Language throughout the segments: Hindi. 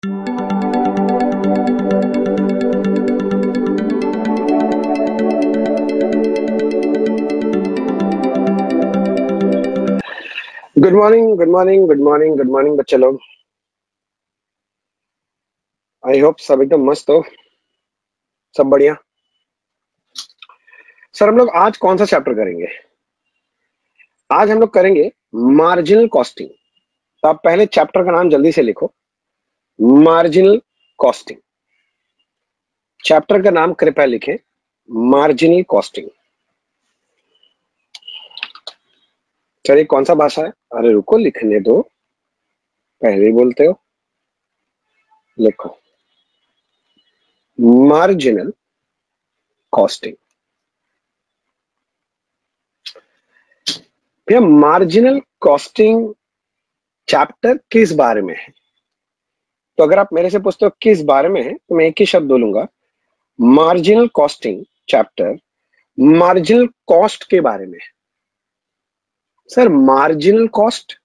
Good morning, good morning, good morning, good morning बच्चे लोग। आई होप सब एकदम मस्त हो, सब बढ़िया। सर हम लोग आज कौन सा चैप्टर करेंगे? आज हम लोग करेंगे मार्जिनल कॉस्टिंग। तो आप पहले चैप्टर का नाम जल्दी से लिखो, मार्जिनल कॉस्टिंग। चैप्टर का नाम कृपया लिखें, मार्जिनल कॉस्टिंग। सर ये कौन सा भाषा है? अरे रुको, लिखने दो, पहले ही बोलते हो। लिखो मार्जिनल कॉस्टिंग। भैया मार्जिनल कॉस्टिंग चैप्टर किस बारे में है? तो अगर आप मेरे से पूछते हो किस बारे में है, तो मैं एक ही शब्द बोलूंगा, marginal costing chapter marginal cost के बारे में है। Sir marginal cost?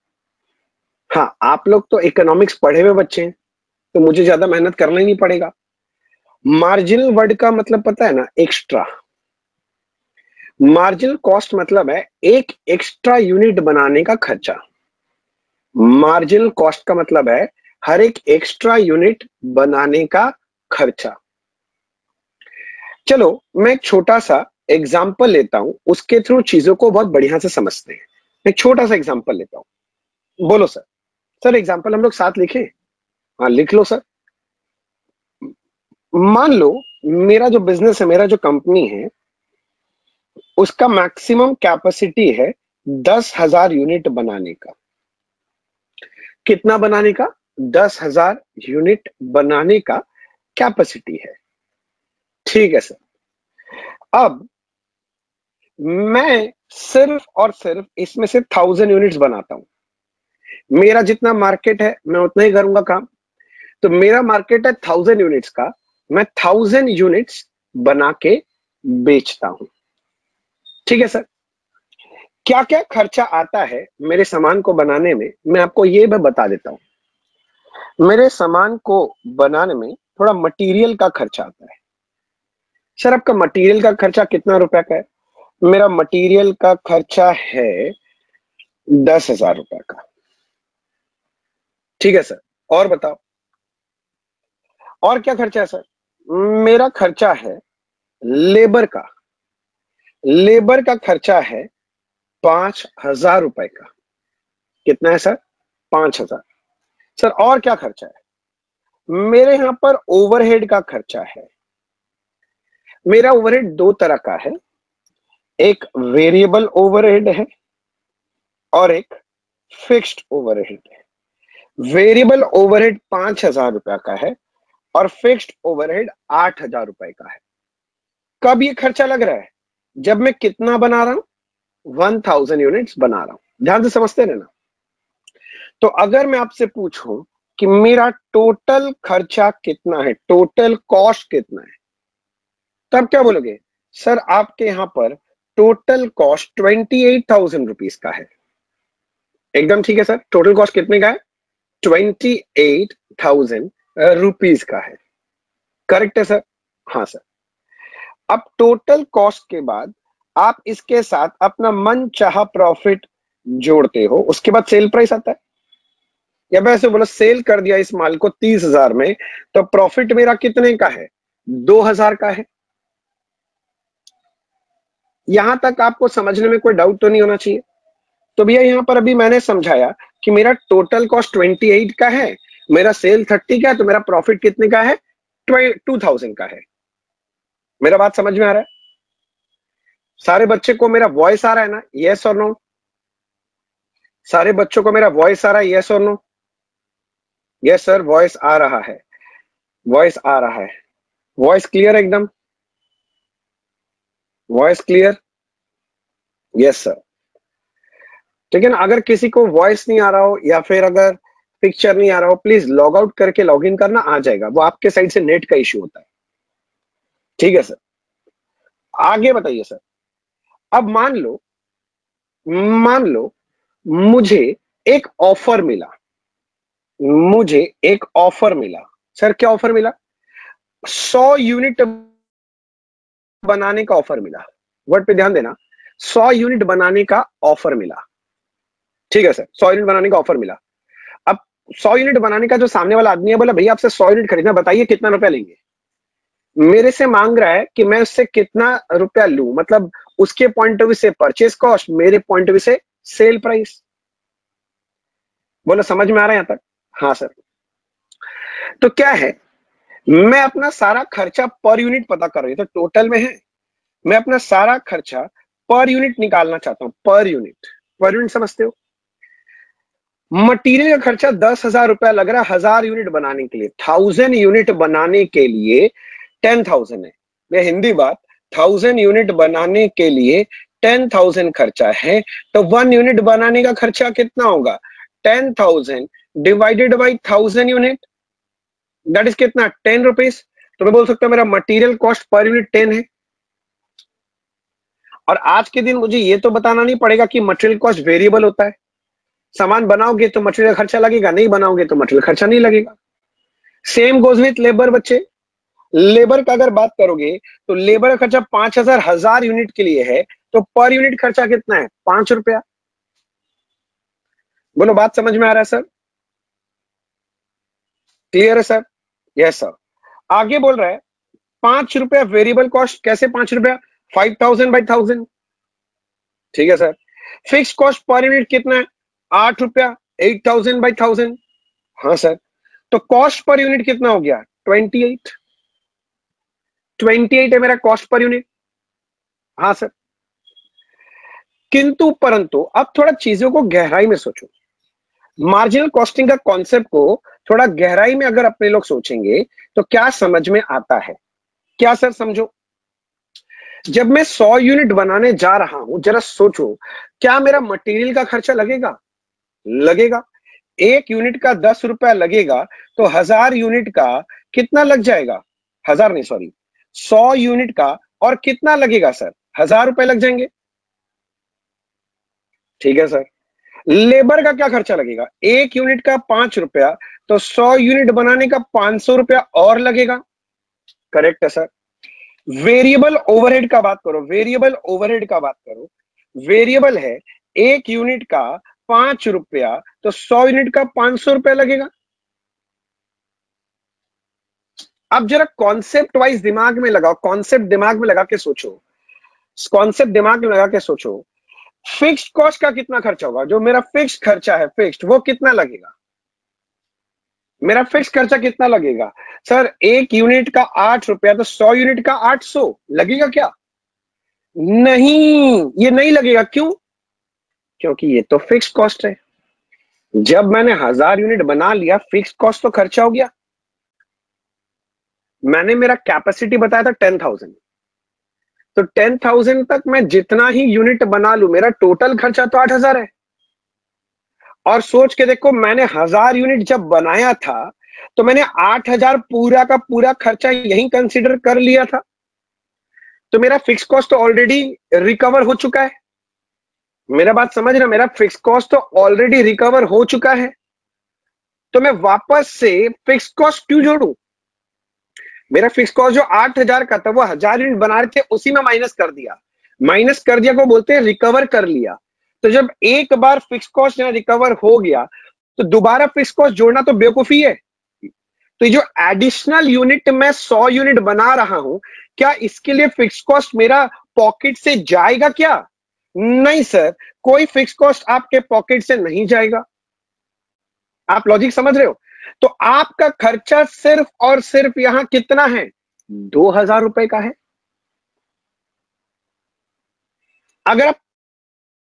हाँ, आप लोग तो इकोनॉमिक्स पढ़े हुए बच्चे हैं, तो मुझे ज्यादा मेहनत करना ही नहीं पड़ेगा। मार्जिनल वर्ड का मतलब पता है ना? एक्स्ट्रा। मार्जिनल कॉस्ट मतलब है एक एक्स्ट्रा यूनिट बनाने का खर्चा। मार्जिनल कॉस्ट का मतलब है हर एक एक्स्ट्रा यूनिट बनाने का खर्चा। चलो मैं एक छोटा सा एग्जाम्पल लेता हूं, उसके थ्रू चीजों को बहुत बढ़िया से समझते हैं। एक छोटा सा एग्जाम्पल लेता हूं। बोलो सर। सर एग्जाम्पल हम लोग साथ लिखें? हाँ लिख लो सर। मान लो मेरा जो बिजनेस है, मेरा जो कंपनी है, उसका मैक्सिमम कैपेसिटी है 10,000 यूनिट बनाने का। कितना बनाने का? 10,000 यूनिट बनाने का कैपेसिटी है। ठीक है सर। अब मैं सिर्फ और सिर्फ इसमें से 1,000 यूनिट्स बनाता हूं। मेरा जितना मार्केट है मैं उतना ही करूंगा काम। तो मेरा मार्केट है 1,000 यूनिट्स का, मैं 1,000 यूनिट्स बना के बेचता हूं। ठीक है सर। क्या क्या खर्चा आता है मेरे सामान को बनाने में, मैं आपको ये भी बता देता हूं। मेरे सामान को बनाने में थोड़ा मटेरियल का खर्चा आता है। सर आपका मटेरियल का खर्चा कितना रुपए का है? मेरा मटेरियल का खर्चा है 10,000 रुपए का। ठीक है सर। और बताओ और क्या खर्चा है सर? मेरा खर्चा है लेबर का। लेबर का खर्चा है 5,000 रुपए का। कितना है सर? 5,000। सर और क्या खर्चा है? मेरे यहां पर ओवरहेड का खर्चा है। मेरा ओवरहेड दो तरह का है, एक वेरिएबल ओवरहेड है और एक फिक्स्ड ओवरहेड है। वेरिएबल ओवरहेड 5,000 रुपए का है और फिक्स्ड ओवरहेड 8,000 रुपए का है। कब ये खर्चा लग रहा है? जब मैं कितना बना रहा हूं? 1,000 यूनिट्स बना रहा हूं। ध्यान से समझते रहना। तो अगर मैं आपसे पूछूं कि मेरा टोटल खर्चा कितना है, टोटल कॉस्ट कितना है, तब क्या बोलोगे? सर आपके यहां पर टोटल कॉस्ट 28,000 रुपीज का है। एकदम ठीक है सर। टोटल कॉस्ट कितने का है? 28,000 रुपीज का है। करेक्ट है सर? हाँ सर। अब टोटल कॉस्ट के बाद आप इसके साथ अपना मन चाहा प्रॉफिट जोड़ते हो, उसके बाद सेल प्राइस आता है। या वैसे बोलो सेल कर दिया इस माल को 30,000 में, तो प्रॉफिट मेरा कितने का है? 2,000 का है। यहां तक आपको समझने में कोई डाउट तो नहीं होना चाहिए। तो भैया यहां पर अभी मैंने समझाया कि मेरा टोटल कॉस्ट 28 का है, मेरा सेल 30 का है, तो मेरा प्रॉफिट कितने का है? 2,000 का है। मेरा बात समझ में आ रहा है? सारे बच्चे को मेरा वॉइस आ रहा है ना? यस और नो? सारे बच्चों को मेरा वॉइस आ रहा है? यस और नो? यस सर, वॉइस आ रहा है। वॉइस आ रहा है। वॉइस क्लियर एकदम? Voice clear? Yes sir. ठीक है ना? अगर किसी को वॉइस नहीं आ रहा हो या फिर अगर पिक्चर नहीं आ रहा हो, प्लीज लॉग आउट करके लॉग इन करना, आ जाएगा। वो आपके साइड से नेट का इश्यू होता है। ठीक है सर। आगे बताइए सर। अब मान लो मुझे एक ऑफर मिला। मुझे एक ऑफर मिला। सर क्या ऑफर मिला? 100 यूनिट बनाने का ऑफर मिला। वर्ड पे ध्यान देना, 100 यूनिट बनाने का ऑफर मिला। ठीक है सर, 100 यूनिट बनाने का ऑफर मिला। अब 100 यूनिट बनाने का जो सामने वाला आदमी है बोला भैया आपसे 100 यूनिट खरीदना, बताइए कितना रुपया लेंगे। मेरे से मांग रहा है कि मैं उससे कितना रुपया लूं, मतलब उसके पॉइंट ऑफ व्यू से परचेज कॉस्ट, मेरे पॉइंट ऑफ व्यू से सेल प्राइस। बोला समझ में आ रहा है यहां तक? हाँ सर। तो क्या है, मैं अपना सारा खर्चा पर यूनिट पता कर रही हूं, तो टोटल में है, मैं अपना सारा खर्चा पर यूनिट निकालना चाहता हूं। पर यूनिट, पर यूनिट समझते हो? मटेरियल का खर्चा 10,000 रुपया लग रहा है 1000 यूनिट बनाने के लिए। 1000 यूनिट बनाने के लिए 10,000 है। मैं हिंदी बात, 1000 यूनिट बनाने के लिए 10,000 खर्चा है, तो 1 यूनिट बनाने का खर्चा कितना होगा? 10,000 divided by 1000 unit, that is कितना? 10 रुपीज। तो मैं बोल सकता हूं मेरा मटेरियल कॉस्ट पर यूनिट 10 है। और आज के दिन मुझे ये तो बताना नहीं पड़ेगा कि मटेरियल कॉस्ट वेरिएबल होता है। सामान बनाओगे तो मटेरियल खर्चा लगेगा, नहीं बनाओगे तो मटेरियल खर्चा नहीं लगेगा। सेम गोज विथ लेबर बच्चे। लेबर का अगर बात करोगे तो लेबर का खर्चा 5,000 1000 यूनिट के लिए है, तो पर यूनिट खर्चा कितना है? 5 रुपया। बोलो बात समझ में आ रहा है सर? क्लियर है सर? Yes sir. आगे बोल रहा है 5 रुपया वेरिएबल कॉस्ट। कैसे 5 रुपया? 5,000 बाई 1000। ठीक है sir. Fix cost per unit कितना है? 8 रुपया, 8,000 बाई 1000। हाँ सर। तो कॉस्ट पर यूनिट कितना हो गया? 28। 28 है मेरा कॉस्ट पर यूनिट। हाँ सर। किंतु परंतु अब थोड़ा चीजों को गहराई में सोचो। मार्जिनल कॉस्टिंग का कॉन्सेप्ट को थोड़ा गहराई में अगर अपने लोग सोचेंगे तो क्या समझ में आता है? क्या सर समझो, जब मैं 100 यूनिट बनाने जा रहा हूं, जरा सोचो, क्या मेरा मटेरियल का खर्चा लगेगा? लगेगा। एक यूनिट का 10 रुपया लगेगा, तो 1000 यूनिट का कितना लग जाएगा? 1000 नहीं, सॉरी, 100 यूनिट का और कितना लगेगा सर? 1000 रुपए लग जाएंगे। ठीक है सर। लेबर का क्या खर्चा लगेगा? एक यूनिट का 5 रुपया, तो 100 यूनिट बनाने का 500 रुपया और लगेगा। करेक्ट है सर। वेरिएबल ओवरहेड का बात करो, वेरिएबल ओवरहेड का बात करो। वेरिएबल है, एक यूनिट का 5 रुपया, तो 100 यूनिट का 500 रुपया लगेगा। अब जरा कॉन्सेप्ट वाइज दिमाग में लगाओ, कॉन्सेप्ट दिमाग में लगा के सोचो, कॉन्सेप्ट दिमाग में लगा के सोचो। फिक्स्ड कॉस्ट का कितना खर्चा होगा? जो मेरा फिक्स्ड खर्चा है, फिक्स्ड, वो कितना लगेगा? मेरा फिक्स खर्चा कितना लगेगा? सर एक यूनिट का 8 रुपया, तो 100 यूनिट का 800 लगेगा क्या? नहीं, ये नहीं लगेगा। क्यों? क्योंकि ये तो फिक्स कॉस्ट है। जब मैंने 1000 यूनिट बना लिया, फिक्स कॉस्ट तो खर्चा हो गया। मैंने मेरा कैपेसिटी बताया था 10,000, तो 10,000 तक मैं जितना ही यूनिट बना लूं, मेरा टोटल खर्चा तो 8,000 है। और सोच के देखो, मैंने 1000 यूनिट जब बनाया था, तो मैंने 8,000 पूरा का पूरा खर्चा यहीं कंसीडर कर लिया था। तो मेरा फिक्स कॉस्ट तो ऑलरेडी रिकवर हो चुका है। मेरा बात समझ रहे? मेरा फिक्स कॉस्ट तो ऑलरेडी रिकवर हो चुका है, तो मैं वापस से फिक्स कॉस्ट क्यों जोड़ू? मेरा फिक्स कॉस्ट जो 8,000 का था, वो 1000 यूनिट बना रहे थे, उसी में माइनस कर दिया। माइनस कर दिया को बोलते हैं रिकवर कर लिया। तो जब एक बार फिक्स कॉस्ट रिकवर हो गया, तो दोबारा फिक्स कॉस्ट जोड़ना तो बेवकूफी है। तो जो एडिशनल यूनिट मैं 100 यूनिट बना रहा हूं, क्या इसके लिए फिक्स कॉस्ट मेरा पॉकेट से जाएगा क्या? नहीं सर, कोई फिक्स कॉस्ट आपके पॉकेट से नहीं जाएगा। आप लॉजिक समझ रहे हो? तो आपका खर्चा सिर्फ और सिर्फ यहां कितना है? 2,000 रुपए का है। अगर आप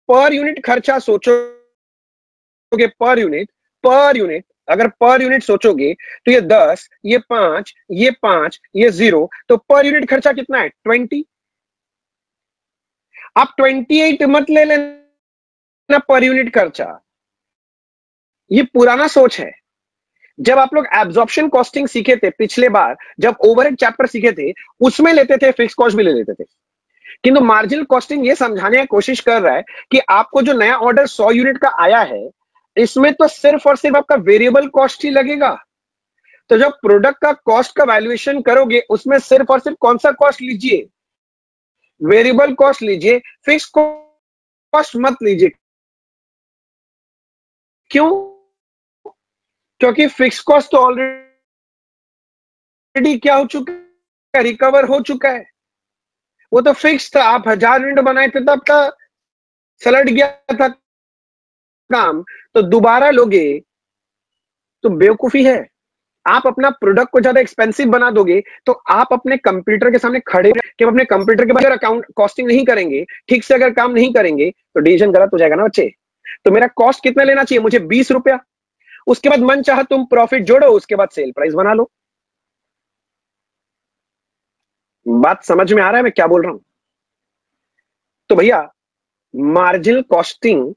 पर यूनिट खर्चा सोचोगे, पर यूनिट अगर पर यूनिट सोचोगे, तो ये 10, ये 5, ये 5, ये 0, तो पर यूनिट खर्चा कितना है? 20। आप 28 मत ले लेना पर यूनिट खर्चा, ये पुराना सोच है। जब आप लोग एब्जॉर्प्शन कॉस्टिंग सीखे थे पिछले बार, जब ओवरहेड चैप्टर सीखे थे, उसमें लेते थे, फिक्स कॉस्ट भी ले लेते थे। किंतु मार्जिनल कॉस्टिंग ये समझाने की कोशिश कर रहा है कि आपको जो नया ऑर्डर 100 यूनिट का आया है, इसमें तो सिर्फ और सिर्फ आपका वेरिएबल कॉस्ट ही लगेगा। तो जब प्रोडक्ट का कॉस्ट का वैल्यूएशन करोगे उसमें सिर्फ और सिर्फ कौन सा कॉस्ट लीजिए, वेरिएबल कॉस्ट लीजिए, फिक्स कॉस्ट मत लीजिए। क्यों? क्योंकि फिक्स कॉस्ट तो ऑलरेडी क्या हो चुका है, रिकवर हो चुका है। वो तो फिक्स था, आप 1000 यूनिट बनाए थे तब का सलट गया था काम, तो दोबारा लोगे तो बेवकूफी है। आप अपना प्रोडक्ट को ज्यादा एक्सपेंसिव बना दोगे तो आप अपने कंप्यूटर के सामने खड़े कि अपने कंप्यूटर के बाद अकाउंट कॉस्टिंग नहीं करेंगे, ठीक से अगर काम नहीं करेंगे तो डिसीजन गलत हो जाएगा ना बच्चे। तो मेरा कॉस्ट कितना लेना चाहिए, मुझे 20 रुपया। उसके बाद मन चाहा तुम प्रॉफिट जोड़ो, उसके बाद सेल प्राइस बना लो। बात समझ में आ रहा है मैं क्या बोल रहा हूं? तो भैया मार्जिनल कॉस्टिंग,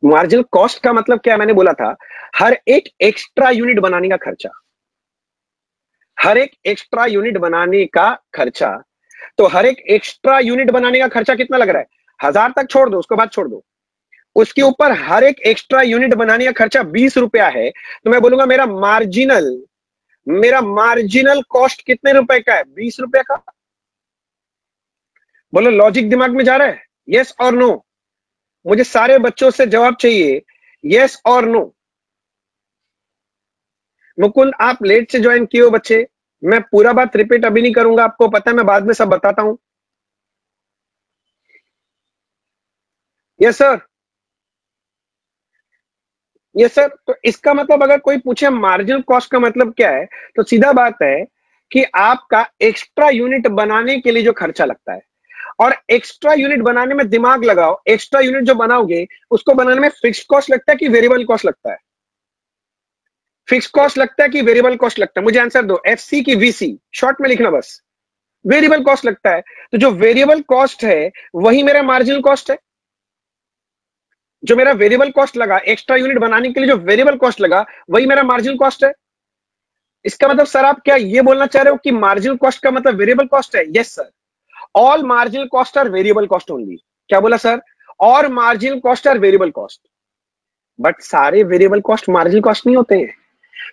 मार्जिनल कॉस्ट का मतलब क्या है, मैंने बोला था हर एक एक्स्ट्रा यूनिट बनाने का खर्चा, हर एक एक्स्ट्रा यूनिट बनाने का खर्चा। तो हर एक एक्स्ट्रा यूनिट बनाने का खर्चा कितना लग रहा है, 1000 तक छोड़ दो, उसके बाद छोड़ दो। उसके ऊपर हर एक एक्स्ट्रा यूनिट बनाने का खर्चा 20 रुपया है, तो मैं बोलूंगा मेरा मार्जिनल कॉस्ट कितने रुपए का है, 20 रुपए का। बोलो लॉजिक दिमाग में जा रहा है, यस और नो? मुझे सारे बच्चों से जवाब चाहिए, यस और नो। मुकुंद आप लेट से ज्वाइन किए हो बच्चे, मैं पूरा बात रिपीट अभी नहीं करूंगा, आपको पता है मैं बाद में सब बताता हूं। Yes sir, yes sir. तो इसका मतलब अगर कोई पूछे मार्जिनल कॉस्ट का मतलब क्या है, तो सीधा बात है कि आपका एक्स्ट्रा यूनिट बनाने के लिए जो खर्चा लगता है, और एक्स्ट्रा यूनिट बनाने में दिमाग लगाओ, एक्स्ट्रा यूनिट जो बनाओगे उसको बनाने में फिक्स्ड कॉस्ट लगता है कि वेरिएबल कॉस्ट लगता है? फिक्स कॉस्ट लगता है कि वेरिएबल कॉस्ट लगता है? मुझे आंसर दो, एफसी की वीसी, शॉर्ट में लिखना बस। वेरिएबल कॉस्ट लगता है। तो जो वेरिएबल कॉस्ट है वही मेरा मार्जिनल कॉस्ट है। जो मेरा वेरिएबल कॉस्ट लगा एक्स्ट्रा यूनिट बनाने के लिए, जो वेरिएबल कॉस्ट लगा वही मेरा मार्जिनल कॉस्ट है। इसका मतलब सर आप क्या ये बोलना चाह रहे हो कि मार्जिनल कॉस्ट का मतलब वेरिएबल कॉस्ट है? Yes sir, all marginal cost are variable cost only. क्या बोला सर? और marginal cost are variable cost. But सारे वेरिएबल कॉस्ट मार्जिनल कॉस्ट नहीं होते हैं,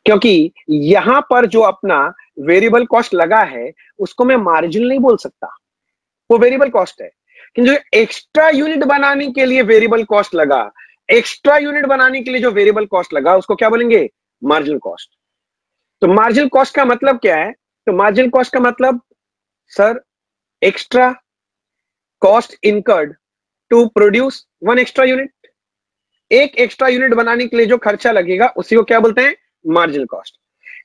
क्योंकि यहां पर जो अपना वेरिएबल कॉस्ट लगा है उसको मैं मार्जिन नहीं बोल सकता, वो वेरिएबल कॉस्ट है। कि जो एक्स्ट्रा यूनिट बनाने के लिए वेरिएबल कॉस्ट लगा, एक्स्ट्रा यूनिट बनाने के लिए जो वेरिएबल कॉस्ट लगा उसको क्या बोलेंगे, मार्जिनल कॉस्ट। तो मार्जिनल कॉस्ट का मतलब क्या है? तो मार्जिनल कॉस्ट का मतलब sir extra cost incurred to produce one extra unit. एक एक्स्ट्रा यूनिट बनाने के लिए जो खर्चा लगेगा उसी को क्या बोलते हैं, मार्जिनल कॉस्ट।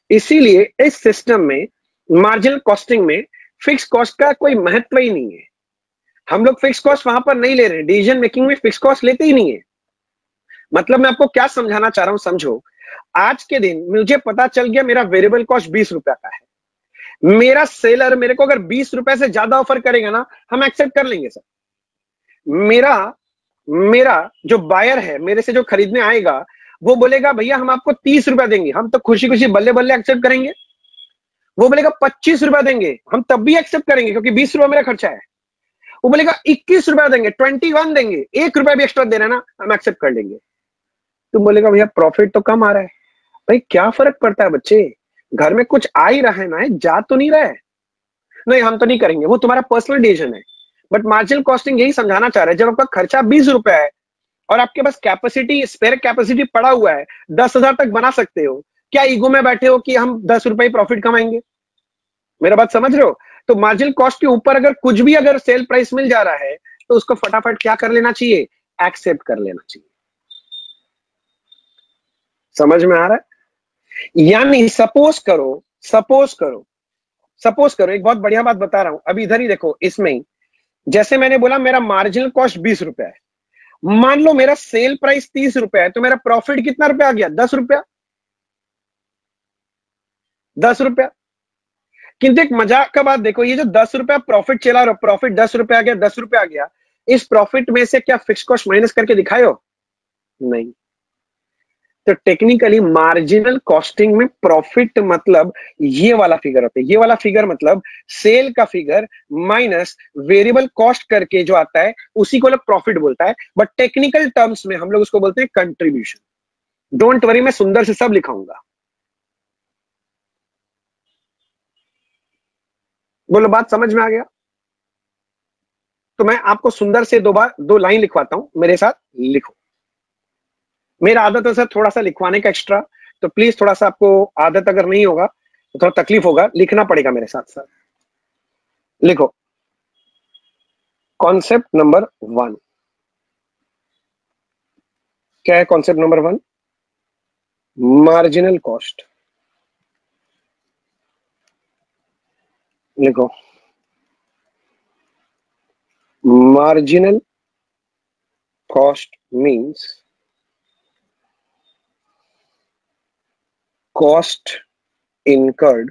इसीलिए इस सिस्टम में मार्जिनल कॉस्टिंग में फिक्स कॉस्ट का कोई महत्व ही नहीं है। हम लोग फिक्स कॉस्ट वहां पर नहीं ले रहे हैं, डिसीजन मेकिंग में फिक्स कॉस्ट लेते ही नहीं है। मतलब मैं आपको क्या समझाना चाह रहा हूं, समझो। आज के दिन मुझे पता चल गया मेरा वेरिएबल कॉस्ट 20 रुपया का है, मेरा सेलर मेरे को अगर 20 रुपए से ज्यादा ऑफर करेगा ना, हम एक्सेप्ट कर लेंगे सर। मेरा मेरा जो बायर है, मेरे से जो खरीदने आएगा, वो बोलेगा भैया हम आपको 30 रुपया देंगे, हम तो खुशी खुशी बल्ले बल्ले एक्सेप्ट करेंगे। वो बोलेगा 25 रुपया देंगे, हम तब भी एक्सेप्ट करेंगे क्योंकि 20 रुपया मेरा खर्चा है। वो बोलेगा 21 रुपया देंगे, 21 देंगे, 1 रुपया भी एक्स्ट्रा दे रहे ना, हम एक्सेप्ट कर लेंगे। तुम बोलेगा भैया प्रॉफिट तो कम आ रहा है। भाई क्या फर्क पड़ता है बच्चे, घर में कुछ आ ही रहा है ना, जा तो नहीं रहा है। नहीं हम तो नहीं करेंगे, वो तुम्हारा पर्सनल डिसीजन है। बट मार्जिनल कॉस्टिंग यही समझाना चाह रहा है, जब आपका खर्चा 20 रुपया है और आपके पास कैपेसिटी, स्पेयर कैपेसिटी पड़ा हुआ है, 10,000 तक बना सकते हो, क्या ईगो में बैठे हो कि हम 10 रुपए प्रॉफिट कमाएंगे? मेरा बात समझ रहे हो? तो मार्जिनल कॉस्ट के ऊपर अगर कुछ भी अगर सेल प्राइस मिल जा रहा है तो उसको फटाफट क्या कर लेना चाहिए, एक्सेप्ट कर लेना चाहिए। समझ में आ रहा है? यानी सपोज करो एक बहुत बढ़िया बात बता रहा हूं, अभी इधर ही देखो, इसमें ही जैसे मैंने बोला मेरा मार्जिनल कॉस्ट 20 रुपया है, मान लो मेरा सेल प्राइस 30 रुपया है, तो मेरा प्रॉफिट कितना रुपया आ गया, 10 रुपया। 10 रुपया। किंतु एक मजाक का बात देखो, ये जो 10 रुपया प्रॉफिट चला रहा, प्रॉफिट 10 रुपया आ गया, 10 रुपया आ गया, इस प्रॉफिट में से क्या फिक्स कॉस्ट माइनस करके दिखाए हो? नहीं। तो टेक्निकली मार्जिनल कॉस्टिंग में प्रॉफिट मतलब ये वाला फिगर होता है, ये वाला फिगर मतलब सेल का फिगर माइनस वेरिएबल कॉस्ट करके जो आता है उसी को लोग प्रॉफिट बोलता है, बट टेक्निकल टर्म्स में हम लोग उसको बोलते हैं कंट्रीब्यूशन। डोंट वरी, मैं सुंदर से सब लिखाऊंगा। बोलो, बात समझ में आ गया? तो मैं आपको सुंदर से दो लाइन लिखवाता हूं, मेरे साथ लिखो। मेरा आदत है सर थोड़ा सा लिखवाने का एक्स्ट्रा, तो प्लीज थोड़ा सा आपको आदत अगर नहीं होगा तो थोड़ा तकलीफ होगा, लिखना पड़ेगा मेरे साथ सर। लिखो, कॉन्सेप्ट नंबर 1। क्या है कॉन्सेप्ट नंबर 1? Marginal cost. लिखो, marginal cost means cost incurred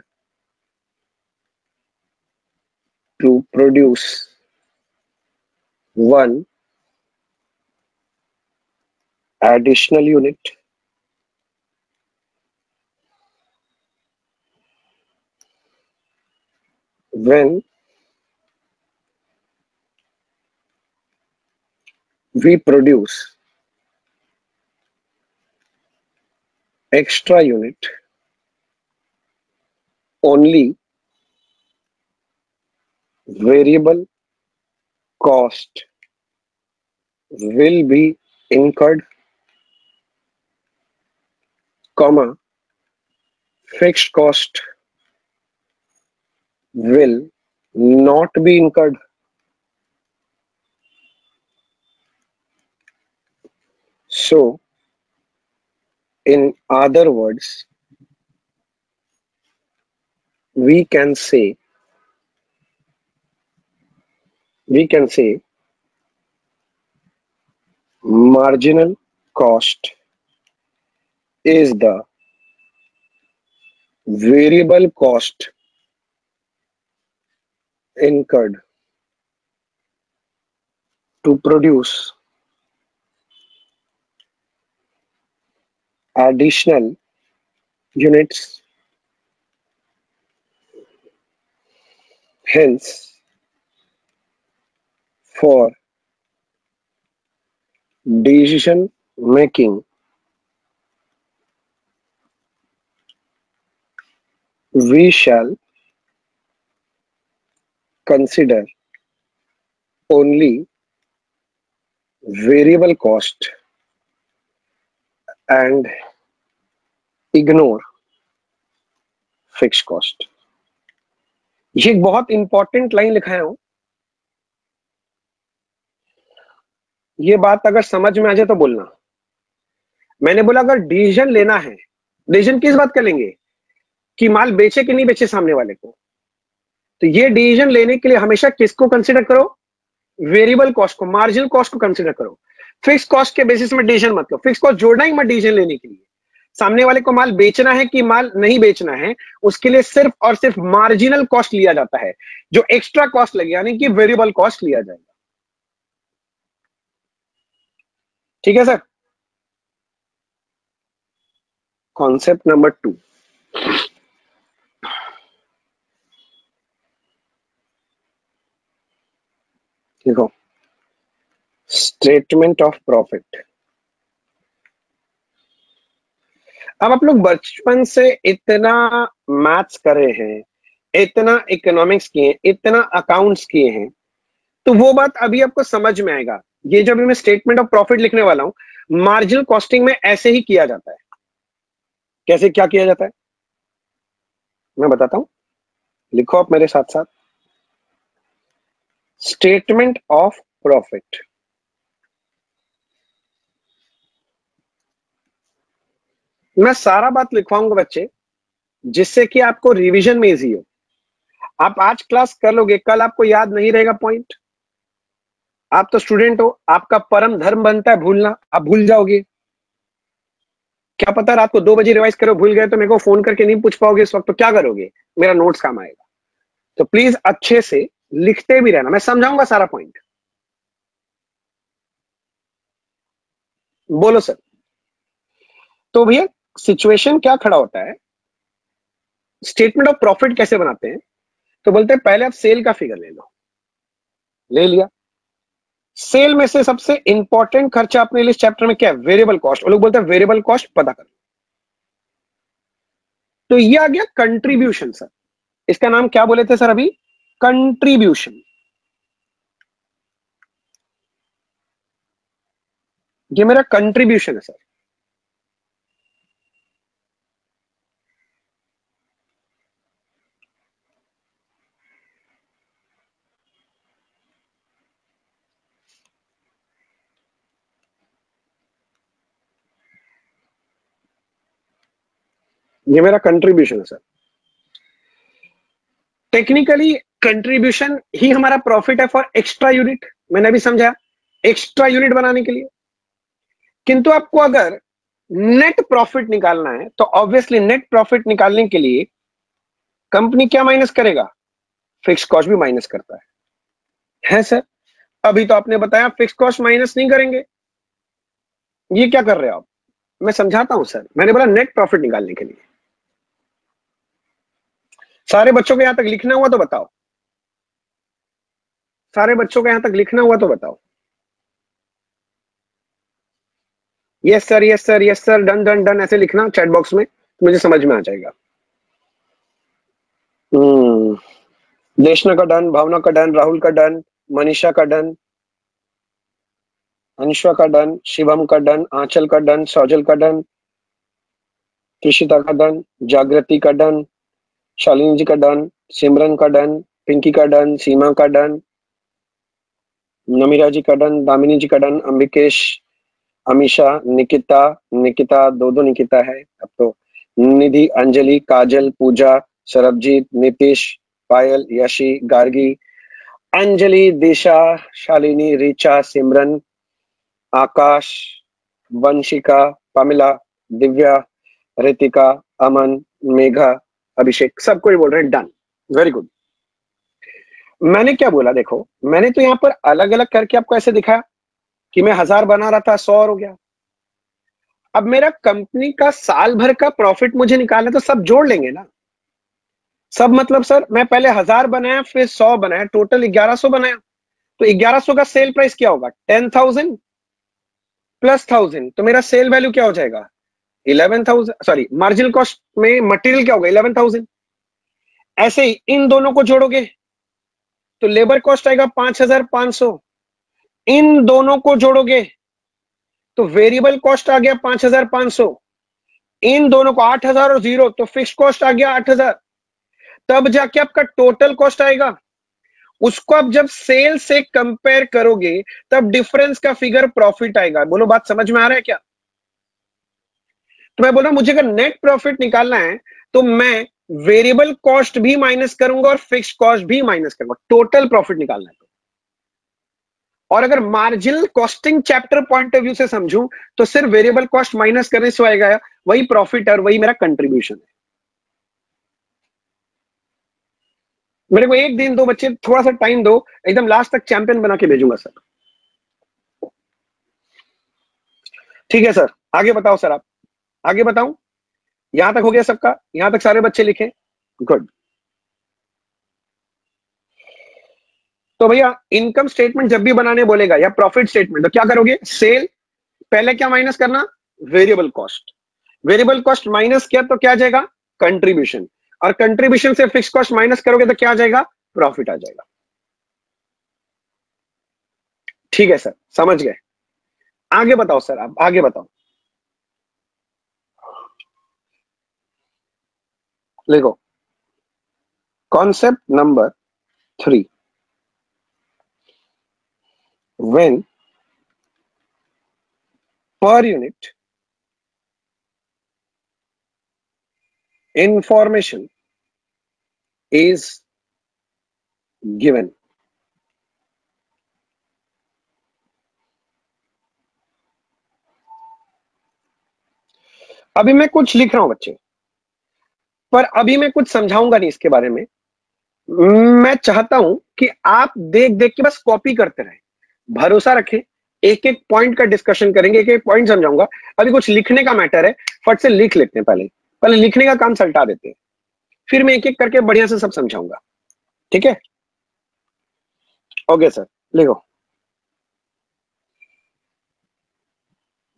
to produce one additional unit when we produce extra unit only variable cost will be incurred, comma, fixed cost will not be incurred. So, in other words, we can say marginal cost is the variable cost incurred to produce additional units. Hence, for decision making, we shall consider only variable cost and ignore fixed cost. ये एक बहुत इंपॉर्टेंट लाइन लिखाया हूं। ये बात अगर समझ में आ जाए तो बोलना। मैंने बोला अगर डिसीजन लेना है, डिसीजन किस बात का लेंगे कि माल बेचे कि नहीं बेचे सामने वाले को, तो ये डिसीजन लेने के लिए हमेशा किसको कंसीडर करो? वेरिएबल कॉस्ट को, मार्जिनल कॉस्ट को कंसीडर करो। फिक्स कॉस्ट के बेसिस में डिसीजन मत लो। फिक्स कॉस्ट जोड़ना ही मत डिसीजन लेने के लिए। सामने वाले को माल बेचना है कि माल नहीं बेचना है, उसके लिए सिर्फ और सिर्फ मार्जिनल कॉस्ट लिया जाता है, जो एक्स्ट्रा कॉस्ट लगे, यानी कि वेरिएबल कॉस्ट लिया जाएगा। ठीक है सर? कॉन्सेप्ट नंबर 2, देखो, स्टेटमेंट ऑफ प्रॉफिट। अब आप लोग बचपन से इतना मैथ्स करे हैं, इतना इकोनॉमिक्स किए, इतना अकाउंट्स किए हैं, तो वो बात अभी आपको समझ में आएगा। ये जब मैं स्टेटमेंट ऑफ प्रॉफिट लिखने वाला हूं, मार्जिनल कॉस्टिंग में ऐसे ही किया जाता है। कैसे क्या किया जाता है मैं बताता हूं, लिखो आप मेरे साथ साथ। स्टेटमेंट ऑफ प्रॉफिट, मैं सारा बात लिखवाऊंगा बच्चे, जिससे कि आपको रिवीजन में इजी हो। आप आज क्लास कर लोगे, कल आपको याद नहीं रहेगा पॉइंट। आप तो स्टूडेंट हो, आपका परम धर्म बनता है भूलना, आप भूल जाओगे। क्या पता रात को 2 बजे रिवाइज करो, भूल गए तो मेरे को फोन करके नहीं पूछ पाओगे इस वक्त, तो क्या करोगे? मेरा नोट्स काम आएगा। तो प्लीज अच्छे से लिखते भी रहना, मैं समझाऊंगा सारा पॉइंट। बोलो सर। तो भैया सिचुएशन क्या खड़ा होता है, स्टेटमेंट ऑफ प्रॉफिट कैसे बनाते हैं? तो बोलते हैं पहले आप सेल का फिगर ले लो। ले लिया, सेल में से सबसे इंपॉर्टेंट खर्चा अपने लिए इस चैप्टर में क्या है? Variable cost. वो लोग बोलते हैं वेरिएबल कॉस्ट पता कर। तो ये आ गया कंट्रीब्यूशन सर। इसका नाम क्या बोले थे सर अभी? कंट्रीब्यूशन। ये मेरा कंट्रीब्यूशन है सर। ये मेरा कंट्रीब्यूशन है सर। टेक्निकली कंट्रीब्यूशन ही हमारा प्रॉफिट है फॉर एक्स्ट्रा यूनिट। मैंने अभी समझा, एक्स्ट्रा यूनिट बनाने के लिए। किंतु आपको अगर नेट प्रॉफिट निकालना है तो ऑब्वियसली नेट प्रॉफिट निकालने के लिए कंपनी क्या माइनस करेगा? फिक्स कॉस्ट भी माइनस करता है सर। अभी तो आपने बताया फिक्स कॉस्ट माइनस नहीं करेंगे। ये क्या कर रहे हो आप? मैं समझाता हूं सर। मैंने बोला नेट प्रॉफिट निकालने के लिए। सारे बच्चों को यहां तक लिखना हुआ तो बताओ। सारे बच्चों को यहां तक लिखना हुआ तो बताओ। Yes sir, yes sir, yes sir, done done done ऐसे लिखना चैट बॉक्स में, तो मुझे समझ में आ जाएगा। देशना का डन, भावना का डन, राहुल का डन, मनीषा का डन, अनुष्का का डन, शिवम का डन, आंचल का डन, सौजल का डन, त्रिशिता का डन, जागृति का डन, शालिनी जी का डन, सिमरन का डन, पिंकी का डन, सीमा का डन, नमीरा जी का डन, दामिनी जी का डन, अंबिकेश, अमीशा, निकिता, निकिता दो दो निकिता है अब तो, निधि, अंजलि, काजल, पूजा, सरबजीत, नीतीश, पायल, यशी, गार्गी, अंजलि, दिशा, शालिनी, रिचा, सिमरन, आकाश, वंशिका, पामिला, दिव्या, रितिका, अमन, मेघा, अभिषेक, सब कोई बोल रहे हैं डन। Very good. मैंने क्या बोला देखो, मैंने तो यहां पर अलग अलग करके आपको ऐसे दिखाया कि मैं 1000 बना रहा था, 100 हो गया। अब मेरा कंपनी का साल भर का प्रॉफिट मुझे निकालना, तो सब जोड़ लेंगे ना। सब मतलब सर मैं पहले 1000 बनाया, फिर 100 बनाया, टोटल 1100 बनाया। तो 1100 का सेल प्राइस क्या होगा? 10,000 प्लस 1000, तो मेरा सेल वैल्यू क्या हो जाएगा? 11,000। सॉरी, मार्जिनल कॉस्ट में मटेरियल क्या होगा? 11,000। ऐसे ही इन दोनों को जोड़ोगे तो लेबर कॉस्ट आएगा 5,500। इन दोनों को जोड़ोगे तो वेरिएबल कॉस्ट आ गया 5,500। इन दोनों को 8,000 और 0 तो फिक्स कॉस्ट आ गया 8,000। तब जाके आपका टोटल कॉस्ट आएगा। उसको आप जब सेल से कंपेयर करोगे तब डिफरेंस का फिगर प्रॉफिट आएगा। बोलो बात समझ में आ रहा है क्या? तो मैं बोल रहा हूं मुझे अगर नेट प्रॉफिट निकालना है तो मैं वेरिएबल कॉस्ट भी माइनस करूंगा और फिक्स कॉस्ट भी माइनस करूंगा, टोटल प्रॉफिट निकालना है तो। और अगर marginal costing chapter point of view से समझूं तो सिर्फ वेरिएबल कॉस्ट माइनस करने से आएगा, वही प्रॉफिट और वही मेरा कंट्रीब्यूशन है। मेरे को एक दिन दो बच्चे, थोड़ा सा टाइम दो, एकदम लास्ट तक चैंपियन बना के भेजूंगा सर। ठीक है सर, आगे बताओ सर। आप आगे बताऊं? यहां तक हो गया सबका? यहां तक सारे बच्चे लिखे? गुड। तो भैया इनकम स्टेटमेंट जब भी बनाने बोलेगा या प्रॉफिट स्टेटमेंट, तो क्या करोगे? सेल, पहले क्या माइनस करना? Variable cost. Variable cost minus किया तो क्या आ जाएगा? कंट्रीब्यूशन। और कंट्रीब्यूशन से फिक्स कॉस्ट माइनस करोगे तो क्या आ जाएगा? प्रॉफिट आ जाएगा। ठीक है सर, समझ गए। आगे बताओ सर, आप आगे बताओ। लिखो concept number 3। When per unit information is given। अभी मैं कुछ लिख रहा हूं बच्चे, पर अभी मैं कुछ समझाऊंगा नहीं इसके बारे में। मैं चाहता हूं कि आप देख देख के बस कॉपी करते रहें। भरोसा रखें, एक एक पॉइंट का डिस्कशन करेंगे, एक एक पॉइंट समझाऊंगा। अभी कुछ लिखने का मैटर है, फट से लिख लेते हैं। पहले पहले लिखने का काम सल्टा देते हैं, फिर मैं एक एक करके बढ़िया से सब समझाऊंगा। ठीक है? ओके सर, लिखो।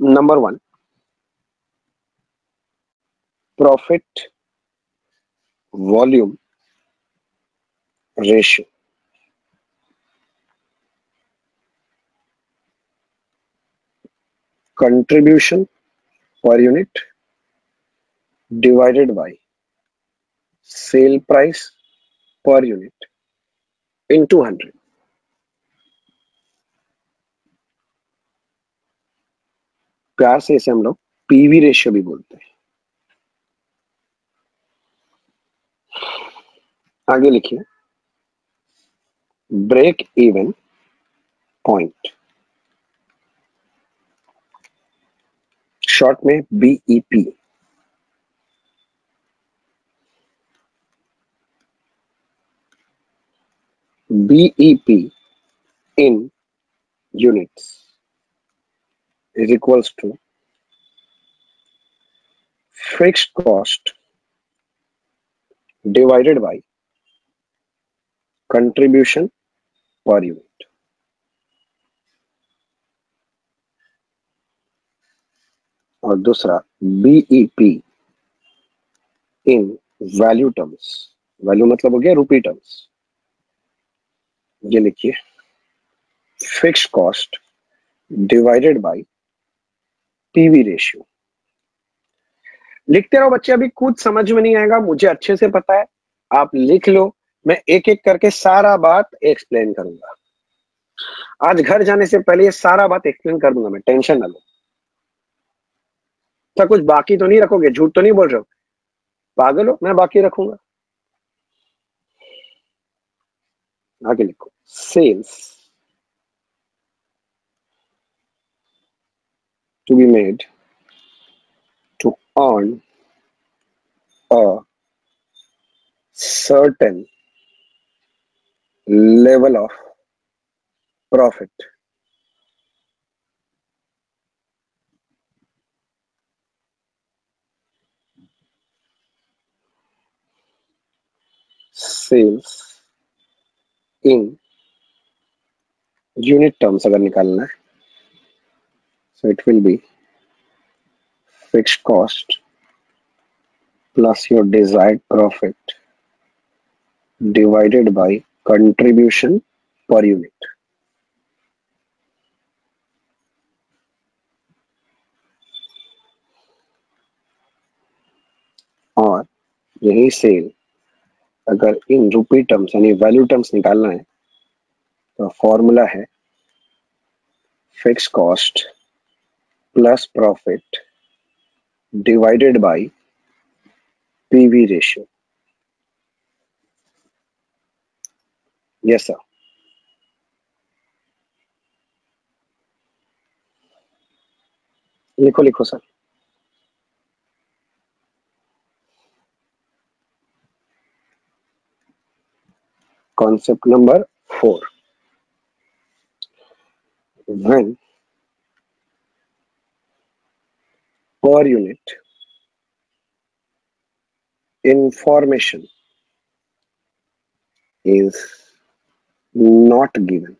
Number one, profit volume ratio. Contribution per unit divided by sale price per unit into 100। प्यार से इसे हम लोग पीवी रेशियो भी बोलते हैं। आगे लिखिए, ब्रेक इवन पॉइंट, शॉर्ट में BEP. BEP in units is equals to fixed cost divided by contribution per unit। और दूसरा, बीईपी इन वैल्यू टर्म्स, वैल्यू मतलब हो गया रुपी टर्म्स। ये लिखिए, fixed cost divided by PV ratio. लिखते रहो बच्चे, अभी कुछ समझ में नहीं आएगा, मुझे अच्छे से पता है। आप लिख लो, मैं एक एक करके सारा बात एक्सप्लेन करूंगा। आज घर जाने से पहले ये सारा बात एक्सप्लेन कर दूंगा मैं, टेंशन ना लो। तो कुछ बाकी तो नहीं रखोगे, झूठ तो नहीं बोल रहे हो? पागल हो, मैं बाकी रखूंगा। आगे लिखो, sales to be made to earn a certain level of profit sales in unit terms अगर निकालना है, so it will be fixed cost plus your desired profit divided by contribution per unit। और यही सेल अगर इन रुपी टर्म्स यानी वैल्यू टर्म्स निकालना है, तो फॉर्मूला है fix cost plus profit divided by PV ratio. Yes sir. लिखो लिखो sir. Concept number 4. When per unit information is not given,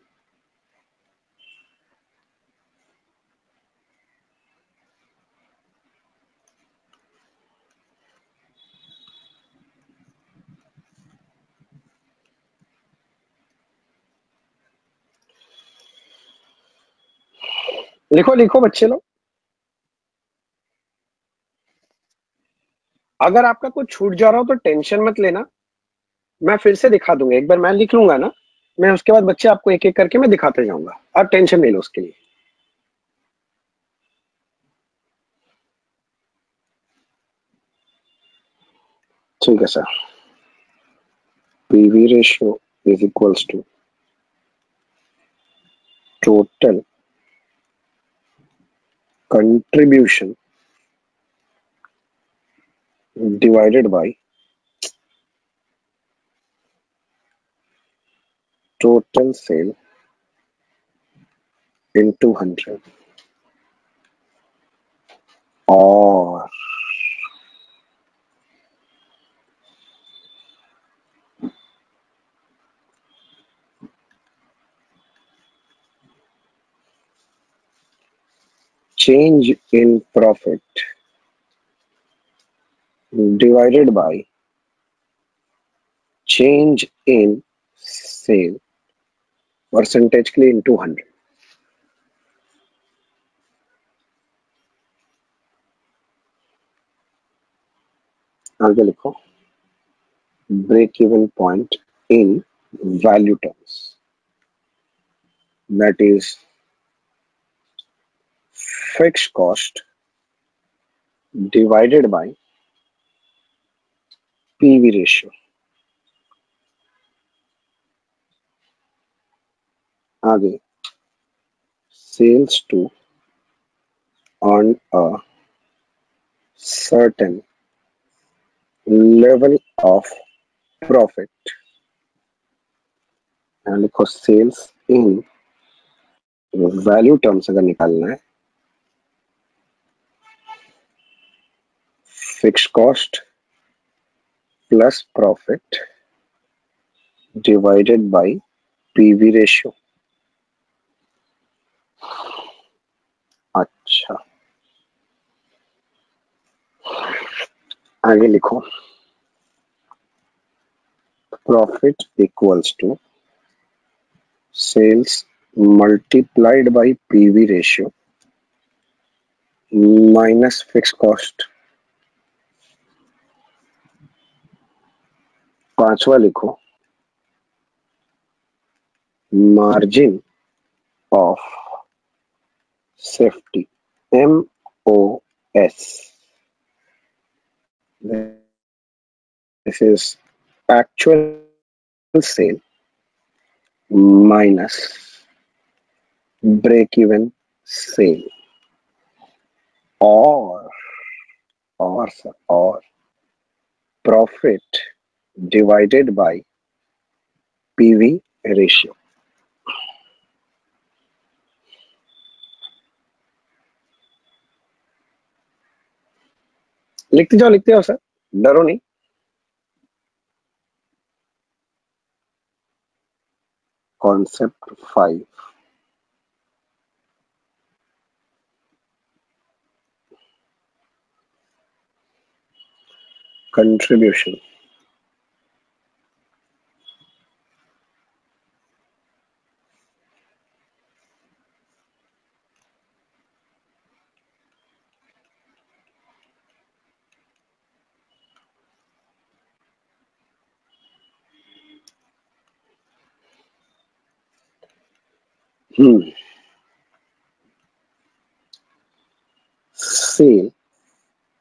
लिखो लिखो बच्चे लोग। अगर आपका कुछ छूट जा रहा हो तो टेंशन मत लेना, मैं फिर से दिखा दूंगा। एक बार मैं लिख लूंगा ना, मैं उसके बाद बच्चे आपको एक एक करके मैं दिखाते जाऊंगा। आप टेंशन नहीं लो उसके लिए। ठीक है sir. PV ratio is equals to total contribution divided by total sale into 100। और change in profit divided by change in sale percentage के लिए into 100। आगे लिखो break even point in value terms, that is fixed cost divided by PV ratio। आगे sales to earn a certain level of profit, and लिखो sales in value terms अगर निकालना है, fixed cost plus profit divided by PV ratio। अच्छा, आगे लिखो profit equals to sales multiplied by PV ratio minus fix cost. पांचवा लिखो margin of safety MOS, this is actual sale minus break even sale or profit divided by PV ratio। लिखते जाओ सर, डरो नहीं। Concept 5, contribution. Sale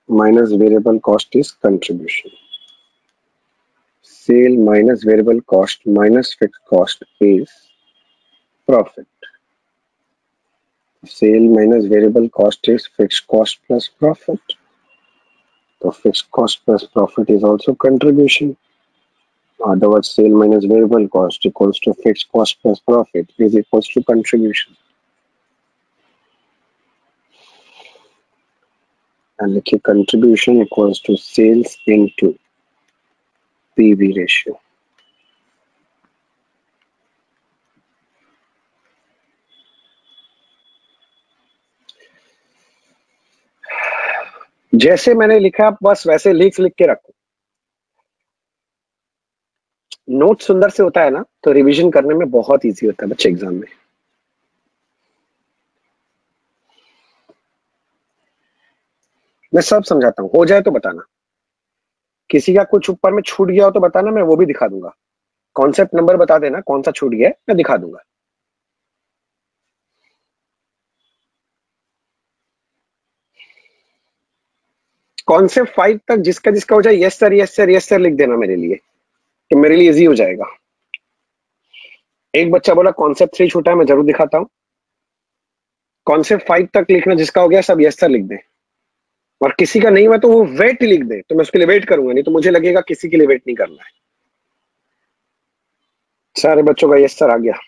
minus variable cost is contribution. Sale minus variable cost minus fixed cost is profit. Sale minus variable cost is fixed cost plus profit. So fixed cost plus profit is also contribution. Otherwise, sale minus variable cost equals to fixed cost plus profit is equals to contribution. And the contribution equals to sales into PV ratio. जैसे मैंने लिखा बस वैसे लिख के रखो। नोट सुंदर से होता है ना तो रिवीजन करने में बहुत इजी होता है बच्चे एग्जाम में। मैं सब समझाता हूं, हो जाए तो बताना। किसी का कुछ ऊपर में छूट गया हो तो बताना, मैं वो भी दिखा दूंगा। कॉन्सेप्ट नंबर बता देना कौन सा छूट गया है, मैं दिखा दूंगा। कॉन्सेप्ट 5 तक जिसका जिसका हो जाए yes sir yes sir yes sir लिख देना मेरे लिए, तो मेरे लिए इजी हो जाएगा। एक बच्चा बोला कॉन्सेप्ट 3 छूटा है, मैं जरूर दिखाता हूं। कॉन्सेप्ट 5 तक लिखना, जिसका हो गया सब यस सर लिख दे, और किसी का नहीं हुआ तो वो वेट लिख दे, तो मैं उसके लिए वेट करूंगा, नहीं तो मुझे लगेगा किसी के लिए वेट नहीं करना है। सारे बच्चों का यस सर आ गया,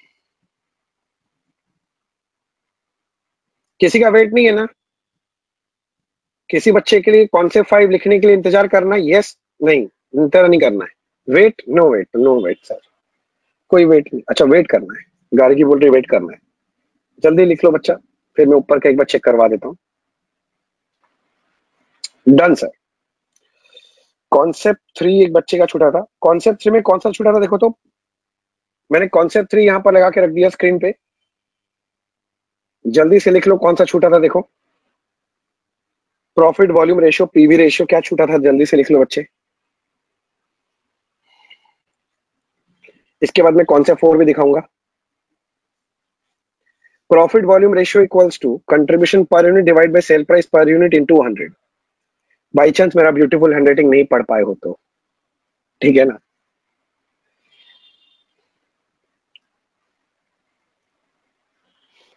किसी का वेट नहीं है ना? किसी बच्चे के लिए कॉन्सेप्ट 5 लिखने के लिए इंतजार करना है? यस नहीं, इंतजार नहीं करना है। Wait no wait no wait sir, कोई वेट नहीं। अच्छा वेट करना है, गाड़ी की बोल रही वेट करना है, जल्दी लिख लो बच्चा। फिर मैं ऊपर का एक बार चेक करवा देता हूं। Done sir. कॉन्सेप्ट 3 एक बच्चे का छूटा था। कॉन्सेप्ट 3 में कौन सा छूटा था देखो तो, मैंने कॉन्सेप्ट 3 यहां पर लगा के रख दिया स्क्रीन पे, जल्दी से लिख लो कौन सा छूटा था देखो। Profit volume ratio, PV ratio, क्या छूटा था जल्दी से लिख लो बच्चे। इसके बाद मैं कॉन्सेप्ट 4 भी दिखाऊंगा। Profit volume ratio equals to contribution per unit divide by sale price per unit into 100। By chance मेरा ब्यूटीफुल हैंडराइटिंग नहीं पढ़ पाए हो तो ठीक है ना।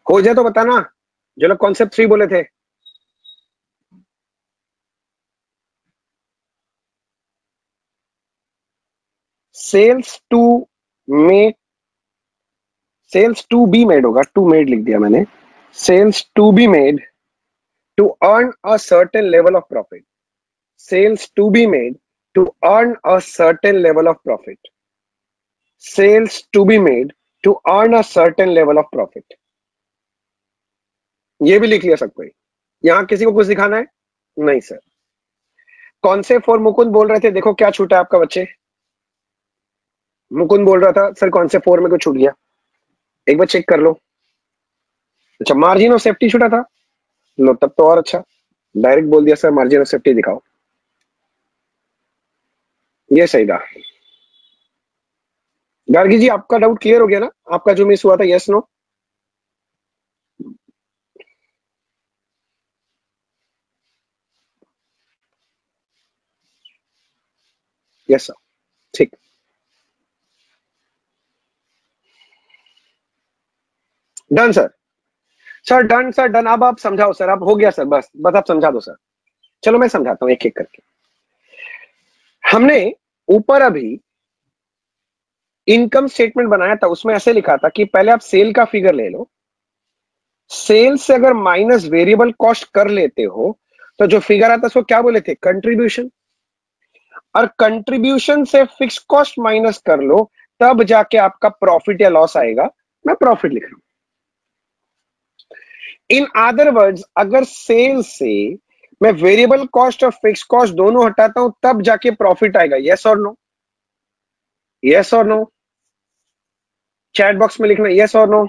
हो जाए तो बताना जो लोग कॉन्सेप्ट 3 बोले थे। Sales to make, sales to be made होगा, टू मेड लिख दिया मैंने। Sales to be made to earn a certain level of profit. Sales to be made to earn a certain level of profit. Sales to be made to earn a certain level of profit. ये भी लिख लिया सब कोई। यहां किसी को कुछ दिखाना है? नहीं सर। कॉन्सेप्ट 4 मुकुंद बोल रहे थे, देखो क्या छूटा आपका बच्चे। मुकुंद बोल रहा था सर कॉन्सेप्ट 4 में कुछ छूट गया, एक बार चेक कर लो। अच्छा, मार्जिन ऑफ सेफ्टी छूटा था, लो तब तो और अच्छा, डायरेक्ट बोल दिया सर मार्जिन ऑफ सेफ्टी दिखाओ, ये सही था। गार्गी जी आपका डाउट क्लियर हो गया ना, आपका जो मिस हुआ था, यस नो? यस सर, ठीक। Done sir. Sir done, sir done. अब आप समझाओ सर, अब हो गया सर, बस बस आप समझा दो सर। चलो मैं समझाता हूं एक एक करके। हमने ऊपर अभी इनकम स्टेटमेंट बनाया था, उसमें ऐसे लिखा था कि पहले आप सेल का फिगर ले लो, सेल से अगर माइनस वेरिएबल कॉस्ट कर लेते हो तो जो फिगर आता है उसको क्या बोले थे? कंट्रीब्यूशन। और कंट्रीब्यूशन से फिक्स कॉस्ट माइनस कर लो, तब जाके आपका प्रॉफिट या लॉस आएगा। मैं प्रॉफिट लिख रहा हूं। इन अदर वर्ड्स, अगर सेल से मैं वेरिएबल कॉस्ट और फिक्स कॉस्ट दोनों हटाता हूं तब जाके प्रॉफिट आएगा। यस और नो? यस और नो? चैट बॉक्स में लिखना यस और नो।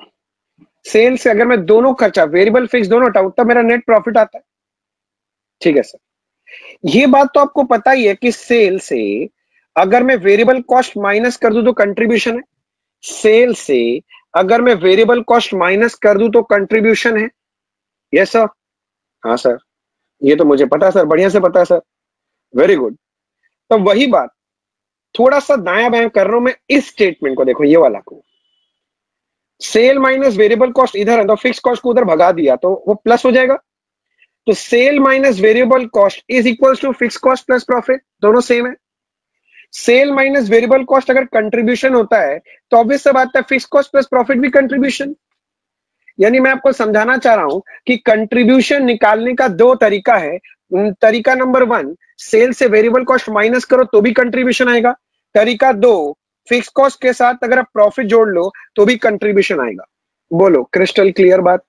सेल से अगर मैं दोनों खर्चा वेरिएबल फिक्स दोनों हटाऊं तब मेरा नेट प्रॉफिट आता है। ठीक है सर, ये बात तो आपको पता ही है कि सेल से अगर मैं वेरिएबल कॉस्ट माइनस कर दूं तो कंट्रीब्यूशन है। सेल से अगर मैं वेरिएबल कॉस्ट माइनस कर दूं तो कंट्रीब्यूशन है। Yes sir? हाँ सर, ये तो मुझे पता है सर, बढ़िया से पता है सर, वेरी गुड। तो वही बात थोड़ा सा दाया बाया कर रहा हूं मैं इस स्टेटमेंट को, देखो ये वाला को। सेल माइनस वेरिएबल कॉस्ट इधर है तो फिक्स कॉस्ट को उधर भगा दिया तो वो प्लस हो जाएगा। तो sale minus variable cost is equals to fix cost plus profit, दोनों सेम है। सेल माइनस वेरिएबल कॉस्ट अगर कंट्रीब्यूशन होता है तो ऑब्वियस सा बात है फिक्स कॉस्ट प्लस प्रॉफिट भी कंट्रीब्यूशन। यानी मैं आपको समझाना चाह रहा हूं कि कंट्रीब्यूशन निकालने का दो तरीका है। तरीका नंबर 1, सेल से वेरिएबल कॉस्ट माइनस करो तो भी कंट्रीब्यूशन आएगा। तरीका 2, फिक्स कॉस्ट के साथ अगर आप प्रॉफिट जोड़ लो तो भी कंट्रीब्यूशन आएगा। बोलो, क्रिस्टल क्लियर बात?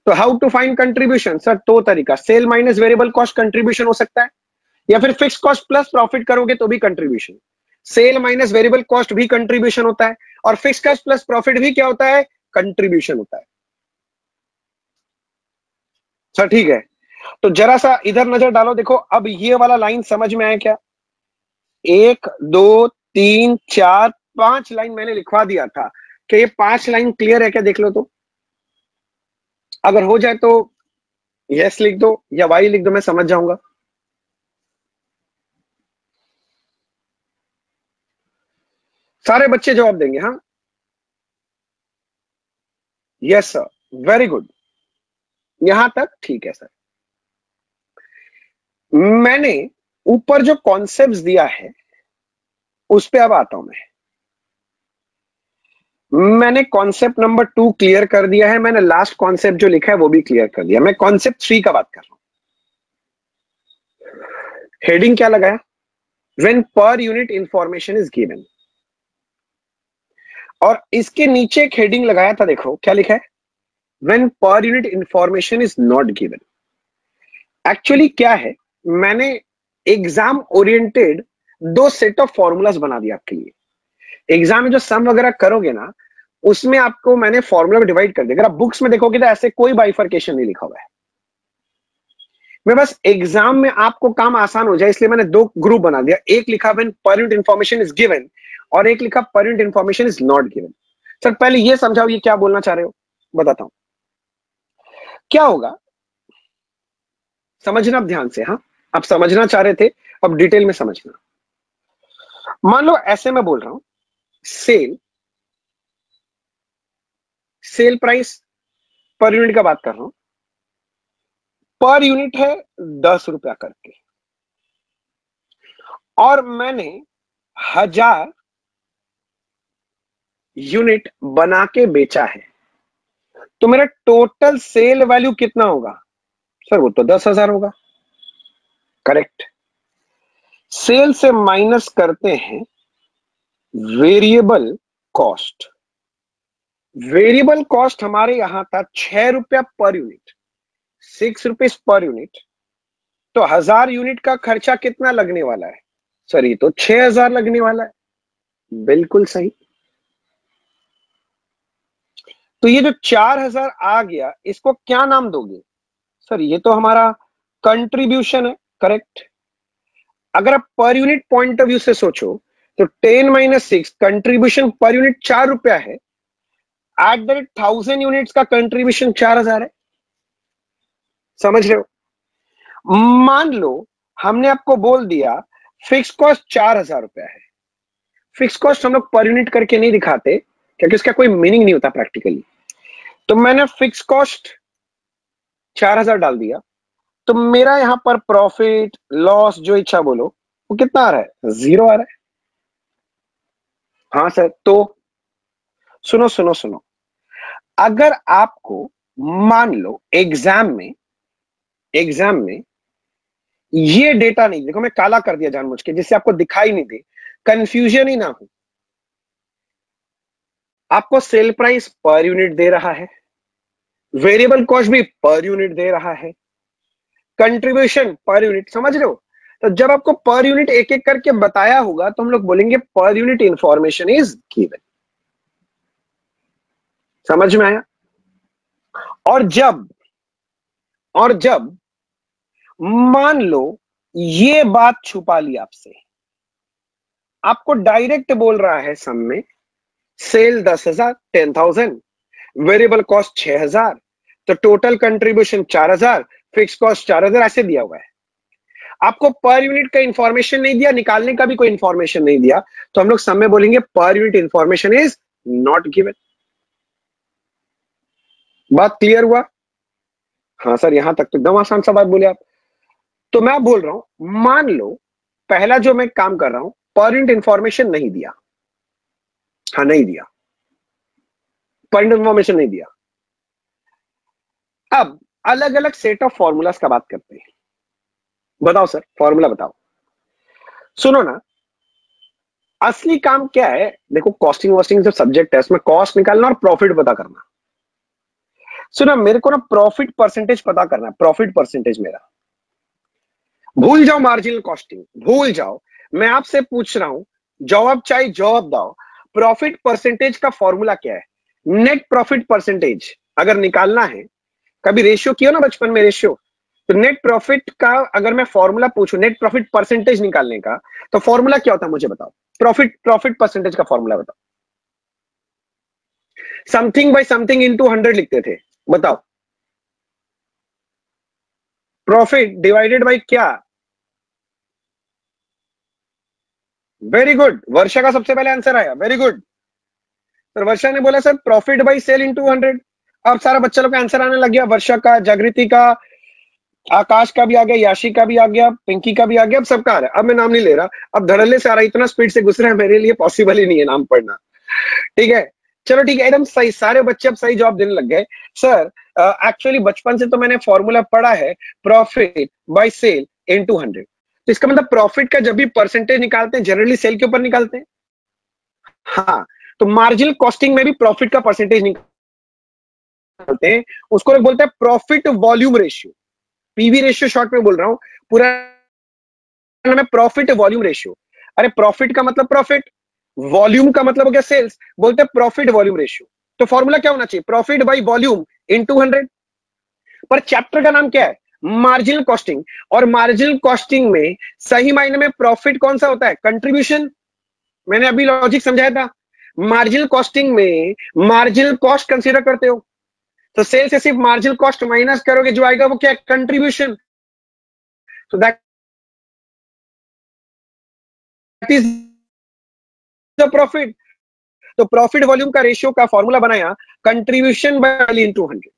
तो how to find contribution? Sir दो तरीका, sale minus variable cost contribution हो सकता है, या फिर फिक्स कॉस्ट प्लस प्रॉफिट करोगे तो भी contribution. Sale minus variable cost भी कंट्रीब्यूशन होता है, और फिक्स कॉस्ट प्लस प्रॉफिट भी क्या होता है? कंट्रीब्यूशन होता है। सर ठीक है, तो जरा सा इधर नजर डालो, देखो अब ये वाला लाइन समझ में आया क्या? 1 2 3 4 5 लाइन मैंने लिखवा दिया था, कि ये 5 लाइन क्लियर है क्या? देख लो तो, अगर हो जाए तो यस लिख दो या वाई लिख दो, मैं समझ जाऊंगा। सारे बच्चे जवाब देंगे? हाँ, यस सर, वेरी गुड, यहां तक ठीक है सर। मैंने ऊपर जो कॉन्सेप्ट्स दिया है उस पे अब आता हूं मैंने कॉन्सेप्ट नंबर 2 क्लियर कर दिया है, मैंने लास्ट कॉन्सेप्ट जो लिखा है वो भी क्लियर कर दिया। मैं कॉन्सेप्ट 3 का बात कर रहा हूं। हेडिंग क्या लगाया? When per unit information is given. और इसके नीचे एक हेडिंग लगाया था, देखो क्या लिखा है? When per unit information is not given. Actually क्या है, मैंने एग्जाम ओरिएंटेड दो सेट ऑफ फॉर्मूलाज बना दिया आपके लिए। एग्जाम में जो सम वगैरह करोगे ना, उसमें आपको मैंने फॉर्मूला में डिवाइड कर दिया। अगर आप बुक्स में देखोगे तो ऐसे कोई बाइफर्केशन नहीं लिखा हुआ है। मैं बस एग्जाम में आपको काम आसान हो जाए इसलिए मैंने दो ग्रुप बना दिया। एक लिखा when per unit information is given और एक लिखा per unit information is not given. Sir पहले ये समझाओ ये क्या बोलना चाह रहे हो, बताता हूं क्या होगा, समझना अब ध्यान से। हाँ, आप समझना चाह रहे थे, अब डिटेल में समझना। मान लो ऐसे मैं बोल रहा हूं, sale sale price per unit का बात कर रहा हूं, पर यूनिट है 10 रुपया करके, और मैंने 1000 यूनिट बना के बेचा है, तो मेरा टोटल सेल वैल्यू कितना होगा? सर वो तो 10,000 होगा। करेक्ट। सेल से माइनस करते हैं वेरिएबल कॉस्ट। वेरिएबल कॉस्ट हमारे यहां था 6 रुपया per unit, 6 rupees per unit. तो 1000 यूनिट का खर्चा कितना लगने वाला है? सर ये तो 6000 लगने वाला है। बिल्कुल सही। तो ये जो 4000 आ गया, इसको क्या नाम दोगे? सर ये तो हमारा कंट्रीब्यूशन है। करेक्ट। अगर आप per unit point of view से सोचो तो 10 - 6 कंट्रीब्यूशन पर यूनिट 4 रुपया है, एट द रेट 1000 यूनिट्स का कंट्रीब्यूशन 4000 है। समझ रहे हो? मान लो हमने आपको बोल दिया फिक्स कॉस्ट 4000 रुपया है। फिक्स कॉस्ट हम लोग पर यूनिट करके नहीं दिखाते क्योंकि उसका कोई मीनिंग नहीं होता प्रैक्टिकली। तो मैंने फिक्स कॉस्ट 4000 डाल दिया, तो मेरा यहां पर प्रॉफिट लॉस जो इच्छा बोलो वो कितना आ रहा है? 0 आ रहा है। हाँ सर। तो सुनो सुनो सुनो, अगर आपको मान लो एग्जाम में ये डेटा नहीं, देखो मैं काला कर दिया जानबूझ के जिससे आपको दिखाई नहीं दे, कंफ्यूजन ही ना हो। आपको सेल प्राइस पर यूनिट दे रहा है, वेरिएबल कॉस्ट भी पर यूनिट दे रहा है, कंट्रीब्यूशन पर यूनिट। समझ रहे हो? तो जब आपको पर यूनिट एक एक करके बताया होगा तो हम लोग बोलेंगे per unit information is given. समझ में आया? और जब मान लो ये बात छुपा ली आपसे, आपको डायरेक्ट बोल रहा है सम में सेल 10,000 10,000, वेरिएबल कॉस्ट 6,000, तो टोटल कंट्रीब्यूशन 4,000, फिक्स कॉस्ट 4,000 ऐसे दिया हुआ है। आपको पर यूनिट का इंफॉर्मेशन नहीं दिया, निकालने का भी कोई इंफॉर्मेशन नहीं दिया, तो हम लोग सम में बोलेंगे per unit information is not given. बात क्लियर हुआ? हाँ सर, यहां तक तो एकदम आसान सा बात बोले आप। तो मैं बोल रहा हूं, मान लो पहला जो मैं काम कर रहा हूं, पर यूनिट इंफॉर्मेशन नहीं दिया। हाँ नहीं दिया, पर यूनिट इंफॉर्मेशन नहीं दिया। अब अलग अलग सेट ऑफ फॉर्मूलाज का बात करते हैं। बताओ सर, फॉर्मूला बताओ। सुनो ना, असली काम क्या है? देखो कॉस्टिंग वॉस्टिंग जो सब्जेक्ट है उसमें कॉस्ट निकालना और प्रॉफिट पता करना। सुनो, मेरे को ना प्रॉफिट परसेंटेज पता करना है, प्रॉफिट परसेंटेज मेरा। भूल जाओ मार्जिनल कॉस्टिंग, भूल जाओ। मैं आपसे पूछ रहा हूं, जवाब चाहिए, जवाब दो। प्रॉफिट परसेंटेज का फॉर्मूला क्या है? नेट प्रॉफिट परसेंटेज अगर निकालना है, कभी रेशियो किया ना बचपन में, रेशियो, तो नेट प्रॉफिट का अगर मैं फॉर्मूला पूछूं नेट प्रॉफिट परसेंटेज निकालने का, तो फॉर्मूला क्या होता है मुझे बताओ। प्रॉफिट परसेंटेज का फॉर्मूला बताओ। समथिंग बाय समथिंग इनटू 100 लिखते थे, बताओ। प्रॉफिट डिवाइडेड बाय क्या? वेरी गुड, वर्षा का सबसे पहले आंसर आया, वेरी गुड। सर वर्षा ने बोला sir profit by sale into 100। अब सारा बच्चा लोग का आंसर आने लग गया, वर्षा का, जागृति का, आकाश का भी आ गया, याशी का भी आ गया, पिंकी का भी आ गया, अब सबका आ रहा है। अब मैं नाम नहीं ले रहा, अब धड़ल्ले से आ रहा है, इतना स्पीड से घुस रहा है, मेरे लिए पॉसिबल ही नहीं है नाम पढ़ना। ठीक है, चलो ठीक है, एकदम सही, सारे बच्चे अब सही जवाब देने लग गए। सर एक्चुअली बचपन से तो मैंने फॉर्मूला पढ़ा है, प्रॉफिट बाय सेल इनटू 100। तो इसका मतलब प्रॉफिट का जब भी परसेंटेज निकालते हैं जनरली सेल के ऊपर निकालते हैं। हाँ, तो मार्जिनल कॉस्टिंग में भी प्रॉफिट का परसेंटेज बोलते हैं, उसको लोग बोलते हैं profit volume ratio, PV ratio short में बोल रहा हूं, पूरा नाम है प्रॉफिट वॉल्यूम रेशियो। अरे प्रॉफिट का मतलब प्रॉफिट, वॉल्यूम का मतलब हो गया सेल्स, बोलते हैं प्रॉफिट वॉल्यूम रेशियो। तो फॉर्मूला क्या होना चाहिए, प्रॉफिट बाई वॉल्यूम इनटू 100। पर चैप्टर का नाम क्या है, मार्जिनल कॉस्टिंग, और मार्जिनल कॉस्टिंग में सही मायने में प्रॉफिट कौन सा होता है, कंट्रीब्यूशन। मैंने अभी लॉजिक समझाया था, मार्जिनल कॉस्टिंग में मार्जिनल कॉस्ट कंसीडर करते हो, तो सेल से सिर्फ मार्जिनल कॉस्ट माइनस करोगे, जो आएगा वो क्या है, कंट्रीब्यूशन। तो दैट इज द प्रॉफिट। तो प्रॉफिट वॉल्यूम का रेशियो का फॉर्मूला बनाया, कंट्रीब्यूशन बाय इनटू 100।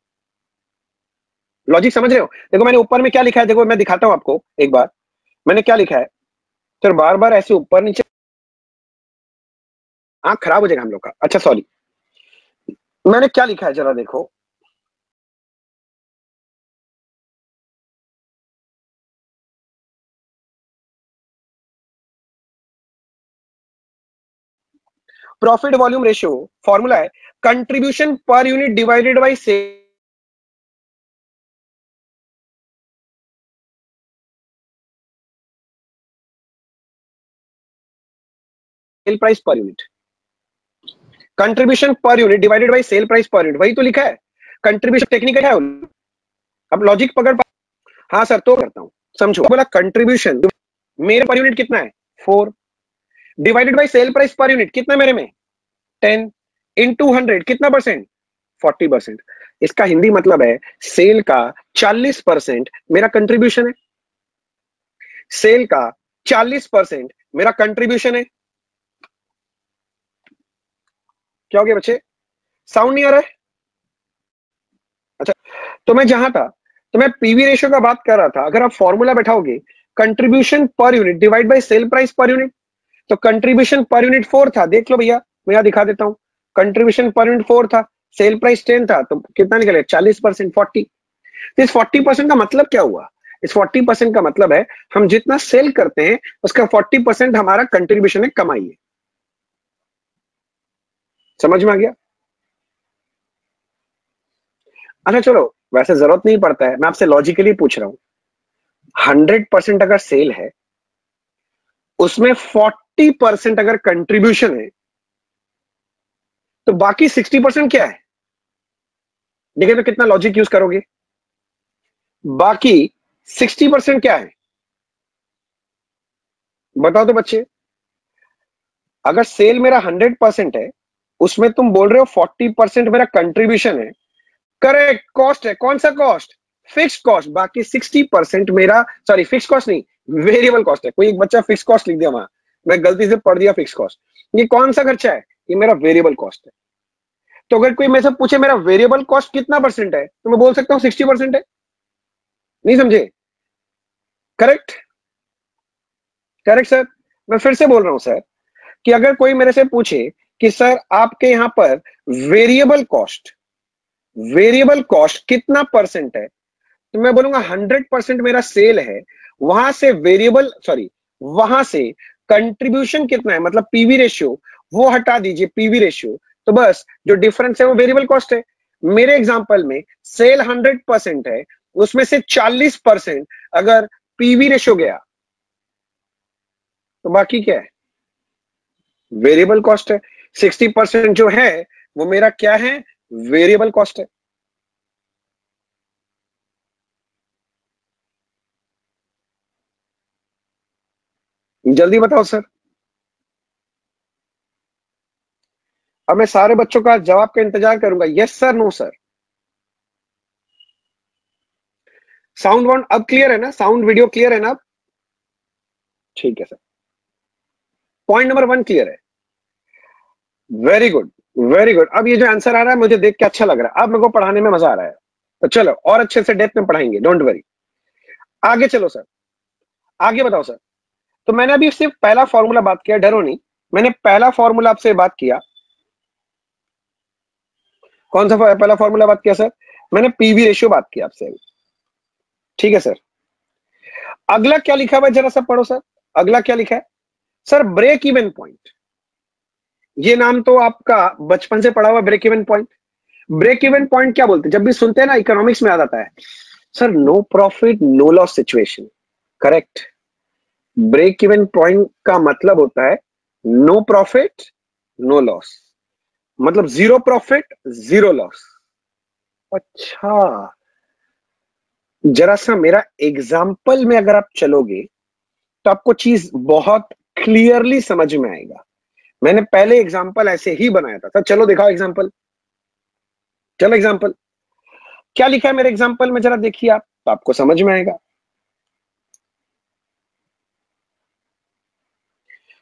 लॉजिक समझ रहे हो, देखो मैंने ऊपर में क्या लिखा है, देखो मैं दिखाता हूं आपको एक बार, मैंने क्या लिखा है, तो बार बार ऐसे ऊपर नीचे आंख खराब हो जाएगा हम लोग का। अच्छा सॉरी, मैंने क्या लिखा है जरा देखो, प्रॉफिट वॉल्यूम रेशियो फॉर्मूला है contribution per unit divided by cell price per unit, contribution per unit divided by cell price per unit, वही तो लिखा है। कंट्रीब्यूशन टेक्निकल है, अब लॉजिक पकड़ पा, हाँ सर तो करता हूं, समझो, बोला कंट्रीब्यूशन मेरे पर यूनिट कितना है 4, divided by cell price per unit कितना मेरे में 10, इनटू 100 कितना परसेंट 40%। इसका हिंदी मतलब है सेल का 40% मेरा कंट्रीब्यूशन है, सेल का 40% मेरा कंट्रीब्यूशन है। क्या हो गया बच्चे, साउंड नहीं आ रहा है? अच्छा, तो मैं जहां था, तो मैं पीवी रेशियो का बात कर रहा था, अगर आप फॉर्मूला बैठाओगे contribution per unit divide by sale price per unit, तो कंट्रीब्यूशन पर यूनिट 4 था, देख लो भैया मैं यहां दिखा देता हूं, कंट्रीब्यूशन पर यूनिट 4 था, सेल प्राइस 10 था, तो कितना निकले 40%, 40। तो इस 40% का मतलब क्या हुआ, इस 40% का मतलब है हम जितना सेल करते हैं उसका 40% हमारा कंट्रीब्यूशन है, कमाई है। समझ में आ गया? अच्छा चलो, वैसे जरूरत नहीं पड़ता है, मैं आपसे लॉजिकली पूछ रहा हूं, 100% अगर सेल है, उसमें 40% अगर कंट्रीब्यूशन है, तो बाकी 60% क्या है, देखिए तो कितना लॉजिक यूज करोगे, बाकी 60% क्या है, बताओ तो बच्चे। अगर सेल मेरा 100% है, उसमें तुम बोल रहे हो 40% मेरा कंट्रीब्यूशन है, करेक्ट, कॉस्ट है, कौन सा कॉस्ट, फिक्स कॉस्ट, बाकी 60% मेरा, सॉरी फिक्स कॉस्ट नहीं, वेरिएबल कॉस्ट है। कोई एक बच्चा फिक्स कॉस्ट लिख दिया वहां, मैं गलती से पढ़ दिया फिक्स कॉस्ट, ये कौन सा खर्चा है, ये मेरा वेरिएबल कॉस्ट है। तो अगर कोई मेरे से पूछे मेरा वेरिएबल कॉस्ट कितना परसेंट है, तो मैं बोल सकता हूँ 60% है। नहीं समझे? Correct, correct sir. मैं फिर से बोल रहा हूं सर, कि अगर कोई मेरे से पूछे कि सर आपके यहां पर वेरिएबल कॉस्ट, वेरिएबल कॉस्ट कितना परसेंट है, तो मैं बोलूंगा 100% मेरा सेल है, वहां से वेरिएबल, सॉरी, वहां से कंट्रीब्यूशन कितना है, मतलब पीवी रेशियो, वो हटा दीजिए पीवी रेशियो, तो बस जो डिफरेंस है वो वेरिएबल कॉस्ट है। मेरे एग्जांपल में सेल 100% है, उसमें से 40% अगर पीवी रेशियो गया, तो बाकी क्या है, वेरिएबल कॉस्ट है। 60% जो है वो मेरा क्या है, वेरिएबल कॉस्ट है। जल्दी बताओ सर। अब मैं सारे बच्चों का जवाब का इंतजार करूंगा, yes sir, no sir. Sound wound अब क्लियर है ना, साउंड वीडियो क्लियर है ना अब? ठीक है सर, पॉइंट नंबर 1 क्लियर है, वेरी गुड, वेरी गुड। अब ये जो आंसर आ रहा है मुझे देख के अच्छा लग रहा है, अब मेरे को पढ़ाने में मजा आ रहा है। तो चलो और अच्छे से डेप्थ में पढ़ाएंगे, डोंट वरी। आगे चलो सर, आगे बताओ सर। तो मैंने अभी सिर्फ पहला फॉर्मूला बात किया, डरो नहीं, मैंने पहला फॉर्मूला आपसे बात किया, कौन सा पहला फॉर्मूला बात किया सर, मैंने पीवी रेशियो बात किया आपसे अभी। ठीक है सर, अगला क्या लिखा हुआ है जरा सा पढ़ो सर, अगला क्या लिखा है सर, ब्रेक इवन पॉइंट। ये नाम तो आपका बचपन से पढ़ा हुआ, break even point. Break even point क्या बोलते हैं? जब भी सुनते हैं ना इकोनॉमिक्स में आ जाता है sir no profit no loss situation, correct. Break even point का मतलब होता है नो प्रॉफिट नो लॉस, मतलब जीरो प्रॉफिट जीरो लॉस। अच्छा, जरा सा मेरा एग्जाम्पल में अगर आप चलोगे तो आपको चीज बहुत क्लियरली समझ में आएगा। मैंने पहले एग्जाम्पल ऐसे ही बनाया था। सर चलो दिखाओ एग्जाम्पल, चलो एग्जाम्पल क्या लिखा है मेरे एग्जाम्पल में, जरा देखिए आप, तो आपको समझ में आएगा।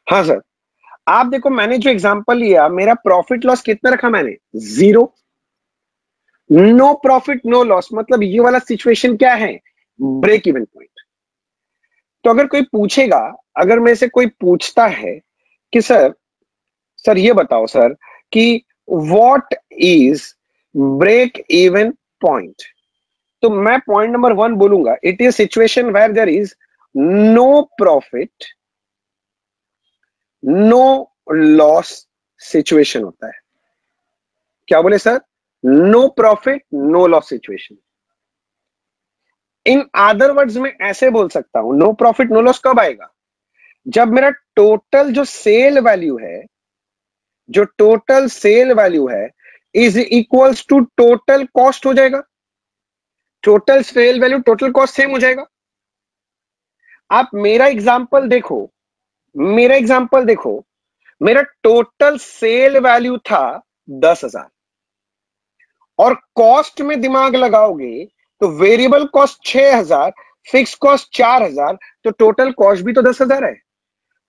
हाँ सर, आप देखो मैंने जो एग्जाम्पल लिया, मेरा प्रॉफिट लॉस कितना रखा मैंने? Zero. No profit no loss मतलब ये वाला सिचुएशन क्या है? Break even point. तो अगर कोई पूछेगा, अगर मेरे से कोई पूछता है कि सर ये बताओ सर कि what is break even point, तो मैं पॉइंट नंबर 1 बोलूंगा it is situation where there is no profit no loss situation होता है। क्या बोले sir? No profit no loss situation. In other words में ऐसे बोल सकता हूं, नो प्रॉफिट नो लॉस कब आएगा? जब मेरा टोटल जो सेल वैल्यू है, जो टोटल सेल वैल्यू है is equals to total cost हो जाएगा। Total sale value total cost same हो जाएगा। आप मेरा एग्जांपल देखो, मेरा एग्जांपल देखो, मेरा टोटल सेल वैल्यू था 10,000 और कॉस्ट में दिमाग लगाओगे तो वेरिएबल कॉस्ट 6,000, फिक्स कॉस्ट 4,000, तो टोटल कॉस्ट भी तो 10,000 है।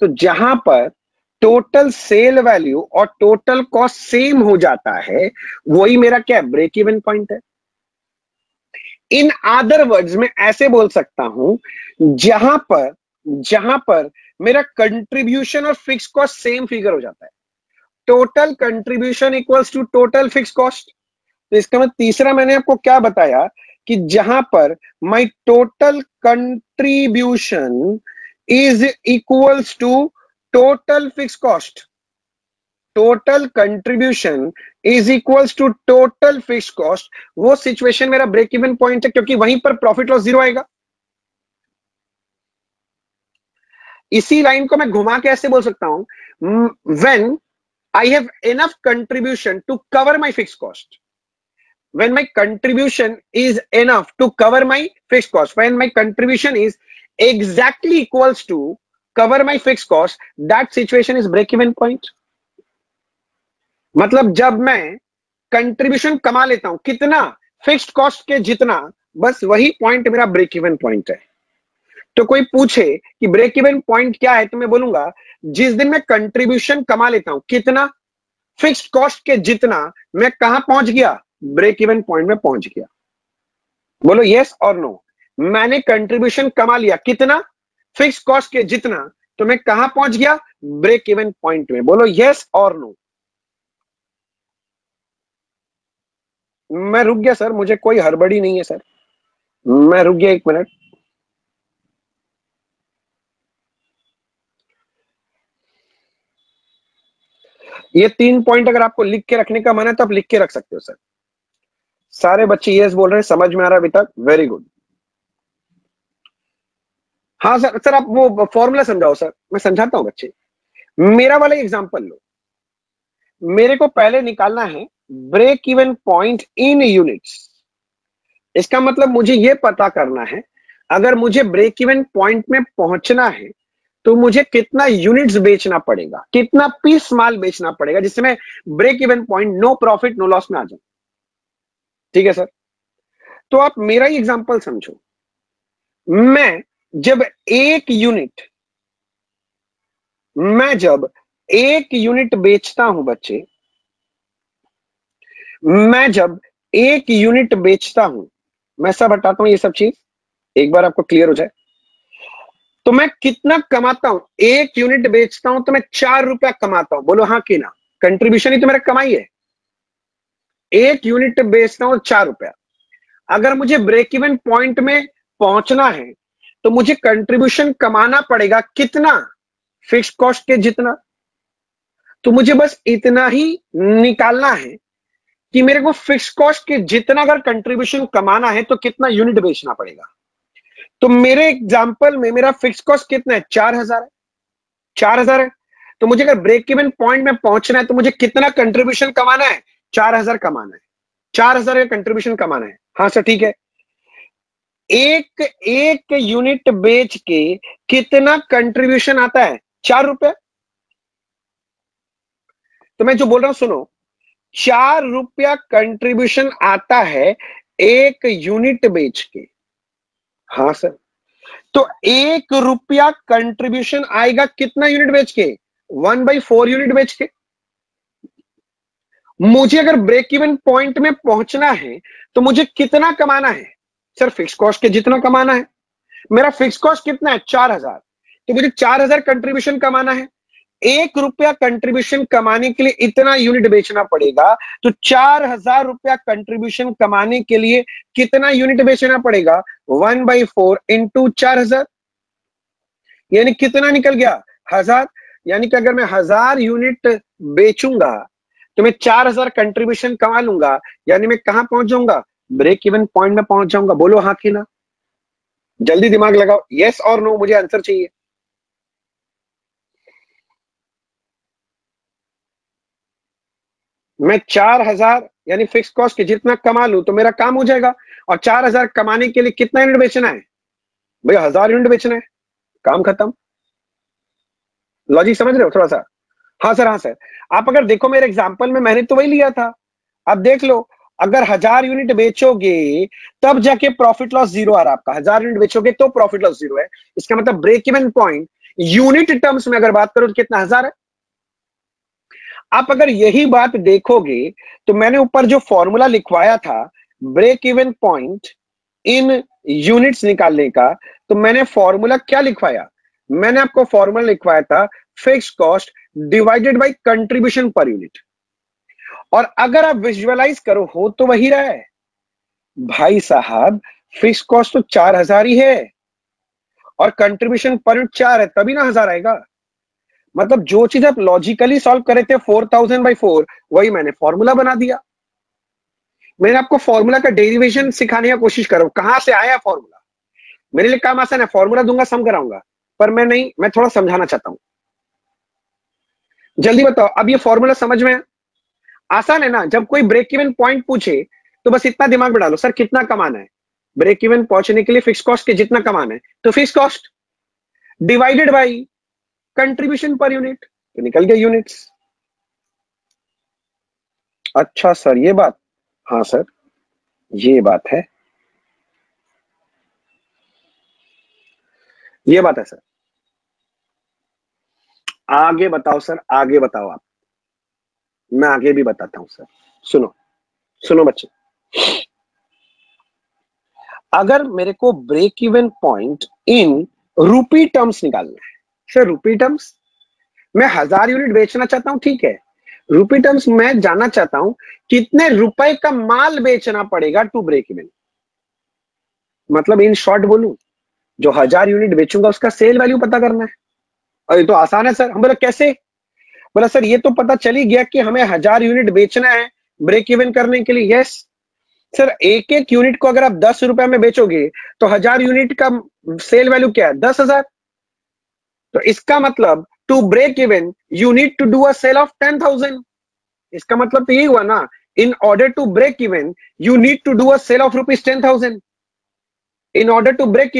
तो जहां पर टोटल सेल वैल्यू और टोटल कॉस्ट सेम हो जाता है वही मेरा क्या ब्रेक इवन पॉइंट है। इन अदर वर्ड्स में ऐसे बोल सकता हूं, जहां पर मेरा कंट्रीब्यूशन और फिक्स कॉस्ट सेम फिगर हो जाता है, total contribution equals to total fix cost. तो इसका मतलब तीसरा मैंने आपको क्या बताया कि जहां पर my total contribution is equals to total fix cost, total contribution is equals to total fix cost, वो सिचुएशन मेरा ब्रेक इवन पॉइंट है, क्योंकि वहीं पर प्रॉफिट लॉस जीरो आएगा। इसी लाइन को मैं घुमा के ऐसे बोल सकता हूं, when I have enough contribution to cover my fix cost, when my contribution is enough to cover my fixed cost, when my contribution is exactly equals to cover my fixed cost, that situation is break even point। मतलब जब मैं कंट्रीब्यूशन कमा लेता हूं कितना? फिक्स्ड कॉस्ट के जितना, बस वही पॉइंट मेरा ब्रेक इवन पॉइंट है। तो कोई पूछे कि ब्रेक इवन पॉइंट क्या है, तो मैं बोलूंगा जिस दिन मैं कंट्रीब्यूशन कमा लेता हूं कितना? फिक्स्ड कॉस्ट के जितना, मैं कहां पहुंच गया? ब्रेक इवन पॉइंट में पहुंच गया। बोलो यस और नो। मैंने कंट्रीब्यूशन कमा लिया कितना? फिक्स कॉस्ट के जितना, तो मैं कहां पहुंच गया? ब्रेक इवन पॉइंट में। बोलो यस और नो। मैं रुक गया सर, मुझे कोई हड़बड़ी नहीं है सर, मैं रुक गया 1 मिनट। ये 3 पॉइंट अगर आपको लिख के रखने का मन है तो आप लिख के रख सकते हो सर। सारे बच्चे यस बोल रहे हैं, समझ में आ रहा है अभी तक? Very good. हाँ सर आप वो फॉर्मूला समझाओ सर, मैं समझाता हूं बच्चे। मेरा वाला एग्जांपल लो, मेरे को पहले निकालना है break even point in units. इसका मतलब मुझे यह पता करना है अगर मुझे ब्रेक इवन पॉइंट में पहुंचना है तो मुझे कितना यूनिट्स बेचना पड़ेगा, कितना पीस माल बेचना पड़ेगा जिससे मैं break even point no profit no loss में आ जाऊं। ठीक है सर, तो आप मेरा ही एग्जांपल समझो। मैं जब एक यूनिट बेचता हूं बच्चे, मैं जब एक यूनिट बेचता हूं, मैं सब हटाता हूं ये सब चीज, एक बार आपको क्लियर हो जाए, तो मैं कितना कमाता हूं? एक यूनिट बेचता हूं तो मैं 4 रुपया कमाता हूं। बोलो हाँ कि ना? कंट्रीब्यूशन ही तो मेरा कमाई है। एक यूनिट बेचता हूं 4 रुपया। अगर मुझे ब्रेक इवन पॉइंट में पहुंचना है तो मुझे कंट्रीब्यूशन कमाना पड़ेगा कितना? फिक्स कॉस्ट के जितना। तो मुझे बस इतना ही निकालना है कि मेरे को फिक्स कॉस्ट के जितना अगर कंट्रीब्यूशन कमाना है तो कितना यूनिट बेचना पड़ेगा। तो मेरे एग्जांपल में मेरा फिक्स कॉस्ट कितना है, 4000 है, 4000 है। तो मुझे अगर ब्रेक इवन पॉइंट में पहुंचना है तो मुझे कितना कंट्रीब्यूशन कमाना है, 4000 कमाना है, 4000 का कंट्रीब्यूशन कमाना है। हाँ सर ठीक है। एक एक यूनिट बेच के कितना कंट्रीब्यूशन आता है, 4 रुपए। तो मैं जो बोल रहा हूं सुनो, 4 रुपया कंट्रीब्यूशन आता है एक यूनिट बेच के। हाँ सर। तो 1 रुपया कंट्रीब्यूशन आएगा कितना यूनिट बेच के, 1/4 यूनिट बेच के। मुझे अगर ब्रेक इवन पॉइंट में पहुंचना है तो मुझे कितना कमाना है, सर फिक्स कॉस्ट के जितना कमाना है। मेरा फिक्स कॉस्ट कितना है, 4000। तो मुझे 4000 कंट्रीब्यूशन कमाना है। 1 रुपया कंट्रीब्यूशन कमाने के लिए इतना यूनिट बेचना पड़ेगा। तो 4000 रुपया कंट्रीब्यूशन कमाने के लिए कितना यूनिट बेचना पड़ेगा, 1/4 इंटू 4000, यानी कितना निकल गया, 1000। यानी कि अगर मैं 1000 यूनिट बेचूंगा तो मैं 4000 कंट्रीब्यूशन कमा लूंगा, यानी मैं कहां पहुंच जाऊंगा, ब्रेक इवन पॉइंट में पहुंच जाऊंगा। बोलो हाँ कि ना, जल्दी दिमाग लगाओ, यस और नो, मुझे आंसर चाहिए। मैं 4000 यानी फिक्स कॉस्ट के जितना कमा लूं तो मेरा काम हो जाएगा। और 4000 कमाने के लिए कितना यूनिट बेचना है, भैया 1000 यूनिट बेचना है, काम खत्म। लॉजिक समझ रहे हो थोड़ा सा। हाँ सर, हाँ सर। आप अगर देखो मेरे एग्जांपल में मैंने तो वही लिया था। अब देख लो, अगर 1000 यूनिट बेचोगे तब जाके प्रॉफिट लॉस जीरो आ रहा है आपका। 1000 यूनिट बेचोगे तो प्रॉफिट लॉस जीरो है। इसका मतलब break even point unit terms में अगर बात करो तो कितना, 1000 है। आप अगर यही बात देखोगे तो मैंने ऊपर जो फॉर्मूला लिखवाया था break even point in units निकालने का, तो मैंने फॉर्मूला क्या लिखवाया, मैंने आपको फॉर्मूला लिखवाया था fix cost divided by contribution per unit. और अगर आप विजुअलाइज करो हो तो वही रहा है भाई साहब, फिक्स कॉस्ट तो 4000 ही है और कंट्रीब्यूशन पर यूनिट 4 है, तभी ना 1000 आएगा। मतलब जो चीज आप लॉजिकली सॉल्व करे थे 4000/4, वही मैंने फॉर्मूला बना दिया। मैंने आपको फॉर्मूला का डेरिवेशन सिखाने की कोशिश करो, कहां से आया फॉर्मूला। मेरे लिए काम आसान है, फॉर्मूला दूंगा सम कराऊंगा, पर मैं नहीं, मैं थोड़ा समझाना चाहता हूं। जल्दी बताओ, अब ये फॉर्मूला समझ में आसान है ना। जब कोई ब्रेक इवन पॉइंट पूछे तो बस इतना दिमाग में डालो, सर कितना कमाना है, ब्रेक इवन पहुंचने के लिए फिक्स कॉस्ट के जितना कमाना है, तो fix cost divided by contribution per unit, तो निकल गया यूनिट्स। अच्छा सर ये बात, हाँ सर ये बात है, ये बात है सर। आगे बताओ सर, आगे बताओ आप, मैं आगे भी बताता हूं सर। सुनो, सुनो बच्चे, अगर मेरे को ब्रेक इवन पॉइंट इन रूपी टर्म्स निकालना है, सर रूपी टर्म्स, मैं 1000 यूनिट बेचना चाहता हूं, ठीक है। रूपी टर्म्स मैं जानना चाहता हूं कितने रुपए का माल बेचना पड़ेगा टू ब्रेक इवन। मतलब इन शॉर्ट बोलूं, जो 1000 यूनिट बेचूंगा उसका सेल वैल्यू पता करना है। और ये तो आसान है सर। हम बोला कैसे, बोला सर ये तो पता चल ही गया कि हमें 1000 यूनिट बेचना है ब्रेक इवन करने के लिए। यस सर, एक एक यूनिट को अगर आप 10 रुपए में बेचोगे तो 1000 यूनिट का सेल वैल्यू क्या है, 10,000। तो इसका मतलब to break even you need to do a sale of 10,000। इसका मतलब तो यही हुआ ना, in order to break even you need to do a sale of ₹10,000। In order to break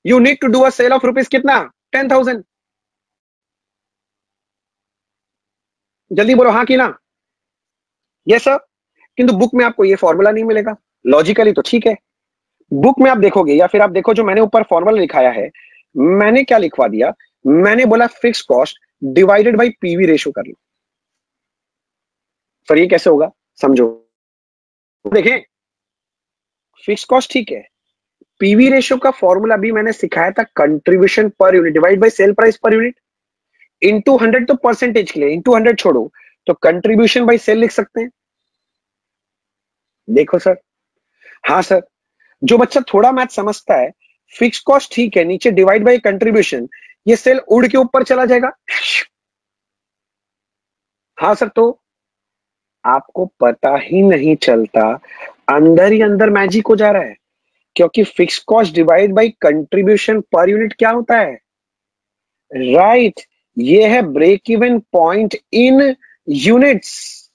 you need to do a sale of rupees कितना, 10,000। जल्दी बोलो हाँ कि ना। Yes sir. किंतु बुक में आपको ये फॉर्मूला नहीं मिलेगा। लॉजिकली तो ठीक है, बुक में आप देखोगे या फिर आप देखो जो मैंने ऊपर फॉर्मूला लिखाया है, मैंने क्या लिखवा दिया, मैंने बोला fix cost divided by PV ratio कर लो। सर ये कैसे होगा, समझो। देखें, फिक्स कॉस्ट ठीक है, पीवी रेशो का फॉर्मूला भी मैंने सिखाया था, contribution per unit divide by sale price per unit into 100। तो परसेंटेज के लिए इंटू 100 छोड़ो, तो कंट्रीब्यूशन बाय सेल लिख सकते हैं। देखो सर, हाँ सर, जो बच्चा थोड़ा मैथ समझता है, फिक्स कॉस्ट ठीक है, नीचे डिवाइड बाय कंट्रीब्यूशन, ये सेल उड़ के ऊपर चला जाएगा, हाँ सर, तो आपको पता ही नहीं चलता, अंदर ही अंदर मैजिक हो जा रहा है, क्योंकि fix cost divide by contribution per unit क्या होता है? राइट, ये है break even point in units,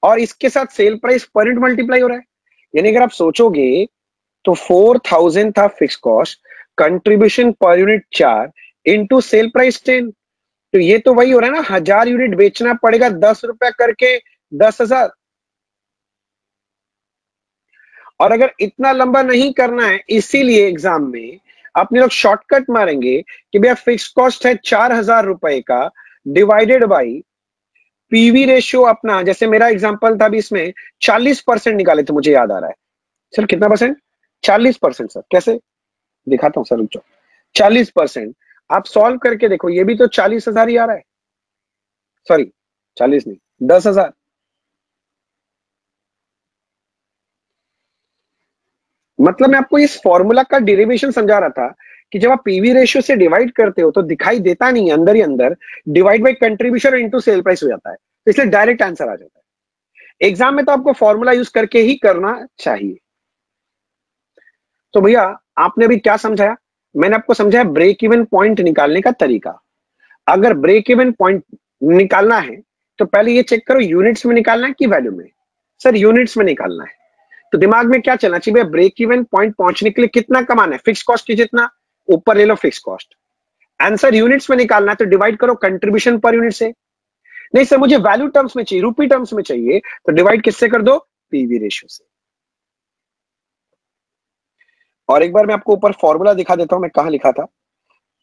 और इसके साथ sale price per unit multiply हो रहा है। यानी अगर आप सोचोगे तो 4000 था fix cost, contribution per unit 4 into sale price 10, तो ये तो वही हो रहा है ना, 1000 यूनिट बेचना पड़ेगा 10 रुपया करके 10,000। और अगर इतना लंबा नहीं करना है, इसीलिए एग्जाम में अपने लोग शॉर्टकट मारेंगे कि भैया फिक्स कॉस्ट है 4,000 रुपए का, डिवाइडेड बाई पीवी रेशियो अपना, जैसे मेरा एग्जांपल था अभी इसमें 40% निकाले थे, मुझे याद आ रहा है सर, कितना परसेंट? 40% सर, कैसे दिखाता हूं सर, रुक जाओ। 40% आप सॉल्व करके देखो, ये भी तो 40,000 ही आ रहा है, सॉरी 40 नहीं, 10,000। मतलब मैं आपको इस फॉर्मूला का डेरिवेशन समझा रहा था कि जब आप पीवी रेशियो से डिवाइड करते हो तो दिखाई देता नहीं है, अंदर ही अंदर divide by contribution into sale price हो जाता है, तो इसलिए डायरेक्ट आंसर आ जाता है। एग्जाम में तो आपको फॉर्मूला यूज करके ही करना चाहिए। तो भैया आपने अभी क्या समझाया? मैंने आपको समझाया ब्रेक इवन पॉइंट निकालने का तरीका। अगर ब्रेक इवन पॉइंट निकालना है तो पहले ये चेक करो यूनिट्स में निकालना है कि वैल्यू में। सर यूनिट्स में निकालना है, तो दिमाग में क्या चलना चाहिए? ब्रेक इवन पॉइंट पहुंचने के लिए कितना कमाना है? फिक्स कॉस्ट की जितना ऊपर ले लो फिक्स कॉस्ट। आंसर यूनिट्स में निकालना है तो डिवाइड करो कंट्रीब्यूशन पर यूनिट से। नहीं सर मुझे वैल्यू टर्म्स में चाहिए, रूपी टर्म्स में चाहिए, तो डिवाइड किससे कर दो? पीवी रेशियो से। और एक बार मैं आपको ऊपर फॉर्मूला दिखा देता हूं, मैं कहां लिखा था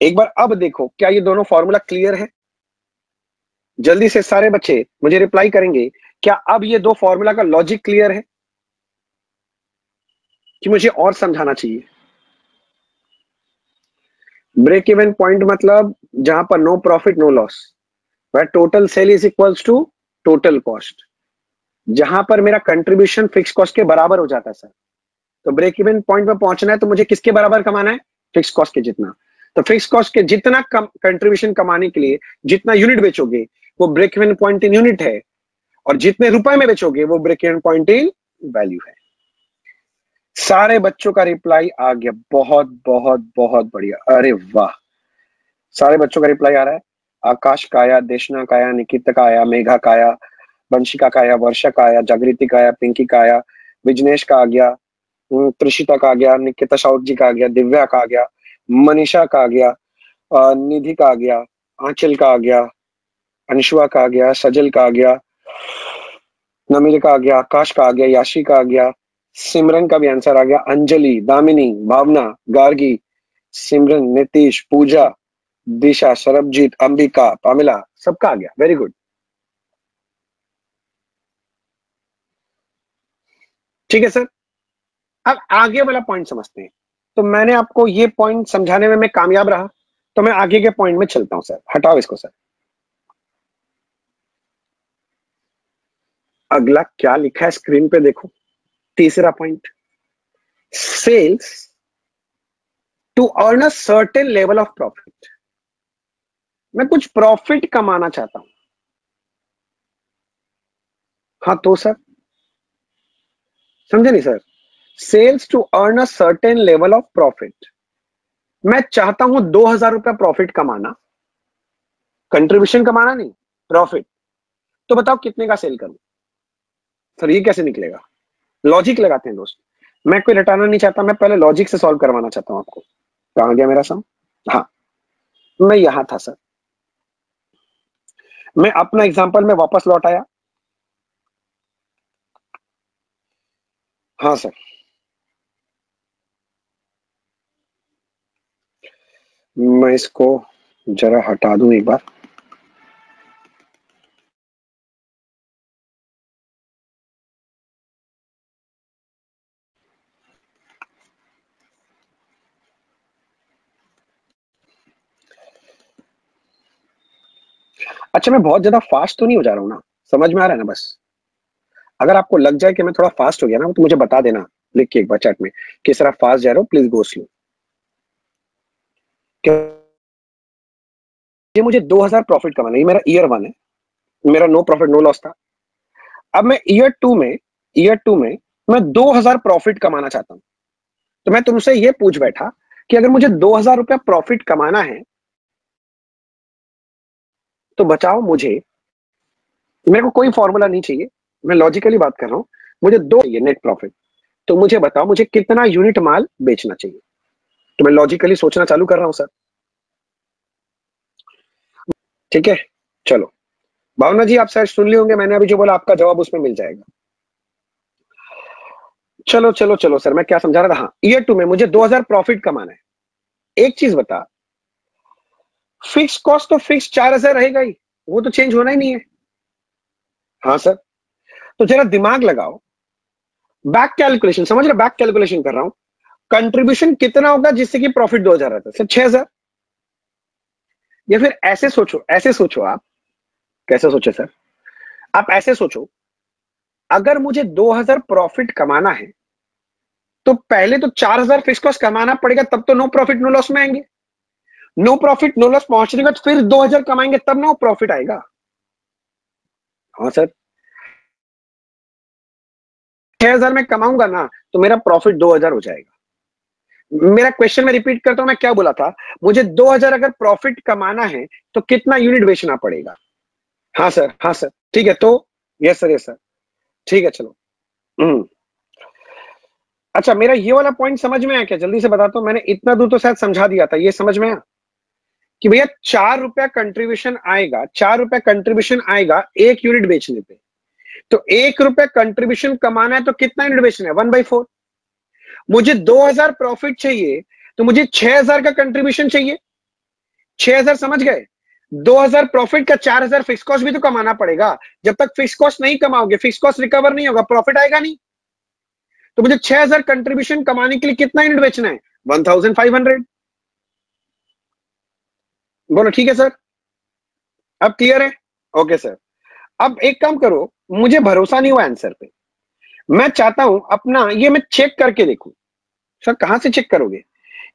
एक बार। अब देखो क्या ये दोनों फॉर्मूला क्लियर है? जल्दी से सारे बच्चे मुझे रिप्लाई करेंगे, क्या अब ये दो फॉर्मूला का लॉजिक क्लियर है कि मुझे और समझाना चाहिए? ब्रेक इवन पॉइंट मतलब जहां पर नो प्रॉफिट नो लॉस, वह total sale is equals to total cost, जहां पर मेरा कंट्रीब्यूशन फिक्स कॉस्ट के बराबर हो जाता है सर। तो ब्रेक इवन पॉइंट में पहुंचना है तो मुझे किसके बराबर कमाना है? फिक्स कॉस्ट के जितना। तो फिक्स कॉस्ट के जितना कंट्रीब्यूशन कमाने के लिए जितना यूनिट बेचोगे वो break even point in unit है, और जितने रुपए में बेचोगे वो break even point in value है। सारे बच्चों का रिप्लाई आ गया, बहुत बहुत बहुत बढ़िया, अरे वाह, सारे बच्चों का रिप्लाई आ रहा है। आकाश का आया, देशना का आया, निकिता का आया, मेघा का आया, वंशिका का आया, वर्षा का आया, जागृति का आया, पिंकी का आया, विजनेश का आ गया, त्रिशिता का आ गया, निकिता साउथ जी का आ गया, दिव्या का आ गया, मनीषा का आ गया, निधि का आ गया, आंचल का आ गया, अंशुआ का आ गया, सजल का आ गया, नमिल का आ गया, आकाश का आ गया, याशी का आ गया, सिमरन का भी आंसर आ गया, अंजलि, दामिनी, भावना, गार्गी, सिमरन, नीतीश, पूजा, दिशा, सरबजीत, अंबिका, पामिला, सबका आ गया, वेरी गुड। ठीक है सर, अब आगे वाला पॉइंट समझते हैं। तो मैंने आपको ये पॉइंट समझाने में मैं कामयाब रहा, तो मैं आगे के पॉइंट में चलता हूं सर, हटाओ इसको सर। अगला क्या लिखा है स्क्रीन पे देखो, तीसरा point, sales to earn a certain level of profit. मैं कुछ प्रॉफिट कमाना चाहता हूं। हाँ तो सर, समझे नहीं sir? Sales to earn a certain level of profit, मैं चाहता हूं 2,000 रुपया प्रॉफिट कमाना, कंट्रीब्यूशन कमाना नहीं, प्रॉफिट। तो बताओ कितने का सेल करूं? सर ये कैसे निकलेगा? लॉजिक लगाते हैं दोस्त, मैं कोई रटाना नहीं चाहता, मैं पहले लॉजिक से सॉल्व करवाना चाहता हूं आपको। कहां गया मेरा सम? हाँ, मैं यहां था सर, मैं अपना एग्जांपल में वापस लौट आया। हाँ सर, मैं इसको जरा हटा दूं एक बार। अच्छा, मैं बहुत ज्यादा फास्ट तो नहीं हो जा रहा हूं ना? समझ में आ रहा है ना? बस अगर आपको लग जाए कि मैं थोड़ा फास्ट हो गया ना तो मुझे बता देना, लिख के एक बार चैट में कि सर आप फास्ट जा रहे हो, प्लीज गो स्लो। ये मुझे 2,000 प्रॉफिट कमाना है, ये मेरा ईयर 1 है। मेरा नो प्रॉफिट नो लॉस था। अब मैं ईयर टू में मैं 2000 प्रॉफिट कमाना चाहता हूं। तो मैं तुमसे ये पूछ बैठा कि अगर मुझे 2000 रुपया प्रॉफिट कमाना है तो बचाओ मुझे, मेरे को कोई फॉर्मूला नहीं चाहिए, मैं लॉजिकली बात कर रहा हूं, मुझे दो चाहिए नेट प्रॉफिट। तो मुझे बताओ मुझे कितना यूनिट माल बेचना चाहिए। तो मैं लॉजिकली सोचना चालू कर रहा हूं सर। ठीक है, चलो भावना जी आप शायद सुन लिए होंगे, मैंने अभी जो बोला आपका जवाब उसमें मिल जाएगा। चलो चलो चलो सर, मैं क्या समझा रहा था, हाँ ईयर टू में मुझे 2000 प्रॉफिट कमाना है। एक चीज बता, फिक्स कॉस्ट तो फिक्स 4000 रहेगा ही, वो तो चेंज होना ही नहीं है। हाँ सर, तो जरा दिमाग लगाओ, बैक कैलकुलेशन समझ रहे, बैक कैलकुलेशन कर रहा हूं, कंट्रीब्यूशन कितना होगा जिससे कि प्रॉफिट 2000 आता है सर, 6000। या फिर ऐसे सोचो आप, कैसे सोचे सर, आप ऐसे सोचो, अगर मुझे 2000 प्रॉफिट कमाना है तो पहले तो 4000 फिक्स कॉस्ट कमाना पड़ेगा, तब तो नो प्रॉफिट नो लॉस में आएंगे। नो प्रॉफिट नो लॉस पहुंचने का तो फिर 2000 कमाएंगे तब नो प्रॉफिट आएगा। हाँ सर, 6000 में कमाऊंगा ना तो मेरा प्रॉफिट 2000 हो जाएगा। मेरा क्वेश्चन में रिपीट करता हूं, मैं क्या बोला था, मुझे 2000 अगर प्रॉफिट कमाना है तो कितना यूनिट बेचना पड़ेगा। हाँ सर, हाँ सर, ठीक है, तो यस सर, यस सर, ठीक है चलो। हम्म, अच्छा मेरा ये वाला पॉइंट समझ में आया क्या, जल्दी से बताता हूं, मैंने इतना दूर तो शायद समझा दिया था, ये समझ में आया कि भैया 4 रुपया कंट्रीब्यूशन आएगा, 4 रुपया कंट्रीब्यूशन आएगा एक यूनिट बेचने पे। तो 1 रुपया कंट्रीब्यूशन कमाना है तो कितना यूनिट बेचना है, 1/4। मुझे 2000 प्रॉफिट चाहिए तो मुझे 6000 का कंट्रीब्यूशन चाहिए। 6000 समझ गए, 2000 प्रॉफिट का 4000 फिक्स कॉस्ट भी तो कमाना पड़ेगा। जब तक फिक्स कॉस्ट नहीं कमाओगे फिक्स कॉस्ट रिकवर नहीं होगा, प्रॉफिट आएगा नहीं। तो मुझे 6000 कंट्रीब्यूशन कमाने के लिए कितना यूनिट बेचना है, 1500। बोलो ठीक है सर, अब क्लियर है। ओके सर, अब एक काम करो, मुझे भरोसा नहीं हुआ आंसर पे, मैं चाहता हूं अपना ये मैं चेक करके देखूं। सर कहां से चेक करोगे,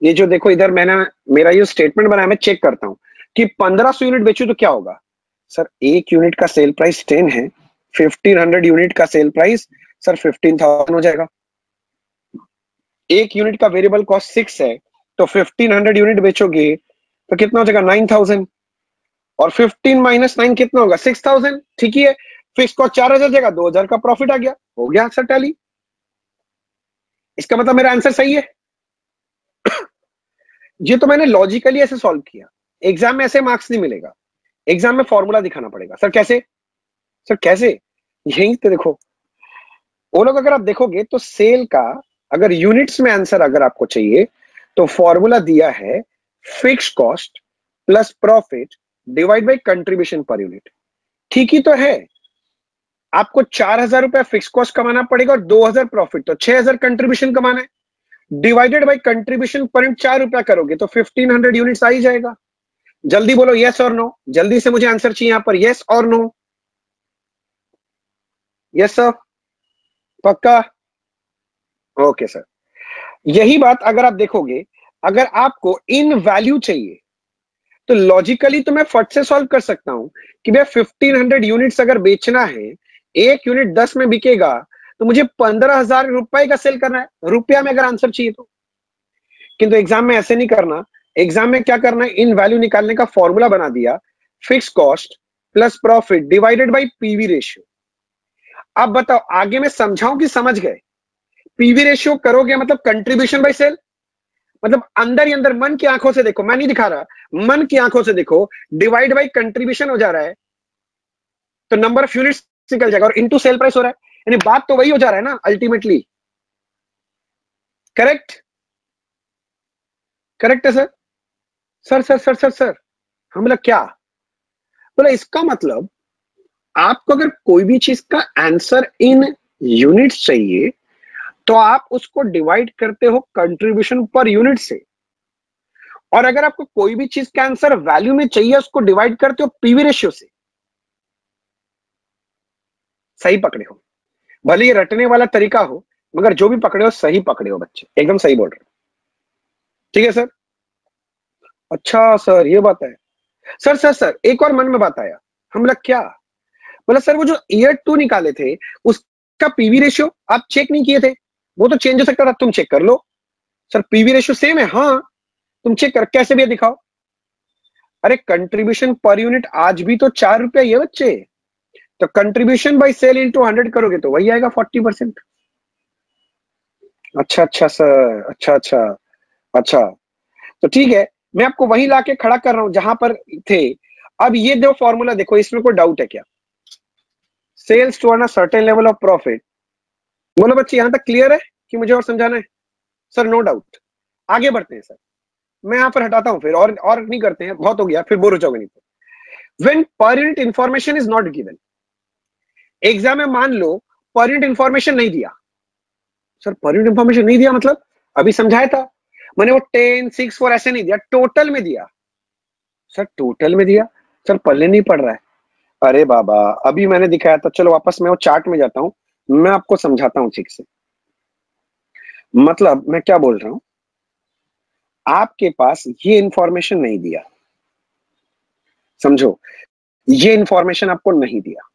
ये जो देखो इधर मैंने मेरा ये स्टेटमेंट बनाया, मैं चेक करता हूं कि 1500 यूनिट बेचू तो क्या होगा। सर एक यूनिट का सेल प्राइस 10 है, 1500 यूनिट का सेल प्राइस सर 15000 हो जाएगा। एक यूनिट का वेरिएबल कॉस्ट 6 है, तो 1500 यूनिट बेचोगे तो कितना हो जाएगा, 9000। और 15 माइनस 9 कितना होगा, 6000। ठीक ही है, फिक्स कॉस्ट 4000 जाएगा, 2000 का प्रॉफिट आ गया, हो गया सर टैली। इसका मतलब मेरा आंसर सही है। ये तो मैंने लॉजिकली ऐसे सॉल्व किया, एग्जाम में ऐसे मार्क्स नहीं मिलेगा, एग्जाम में फॉर्मूला दिखाना पड़ेगा। सर कैसे, सर कैसे, यही तो देखो, वो लोग अगर आप देखोगे तो सेल का अगर यूनिट्स में आंसर अगर आपको चाहिए तो फॉर्मूला दिया है fix cost plus profit divide by contribution per unit. ठीक ही तो है, आपको 4000 रुपया फिक्स कॉस्ट कमाना पड़ेगा और 2000 प्रॉफिट, तो 6000 कंट्रीब्यूशन कमाना है, divided by contribution per unit 4 रुपया करोगे तो 1500 यूनिट्स आ ही जाएगा। जल्दी बोलो यस और नो, जल्दी से मुझे आंसर चाहिए यहां पर, यस और नो। यस सर, पक्का, ओके सर। यही बात अगर आप देखोगे, अगर आपको इन वैल्यू चाहिए तो लॉजिकली तो मैं फट से सॉल्व कर सकता हूं कि भैया 1500 यूनिट्स अगर बेचना है, एक यूनिट 10 में बिकेगा, तो मुझे 15,000 रुपए का सेल करना है, रुपया में अगर आंसर चाहिए तो। किंतु एग्जाम में ऐसे नहीं करना, एग्जाम में क्या करना है, इन वैल्यू निकालने का फॉर्मूला बना दिया, fix cost plus profit divided by PV ratio. अब बताओ आगे मैं समझाऊं कि समझ गए, पीवी रेशियो करोगे मतलब कंट्रीब्यूशन बाय सेल, मतलब अंदर ही अंदर मन की आंखों से देखो, मैं नहीं दिखा रहा, मन की आंखों से देखो, डिवाइड बाई कंट्रीब्यूशन हो जा रहा है तो नंबर ऑफ यूनिट्स निकल जाएगा, और इनटू सेल प्राइस हो रहा है, यानी बात तो वही हो जा रहा है ना अल्टीमेटली। करेक्ट, करेक्ट है सर। सर हम लोग क्या बोला, इसका मतलब आपको अगर कोई भी चीज का आंसर इन यूनिट्स चाहिए तो आप उसको डिवाइड करते हो कंट्रीब्यूशन पर यूनिट से, और अगर आपको कोई भी चीज का आंसर वैल्यू में चाहिए उसको डिवाइड करते हो पीवी रेशियो से। सही पकड़े हो, भले ये रटने वाला तरीका हो, मगर जो भी पकड़े हो सही पकड़े हो बच्चे, एकदम सही बोल रहे हो। ठीक है सर, अच्छा सर ये बात है। सर एक और मन में बात आया, हम लोग क्या बोला सर वो जो ईयर 2 निकाले थे उसका पीवी रेशियो आप चेक नहीं किए थे, वो तो चेंज हो सकता था, तुम चेक कर लो। सर पीवी रेशियो सेम है, हाँ तुम चेक कर, कैसे भी दिखाओ। अरे कंट्रीब्यूशन पर यूनिट आज भी तो 4 रुपया ये बच्चे, तो कंट्रीब्यूशन बाई सेल इंटू 100 करोगे तो वही आएगा 40%। अच्छा अच्छा सर, अच्छा अच्छा अच्छा, तो ठीक है, मैं आपको वही लाके खड़ा कर रहा हूं जहां पर थे। अब ये दो फॉर्मूला देखो, इसमें कोई डाउट है क्या? Sales to earn a certain level of profit. बोलो बच्चे यहां तक क्लियर है कि मुझे और समझाना है? Sir no doubt. आगे बढ़ते हैं सर, मैं यहां पर हटाता हूं फिर, और नहीं करते हैं, बहुत हो गया, फिर बोर हो जाओगे नहीं तो। When per unit information is not given, exam में मान लो पर यूनिट इंफॉर्मेशन नहीं दिया। सर पर यूनिट इंफॉर्मेशन नहीं दिया मतलब अभी समझाया था मैंने, वो 10, 6, 4 ऐसे नहीं दिया, टोटल में दिया। सर टोटल में दिया, सर पल्ले नहीं पड़ रहा है। अरे बाबा अभी मैंने दिखाया था, चलो वापस मैं वो चार्ट में जाता हूं, मैं आपको समझाता हूं ठीक से। मतलब मैं क्या बोल रहा हूं, आपके पास ये इंफॉर्मेशन नहीं दिया, समझो, ये इंफॉर्मेशन आपको नहीं दिया,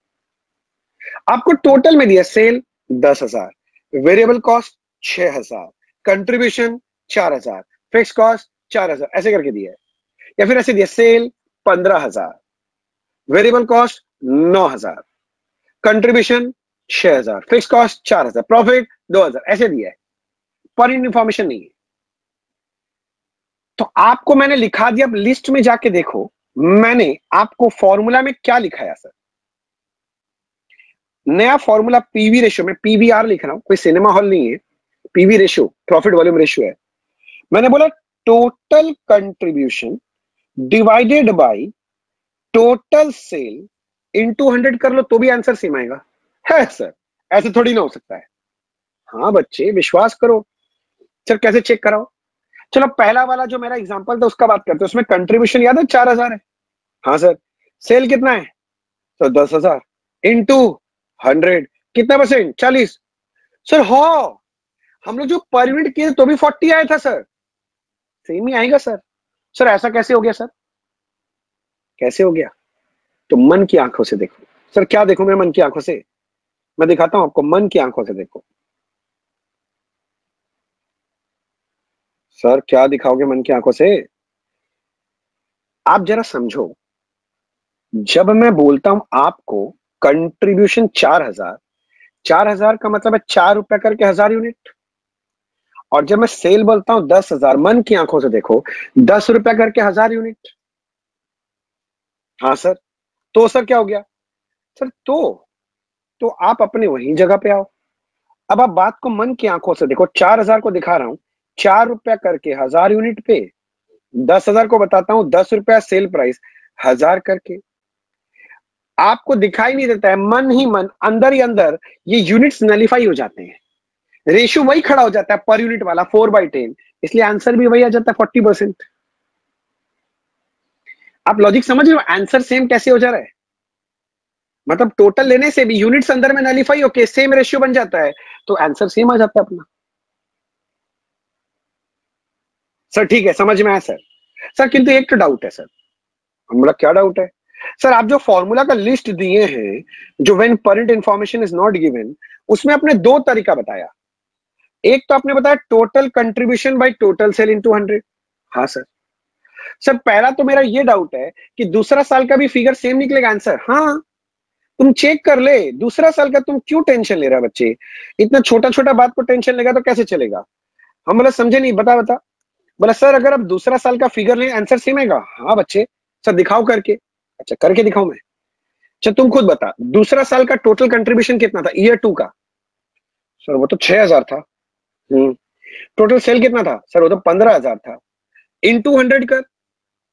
आपको टोटल में दिया sale 10,000, variable cost 6,000, contribution 4,000, fix cost 4,000, ऐसे करके दिया है। या फिर ऐसे दिया sale 15,000, variable cost 9,000, contribution 6,000, fix cost 4,000, profit 2,000, ऐसे दिया है, पर इंफॉर्मेशन नहीं है। तो आपको मैंने लिखा दिया, अब लिस्ट में जाके देखो मैंने आपको फॉर्मूला में क्या लिखाया सर। नया फॉर्मूला पीवी रेशियो में, पीवीआर लिख रहा हूं, कोई सिनेमा हॉल नहीं है, PV ratio profit volume ratio है। मैंने बोला total contribution divided by total sale into 100 कर लो तो भी आंसर सेम आएगा। है सर, ऐसे थोड़ी ना हो सकता है। हाँ बच्चे विश्वास करो। सर कैसे चेक कराओ? चलो पहला वाला जो मेरा एग्जांपल था उसका बात करते हैं, उसमें कंट्रीब्यूशन याद है 4,000 है। हाँ सर, सेल कितना है? तो 10,000 इंटू 100, कितना परसेंट? 40। सर हाँ, हम लोग जो पर यूनिट किए तो भी 40 आया था सर, सेम ही आएगा सर। सर ऐसा कैसे हो गया सर? कैसे हो गया? तो मन की आंखों से देखो। सर क्या देखो मैं मन की आंखों से? मैं दिखाता हूं आपको, मन की आंखों से देखो। सर क्या दिखाओगे मन की आंखों से? आप जरा समझो, जब मैं बोलता हूं आपको कंट्रीब्यूशन 4,000, 4,000 का मतलब है 4 रुपया करके 1,000 यूनिट। और जब मैं सेल बोलता हूं 10,000, मन की आंखों से देखो, 10 रुपया करके 1,000 यूनिट। हाँ सर, तो सर क्या हो गया? सर तो आप अपने वही जगह पे आओ। अब आप बात को मन की आंखों से देखो, 4,000 को दिखा रहा हूं 4 रुपया करके 1,000 यूनिट पे, 10,000 को बताता हूं 10 रुपया सेल प्राइस 1,000 करके। आपको दिखाई नहीं देता है, मन ही मन, अंदर ही अंदर ये यूनिट्स नलीफाई हो जाते हैं, रेशियो वही खड़ा हो जाता है पर यूनिट वाला 4/10, इसलिए आंसर भी वही आ जाता है 40%। आप लॉजिक समझ रहे हो? आंसर सेम कैसे हो जा रहा है, मतलब टोटल लेने से भी यूनिट्स अंदर में नलीफाई होके सेम रेशियो बन जाता है, तो आंसर सेम आ जाता है अपना। सर ठीक है, समझ में आया सर। सर किंतु एक तो डाउट है सर। हम बोला क्या डाउट है? सर आप जो फॉर्मूला का लिस्ट दिए हैं, जो when parent information is not given, उसमें आपने दो तरीका बताया। एक तो आपने बताया total contribution by total sale into 100। हाँ सर। सर पहला तो मेरा ये डाउट है कि दूसरा साल का भी फिगर सेम निकलेगा आंसर। हाँ, तुम चेक कर ले, दूसरा साल का तुम क्यों टेंशन ले रहा है बच्चे? इतना छोटा छोटा बात को टेंशन लेगा तो कैसे चलेगा? हम बोला समझे नहीं, बता बता। बोला सर अगर आप दूसरा साल का फिगर लें आंसर सेम आएगा। हाँ बच्चे। सर दिखाओ करके। अच्छा करके दिखाऊं मैं? अच्छा तुम खुद बता, दूसरा साल का टोटल कंट्रीब्यूशन कितना था ईयर 2 का? सर वो तो 6,000 था। टोटल सेल कितना था? सर वो तो 15,000 था। इनटू 100 कर।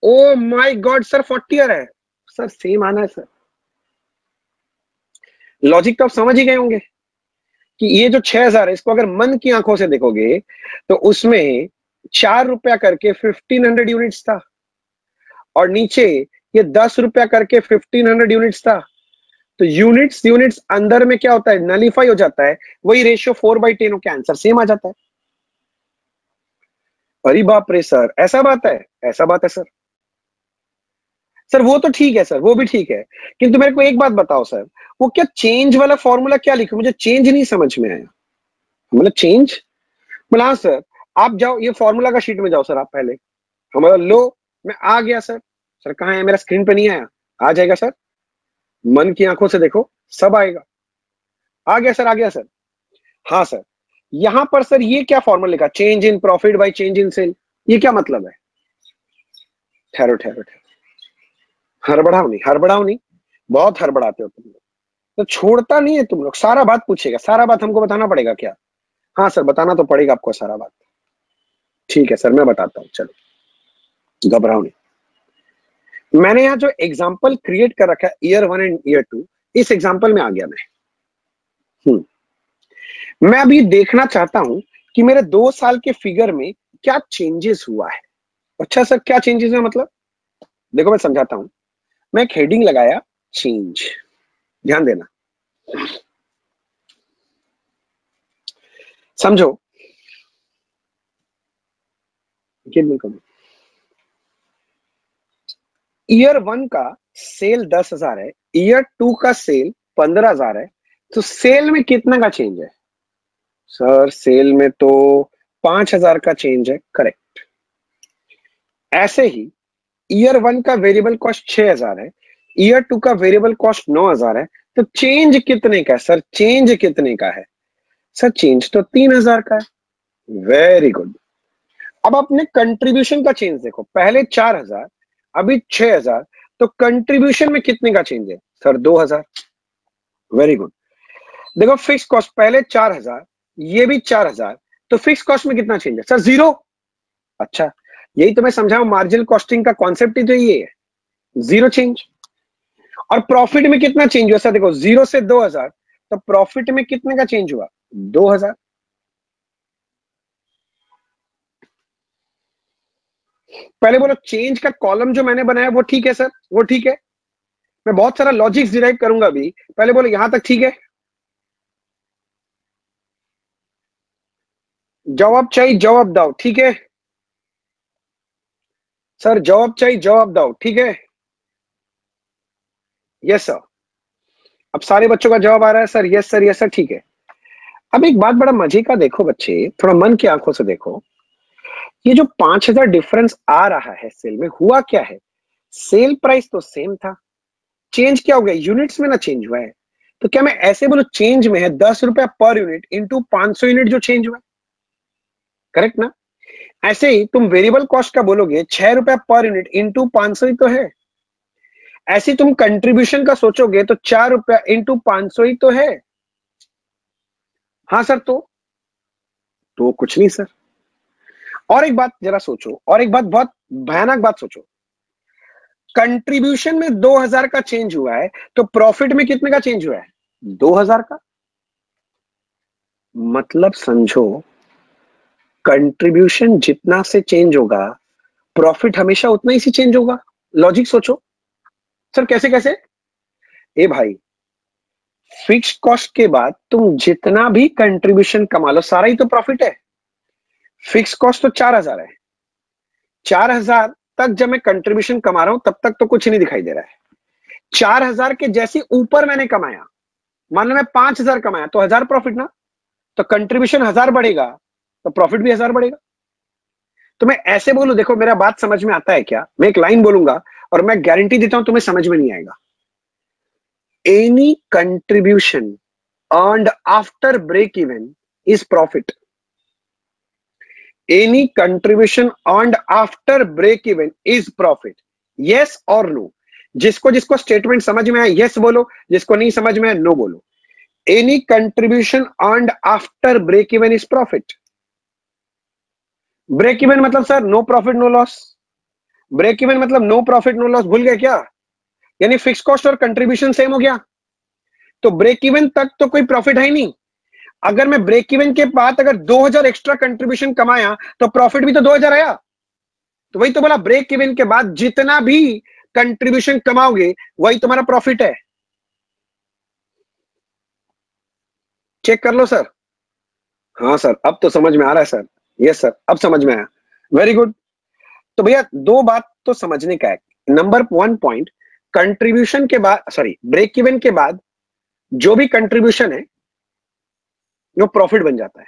ओ माय गॉड सर 40 आ रहा है। सर सेम आना है सर। लॉजिक तो आप समझ ही गए होंगे कि ये जो 6,000 है इसको अगर मन की आंखों से देखोगे तो उसमें 4 रुपया करके 1,500 यूनिट्स था, और नीचे ये 10 रुपया करके 1,500 यूनिट्स था। तो यूनिट्स यूनिट्स अंदर में क्या होता है, नलीफाई हो जाता है, वही रेशियो 4/10 होकर आंसर सेम आ जाता है। अरे बाप रे सर, ऐसा बात है? ऐसा बात है सर। सर वो तो ठीक है सर, वो भी ठीक है, किंतु मेरे को एक बात बताओ सर, वो क्या चेंज वाला फॉर्मूला क्या लिखो, मुझे चेंज नहीं समझ में आया। मतलब चेंज, मतलब हाँ सर, आप जाओ ये फॉर्मूला का शीट में जाओ सर, आप पहले हमारा लो, मैं आ गया सर। सर कहाँ है, मेरा स्क्रीन पे नहीं आया, आ जाएगा सर, मन की आंखों से देखो सब आएगा। आ गया सर, आ गया सर। हाँ सर, यहां पर सर ये क्या फॉर्मूला लिखा, change in profit by change in sale, ये क्या मतलब है? ठहरो ठहरो ठहरो, हड़बड़ाओ नहीं, हड़बड़ाओ नहीं, बहुत हड़बड़ाते हो तुम लोग, तो छोड़ता नहीं है तुम लोग, सारा बात पूछेगा, सारा बात हमको बताना पड़ेगा क्या? हाँ सर, बताना तो पड़ेगा आपको सारा बात। ठीक है सर, मैं बताता हूँ, चलो घबराओ नहीं। मैंने यहाँ जो एग्जाम्पल क्रिएट कर रखा है ईयर 1 एंड ईयर 2, इस एग्जाम्पल में आ गया मैं अभी देखना चाहता हूं कि मेरे 2 साल के फिगर में क्या चेंजेस हुआ है। अच्छा सर, क्या चेंजेस है मतलब? देखो मैं समझाता हूं, मैं एक हेडिंग लगाया चेंज, ध्यान देना, समझो। ईयर 1 का सेल 10,000 है, ईयर 2 का सेल 15,000 है, तो सेल में कितना का चेंज है? सर सेल में तो 5,000 का चेंज है, करेक्ट। ऐसे ही ईयर 1 का वेरिएबल कॉस्ट 6,000 है, ईयर 2 का वेरिएबल कॉस्ट 9,000 है, तो चेंज कितने का है सर? चेंज कितने का है सर? चेंज तो 3,000 का है। Very good. अब अपने कंट्रीब्यूशन का चेंज देखो, पहले 4,000, अभी 6,000, तो कंट्रीब्यूशन में कितने का चेंज है सर? 2,000। Very good. देखो फिक्स कॉस्ट पहले 4,000, ये भी 4,000, तो फिक्स कॉस्ट में कितना चेंज है सर? 0। अच्छा, यही तो मैं समझाऊं, मार्जिनल कॉस्टिंग का कॉन्सेप्ट ही तो ये है, 0 चेंज। और प्रॉफिट में कितना चेंज हुआ सर? देखो 0 से 2,000, तो प्रॉफिट में कितने का चेंज हुआ? 2,000। पहले बोलो चेंज का कॉलम जो मैंने बनाया वो ठीक है सर? वो ठीक है, मैं बहुत सारा लॉजिक्स डिराइव करूंगा अभी, पहले बोलो यहां तक ठीक है? जवाब चाहिए, जवाब दो, ठीक है सर? जवाब चाहिए, जवाब दो, ठीक है? Yes sir. अब सारे बच्चों का जवाब आ रहा है sir, yes sir, yes sir, ठीक है। अब एक बात बड़ा मजे का देखो बच्चे, थोड़ा मन की आंखों से देखो, ये जो 5,000 डिफरेंस आ रहा है सेल में, हुआ क्या है? सेल प्राइस तो सेम था, चेंज क्या हो गया? यूनिट्स में ना चेंज हुआ है। तो क्या मैं ऐसे बोलूं चेंज में है 10 रुपया पर यूनिट इंटू 500 यूनिट जो चेंज हुआ है, करेक्ट ना? ऐसे ही तुम वेरिएबल कॉस्ट का बोलोगे 6 रुपया पर यूनिट इंटू 500 ही तो है। ऐसे ही तुम कंट्रीब्यूशन का सोचोगे तो 4 रुपया इंटू 500 ही तो है। हाँ सर, तो कुछ नहीं सर। और एक बात जरा सोचो, और एक बात, बहुत भयानक बात सोचो, कंट्रीब्यूशन में 2,000 का चेंज हुआ है, तो प्रॉफिट में कितने का चेंज हुआ है? 2,000 का। मतलब समझो, कंट्रीब्यूशन जितना से चेंज होगा, प्रॉफिट हमेशा उतना ही से चेंज होगा। लॉजिक सोचो सर, कैसे कैसे? ए भाई, फिक्स कॉस्ट के बाद तुम जितना भी कंट्रीब्यूशन कमा लो, सारा ही तो प्रॉफिट है। फिक्स कॉस्ट तो 4,000 है, 4,000 तक जब मैं कंट्रीब्यूशन कमा रहा हूं तब तक तो कुछ नहीं दिखाई दे रहा है। 4,000 के जैसे ऊपर मैंने कमाया, मान लो मैं 5,000 कमाया, तो 1,000 प्रॉफिट ना, तो कंट्रीब्यूशन 1,000 बढ़ेगा तो प्रॉफिट भी 1,000 बढ़ेगा। तो मैं ऐसे बोलूं, देखो मेरा बात समझ में आता है क्या? मैं एक लाइन बोलूंगा और मैं गारंटी देता हूं तुम्हें समझ में नहीं आएगा। Any contribution earned after break even is profit. Any contribution earned after break even is profit. Yes और नो? जिसको जिसको स्टेटमेंट समझ में आया यस बोलो, जिसको नहीं समझ में आया नो बोलो। Any contribution earned after break even is profit. Break even मतलब sir no profit no loss. Break even मतलब नो प्रॉफिट नो लॉस, भूल गए क्या? यानी फिक्स कॉस्ट और कंट्रीब्यूशन सेम हो गया, तो ब्रेक इवन तक तो कोई प्रॉफिट है ही नहीं। अगर मैं ब्रेक इवन के बाद अगर 2,000 एक्स्ट्रा कंट्रीब्यूशन कमाया तो प्रॉफिट भी तो 2,000 आया। तो वही तो बोला, ब्रेक इवन के बाद जितना भी कंट्रीब्यूशन कमाओगे वही तुम्हारा प्रॉफिट है। चेक कर लो सर। हाँ सर, अब तो समझ में आ रहा है सर। यस सर, अब समझ में आया। Very good. तो भैया दो बात तो समझने का है, नंबर 1 पॉइंट, कंट्रीब्यूशन के बाद, सॉरी, ब्रेक इवन के बाद जो भी कंट्रीब्यूशन है वो प्रॉफिट बन जाता है।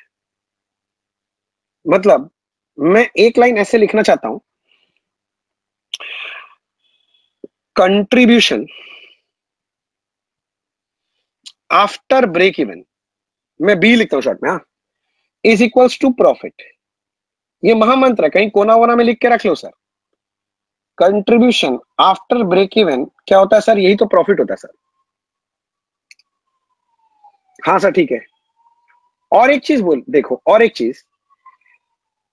मतलब मैं एक लाइन ऐसे लिखना चाहता हूं, कंट्रीब्यूशन आफ्टर ब्रेक इवन, मैं बी लिखता हूं शॉर्ट में, इज इक्वल्स टू प्रॉफिट। ये महामंत्र है, कहीं कोना वोना में लिख के रख लो sir. Contribution after break even क्या होता है सर? यही तो प्रॉफिट होता है सर। हाँ सर ठीक है। और एक चीज बोल देखो, और एक चीज,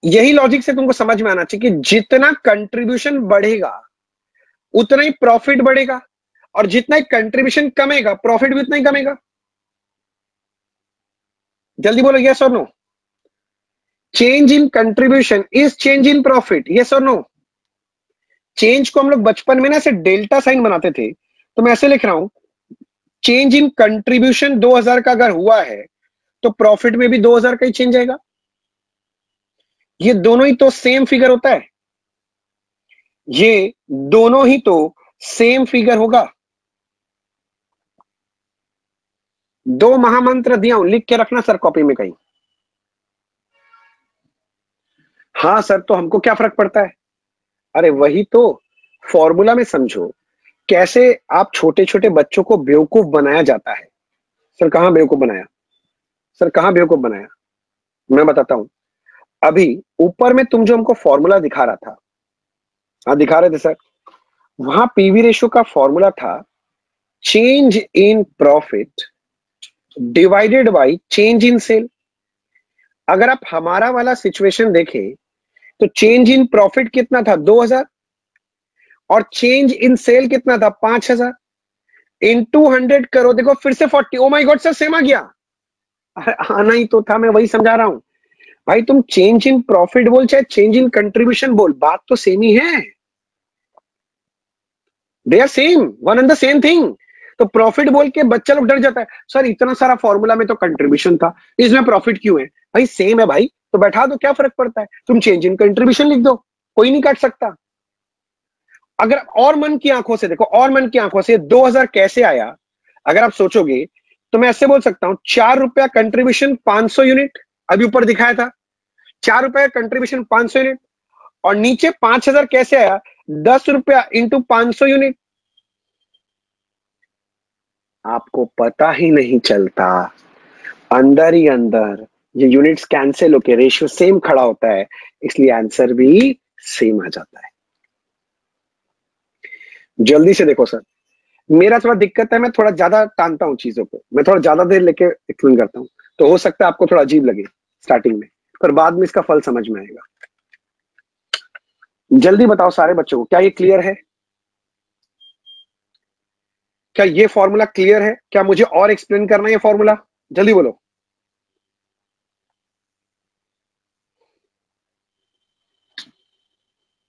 यही लॉजिक से तुमको समझ में आना चाहिए कि जितना कंट्रीब्यूशन बढ़ेगा उतना ही प्रॉफिट बढ़ेगा, और जितना ही कंट्रीब्यूशन कमेगा प्रॉफिट भी उतना ही कमेगा। जल्दी बोलो, यस और no? Change in contribution is change in profit, yes और नो? चेंज को हम लोग बचपन में ना ऐसे डेल्टा साइन बनाते थे, तो मैं ऐसे लिख रहा हूं, चेंज इन कंट्रीब्यूशन 2000 का अगर हुआ है तो प्रॉफिट में भी 2000 का ही चेंज आएगा। ये दोनों ही तो सेम फिगर होता है, ये दोनों ही तो सेम फिगर होगा। दो महामंत्र दिया हूं, लिख के रखना सर कॉपी में कहीं। हाँ सर, तो हमको क्या फर्क पड़ता है? अरे वही तो, फॉर्मूला में समझो कैसे आप छोटे छोटे बच्चों को बेवकूफ बनाया जाता है। सर कहां बेवकूफ बनाया? सर कहां बेवकूफ बनाया? मैं बताता हूं। अभी ऊपर में तुम जो हमको फॉर्मूला दिखा रहा था, हाँ दिखा रहे थे सर, वहां पीवी रेशियो का फॉर्मूला था change in profit divided by change in sale. अगर आप हमारा वाला सिचुएशन देखें तो चेंज इन प्रॉफिट कितना था? 2000, और चेंज इन सेल कितना था? 5000 इनटू 100 करो, देखो फिर से 40। Oh my god sir, same आ गया। आना ही तो था, मैं वही समझा रहा हूं भाई। तुम चेंज इन प्रॉफिट बोल चाहे चेंज इन कंट्रीब्यूशन बोल, बात तो सेम ही है। They are same, one and the same thing. तो प्रॉफिट बोल के बच्चा लोग डर जाता है, सर इतना सारा फॉर्मूला में तो कंट्रीब्यूशन था, इसमें प्रॉफिट क्यों है? भाई सेम है भाई, तो बैठा दो, क्या फर्क पड़ता है? तुम चेंज इन कंट्रीब्यूशन लिख दो, कोई नहीं काट सकता। अगर और मन की आंखों से देखो, और मन की आंखों से 2000 कैसे आया अगर आप सोचोगे, तो मैं ऐसे बोल सकता हूं, 4 रुपया कंट्रीब्यूशन 500 यूनिट, अभी ऊपर दिखाया था 4 रुपया कंट्रीब्यूशन 500 यूनिट, और नीचे 5000 कैसे आया? 10 रुपया इंटू 500 यूनिट। आपको पता ही नहीं चलता, अंदर ही अंदर ये यूनिट्स कैंसिल होके रेशियो सेम खड़ा होता है, इसलिए आंसर भी सेम आ जाता है। जल्दी से देखो सर, मेरा थोड़ा दिक्कत है, मैं थोड़ा ज्यादा टानता हूं चीजों को, मैं थोड़ा ज्यादा देर लेके एक्सप्लेन करता हूं, तो हो सकता है आपको थोड़ा अजीब लगे स्टार्टिंग में, पर बाद में इसका फल समझ में आएगा। जल्दी बताओ सारे बच्चों को, क्या ये क्लियर है? क्या ये फॉर्मूला क्लियर है? क्या मुझे और एक्सप्लेन करना है ये फॉर्मूला? जल्दी बोलो।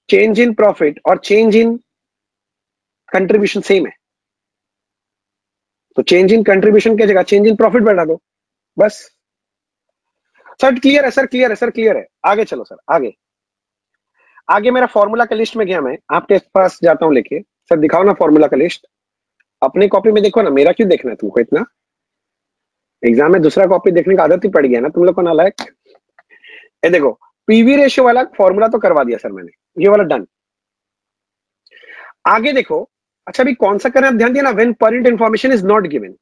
चेंज इन प्रॉफिट और चेंज इन कंट्रीब्यूशन सेम है, तो चेंज इन कंट्रीब्यूशन की जगह चेंज इन प्रॉफिट बढ़ा दो, बस। सर क्लियर है, सर क्लियर है, सर क्लियर है। आगे चलो सर, आगे आगे मेरा फॉर्मूला का लिस्ट में गया, मैं आपके पास जाता हूं लेके। सर दिखाओ ना फॉर्मूला का लिस्ट, अपनी कॉपी में देखो ना, मेरा क्यों देखना है तुमको इतना? एग्जाम में दूसरा कॉपी देखने का आदत ही पड़ गया ना तुम लोग को, नालायक। ये देखो, पीवी रेशियो वाला फॉर्मूला तो करवा दिया सर मैंने, ये वाला डन। आगे देखो, अच्छा अभी कौन सा करना है ध्यान दिया ना, when parent information is not given,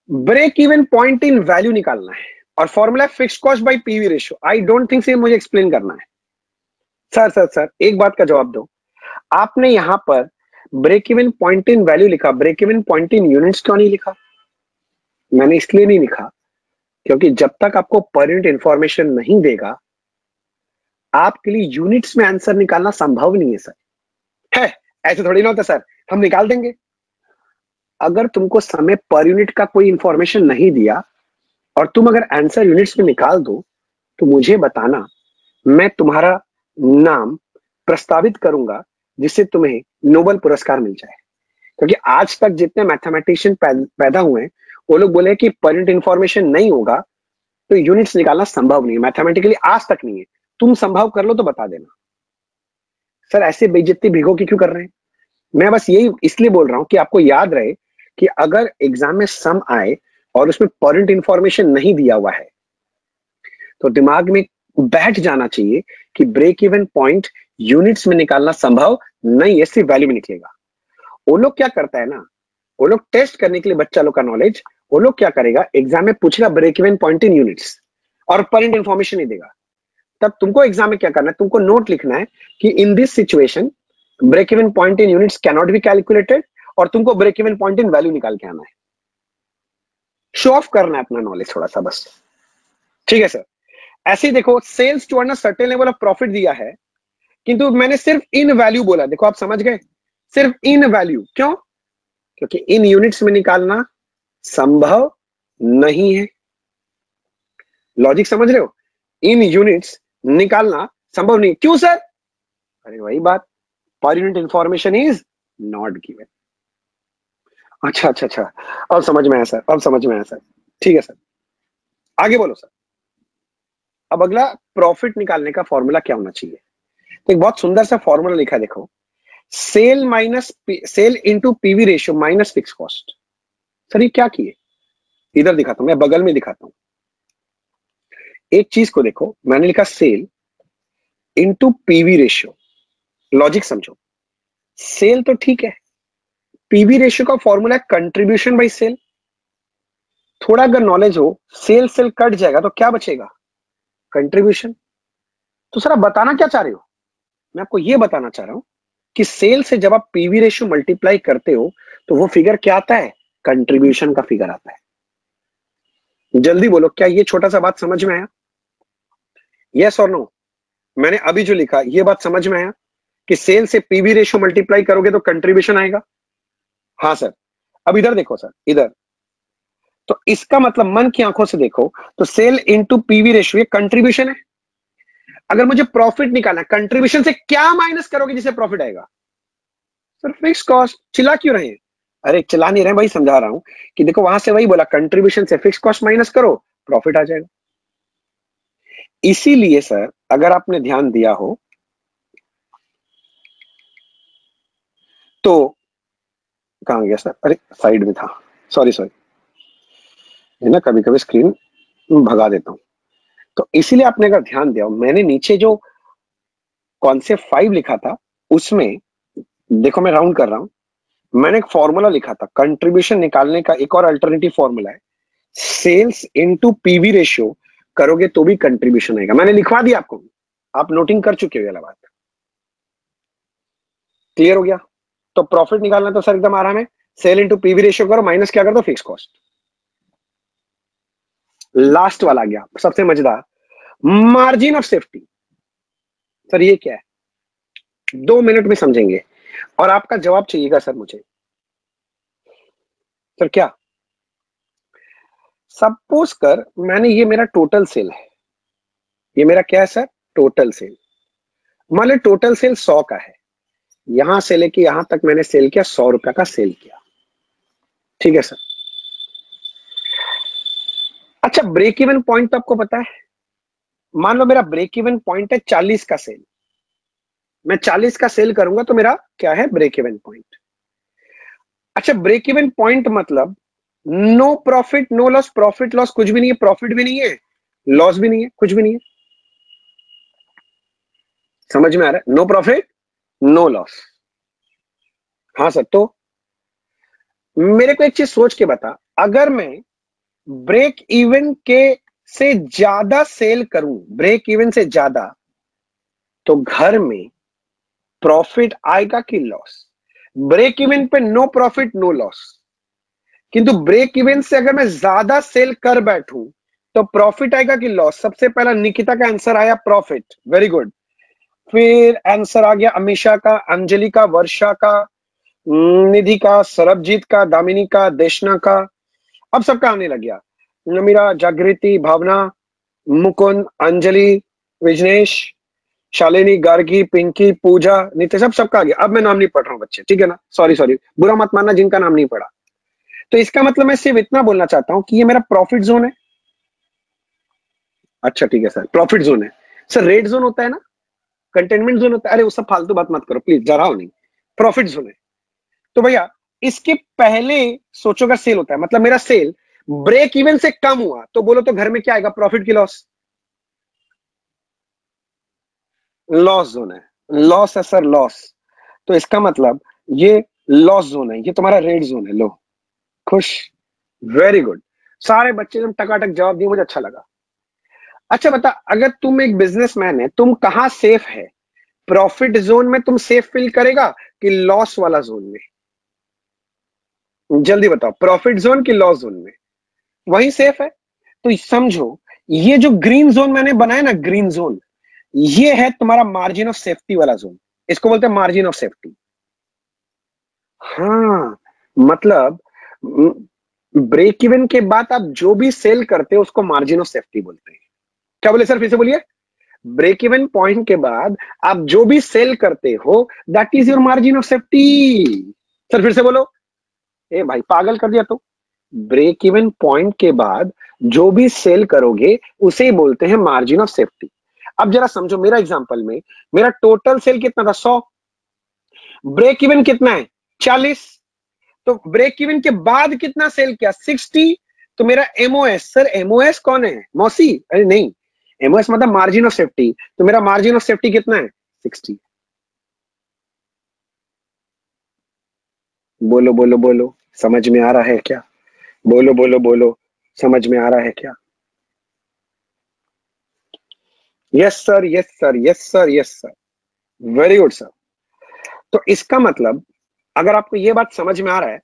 break even point in value निकालना है, और formula fixed cost by PV ratio. I don't think से मुझे एक्सप्लेन करना है। सर सर सर एक बात का जवाब दो, आपने यहां पर break even point in value लिखा, break even point in units क्यों नहीं लिखा? मैंने इसलिए नहीं लिखा क्योंकि जब तक आपको पर यूनिट इंफॉर्मेशन नहीं देगा, आपके लिए यूनिट्स में आंसर निकालना संभव नहीं है सर। है ऐसे थोड़ी ना होता सर, हम निकाल देंगे। अगर तुमको समय पर यूनिट का कोई इंफॉर्मेशन नहीं दिया और तुम अगर आंसर यूनिट्स में निकाल दो, तो मुझे बताना, मैं तुम्हारा नाम प्रस्तावित करूंगा जिससे तुम्हें नोबेल पुरस्कार मिल जाए। क्योंकि आज तक जितने मैथमेटिशियन पैदा हुए हैं, वो लोग बोले कि पर यूनिट इंफॉर्मेशन नहीं होगा तो यूनिट्स निकालना संभव नहीं है, मैथमेटिकली आज तक नहीं है। तुम संभव कर लो तो बता देना। सर ऐसे बेइज्जती भिगो के क्यों कर रहे हैं? मैं बस यही इसलिए बोल रहा हूं कि आपको याद रहे कि अगर एग्जाम में सम आए और उसमें परंट इंफॉर्मेशन नहीं दिया हुआ है तो दिमाग में बैठ जाना चाहिए कि ब्रेक इवन पॉइंट यूनिट्स में निकालना संभव नहीं है, सिर्फ वैल्यू में निकलेगा। वो लोग क्या करता है ना, वो लोग टेस्ट करने के लिए बच्चा लोग का नॉलेज, वो लोग क्या करेगा, एग्जाम में पूछेगा break even point in units और परंट इंफॉर्मेशन नहीं देगा। तब तुमको एग्जाम में क्या करना है, तुमको नोट लिखना है कि in this situation break even point in units can not be calculated, और तुमको break even point in value निकाल के आना है। शो ऑफ करना है अपना नॉलेज थोड़ा सा बस, ठीक है सर। ऐसे ही देखो, sales to earn certain level of profit दिया है, किंतु मैंने सिर्फ इन वैल्यू बोला। देखो आप समझ गए, सिर्फ इन वैल्यू। क्यों? क्योंकि इन यूनिट्स में निकालना संभव नहीं है। लॉजिक समझ रहे हो? इन यूनिट्स निकालना संभव नहीं। क्यों सर? अरे वही बात, per unit information is not given. अच्छा अच्छा अच्छा, अब समझ में आया सर, अब समझ में आया सर। ठीक है सर, आगे बोलो सर। अब अगला, प्रॉफिट निकालने का फॉर्मूला क्या होना चाहिए? तो एक बहुत सुंदर सा फॉर्मूला लिखा है, देखो, sale into PV ratio minus fix cost. Sir ये क्या किए? इधर दिखाता हूं, मैं बगल में दिखाता हूं। एक चीज को देखो, मैंने लिखा sale into PV ratio. Logic समझो, सेल तो ठीक है, पीवी रेशियो का फॉर्मूला है कंट्रीब्यूशन बाई सेल। थोड़ा अगर नॉलेज हो, सेल सेल कट जाएगा तो क्या बचेगा? कंट्रीब्यूशन। तो सर आप बताना क्या चाह रहे हो? मैं आपको यह बताना चाह रहा हूं कि सेल से जब आप पीवी रेशियो मल्टीप्लाई करते हो तो वो फिगर क्या आता है? कंट्रीब्यूशन का फिगर आता है। जल्दी बोलो, क्या ये छोटा सा बात समझ में आया? यस और नो? मैंने अभी जो लिखा ये बात समझ में आया कि सेल से पीवी रेशियो मल्टीप्लाई करोगे तो कंट्रीब्यूशन आएगा? हाँ सर। अब इधर देखो सर, इधर तो इसका मतलब मन की आंखों से देखो तो सेल इंटू पीवी रेशियो ये कंट्रीब्यूशन है। अगर मुझे प्रॉफिट निकालना है, कंट्रीब्यूशन से क्या माइनस करोगे जिससे प्रॉफिट आएगा? Sir fix cost. चिल्ला क्यों रहे हैं? अरे चिल्ला नहीं रहे भाई, समझा रहा हूं कि देखो वहां से वही बोला, कंट्रीब्यूशन से फिक्स कॉस्ट माइनस करो, प्रॉफिट आ जाएगा। इसीलिए सर अगर आपने ध्यान दिया हो तो, कहां गया सर? अरे साइड में था, सॉरी सॉरी, है ना, कभी कभी स्क्रीन भगा देता हूं। तो इसीलिए आपने अगर ध्यान दिया, मैंने नीचे जो कॉन्सेप्ट 5 लिखा था उसमें देखो, मैं राउंड कर रहा हूं, मैंने एक फॉर्मूला लिखा था कंट्रीब्यूशन निकालने का। एक और अल्टरनेटिव फॉर्मूला है, सेल्स इनटू पीवी रेशियो करोगे तो भी कंट्रीब्यूशन आएगा। मैंने लिखवा दिया आपको, आप नोटिंग कर चुके हो, ये बात क्लियर हो गया? तो प्रॉफिट निकालना तो सर एकदम आराम है, सेल इंटू पीवी रेशियो करो, माइनस क्या कर दो? Fix cost. लास्ट वाला गया सबसे मजेदार, मार्जिन ऑफ सेफ्टी। सर ये क्या है? 2 मिनट में समझेंगे और आपका जवाब चाहिएगा सर मुझे। सर क्या? सपोज कर मैंने, ये मेरा टोटल सेल है, ये मेरा क्या है सर? Total sale. मान लो टोटल सेल 100 का है, यहां से लेके यहां तक मैंने सेल किया, 100 रुपए का सेल किया, ठीक है सर। अच्छा, ब्रेक इवन पॉइंट तो आपको पता है, मान लो मेरा ब्रेक इवन पॉइंट है 40 का सेल, मैं 40 का सेल करूंगा तो मेरा क्या है? Break even point. अच्छा, ब्रेक इवन पॉइंट मतलब no profit no loss, profit loss कुछ भी नहीं है, प्रॉफिट भी नहीं है, लॉस भी नहीं है, कुछ भी नहीं है। समझ में आ रहा है? No profit no loss. हाँ सर, तो मेरे को एक चीज सोच के बता, अगर मैं ब्रेक इवन के से ज्यादा सेल करूं, ब्रेक इवन से ज्यादा, तो घर में प्रॉफिट आएगा कि लॉस? ब्रेक इवन पे नो प्रॉफिट नो लॉस, किंतु ब्रेक इवन से अगर मैं ज्यादा सेल कर बैठूं तो प्रॉफिट आएगा कि लॉस? सबसे पहला निकिता का आंसर आया प्रॉफिट, वेरी गुड। फिर आंसर आ गया अमीषा का, अंजलि का, वर्षा का, निधि का, सरबजीत का, दामिनी का, देशना का। अब सबका आने लग गया, नमीरा, जागृति, भावना, मुकुंद, अंजलि, विजनेश, शालिनी, गार्गी, पिंकी, पूजा, नित्य, सबका आ गया। अब मैं नाम नहीं पढ़ रहा हूं बच्चे, ठीक है ना? सॉरी सॉरी, बुरा मत मानना जिनका नाम नहीं पढ़ा। तो इसका मतलब मैं सिर्फ इतना बोलना चाहता हूं कि ये मेरा प्रॉफिट जोन है। अच्छा ठीक है सर, प्रॉफिट जोन है। सर रेड जोन होता है ना, कंटेनमेंट जोन होता है, अरे वो सब फालतू बात मत करो प्लीज, डराओ नहीं, प्रॉफिट जोन है। तो भैया इसके पहले सोचो अगर सेल होता है, मतलब मेरा सेल ब्रेक इवन से कम हुआ, तो बोलो तो घर में क्या आएगा, प्रॉफिट की लॉस, लॉस जोन है, लॉस है सर, लॉस। तो इसका मतलब ये लॉस जोन है, ये तुम्हारा रेड जोन है। लो, खुश, वेरी गुड, सारे बच्चे ने टकाटक जवाब दिए, मुझे अच्छा लगा। अच्छा बता, अगर तुम एक बिजनेसमैन है, तुम कहां सेफ है, प्रॉफिट जोन में तुम सेफ फील करेगा कि लॉस वाला जोन में? जल्दी बताओ, प्रॉफिट जोन की लॉस जोन में? वही सेफ है। तो समझो, ये जो ग्रीन जोन मैंने बनाया ना, ग्रीन जोन, ये है तुम्हारा मार्जिन ऑफ सेफ्टी वाला जोन, इसको बोलते हैं मार्जिन ऑफ सेफ्टी। हाँ, मतलब ब्रेक इवन के बाद आप जो भी सेल करते हो उसको मार्जिन ऑफ सेफ्टी बोलते हैं। क्या बोले सर, फिर से बोलिए। ब्रेक इवन पॉइंट के बाद आप जो भी सेल करते हो, that is your margin of safety. Sir फिर से बोलो। ए भाई पागल कर दिया तो। ब्रेक इवन पॉइंट के बाद जो भी सेल करोगे उसे ही बोलते हैं मार्जिन ऑफ सेफ्टी। अब जरा समझो, मेरा एग्जांपल में मेरा टोटल सेल कितना था, 100, ब्रेक इवन कितना है, 40, तो ब्रेक इवन के बाद कितना सेल किया, 60, तो मेरा एमओएस, सर एमओएस कौन है मौसी, अरे नहीं, एमओएस मतलब मार्जिन ऑफ सेफ्टी, तो मेरा मार्जिन ऑफ सेफ्टी कितना है, 60। बोलो बोलो बोलो, समझ में आ रहा है क्या? बोलो बोलो बोलो, समझ में आ रहा है क्या? Yes sir, yes sir, yes sir, yes sir, very good sir. तो इसका मतलब, अगर आपको यह बात समझ में आ रहा है,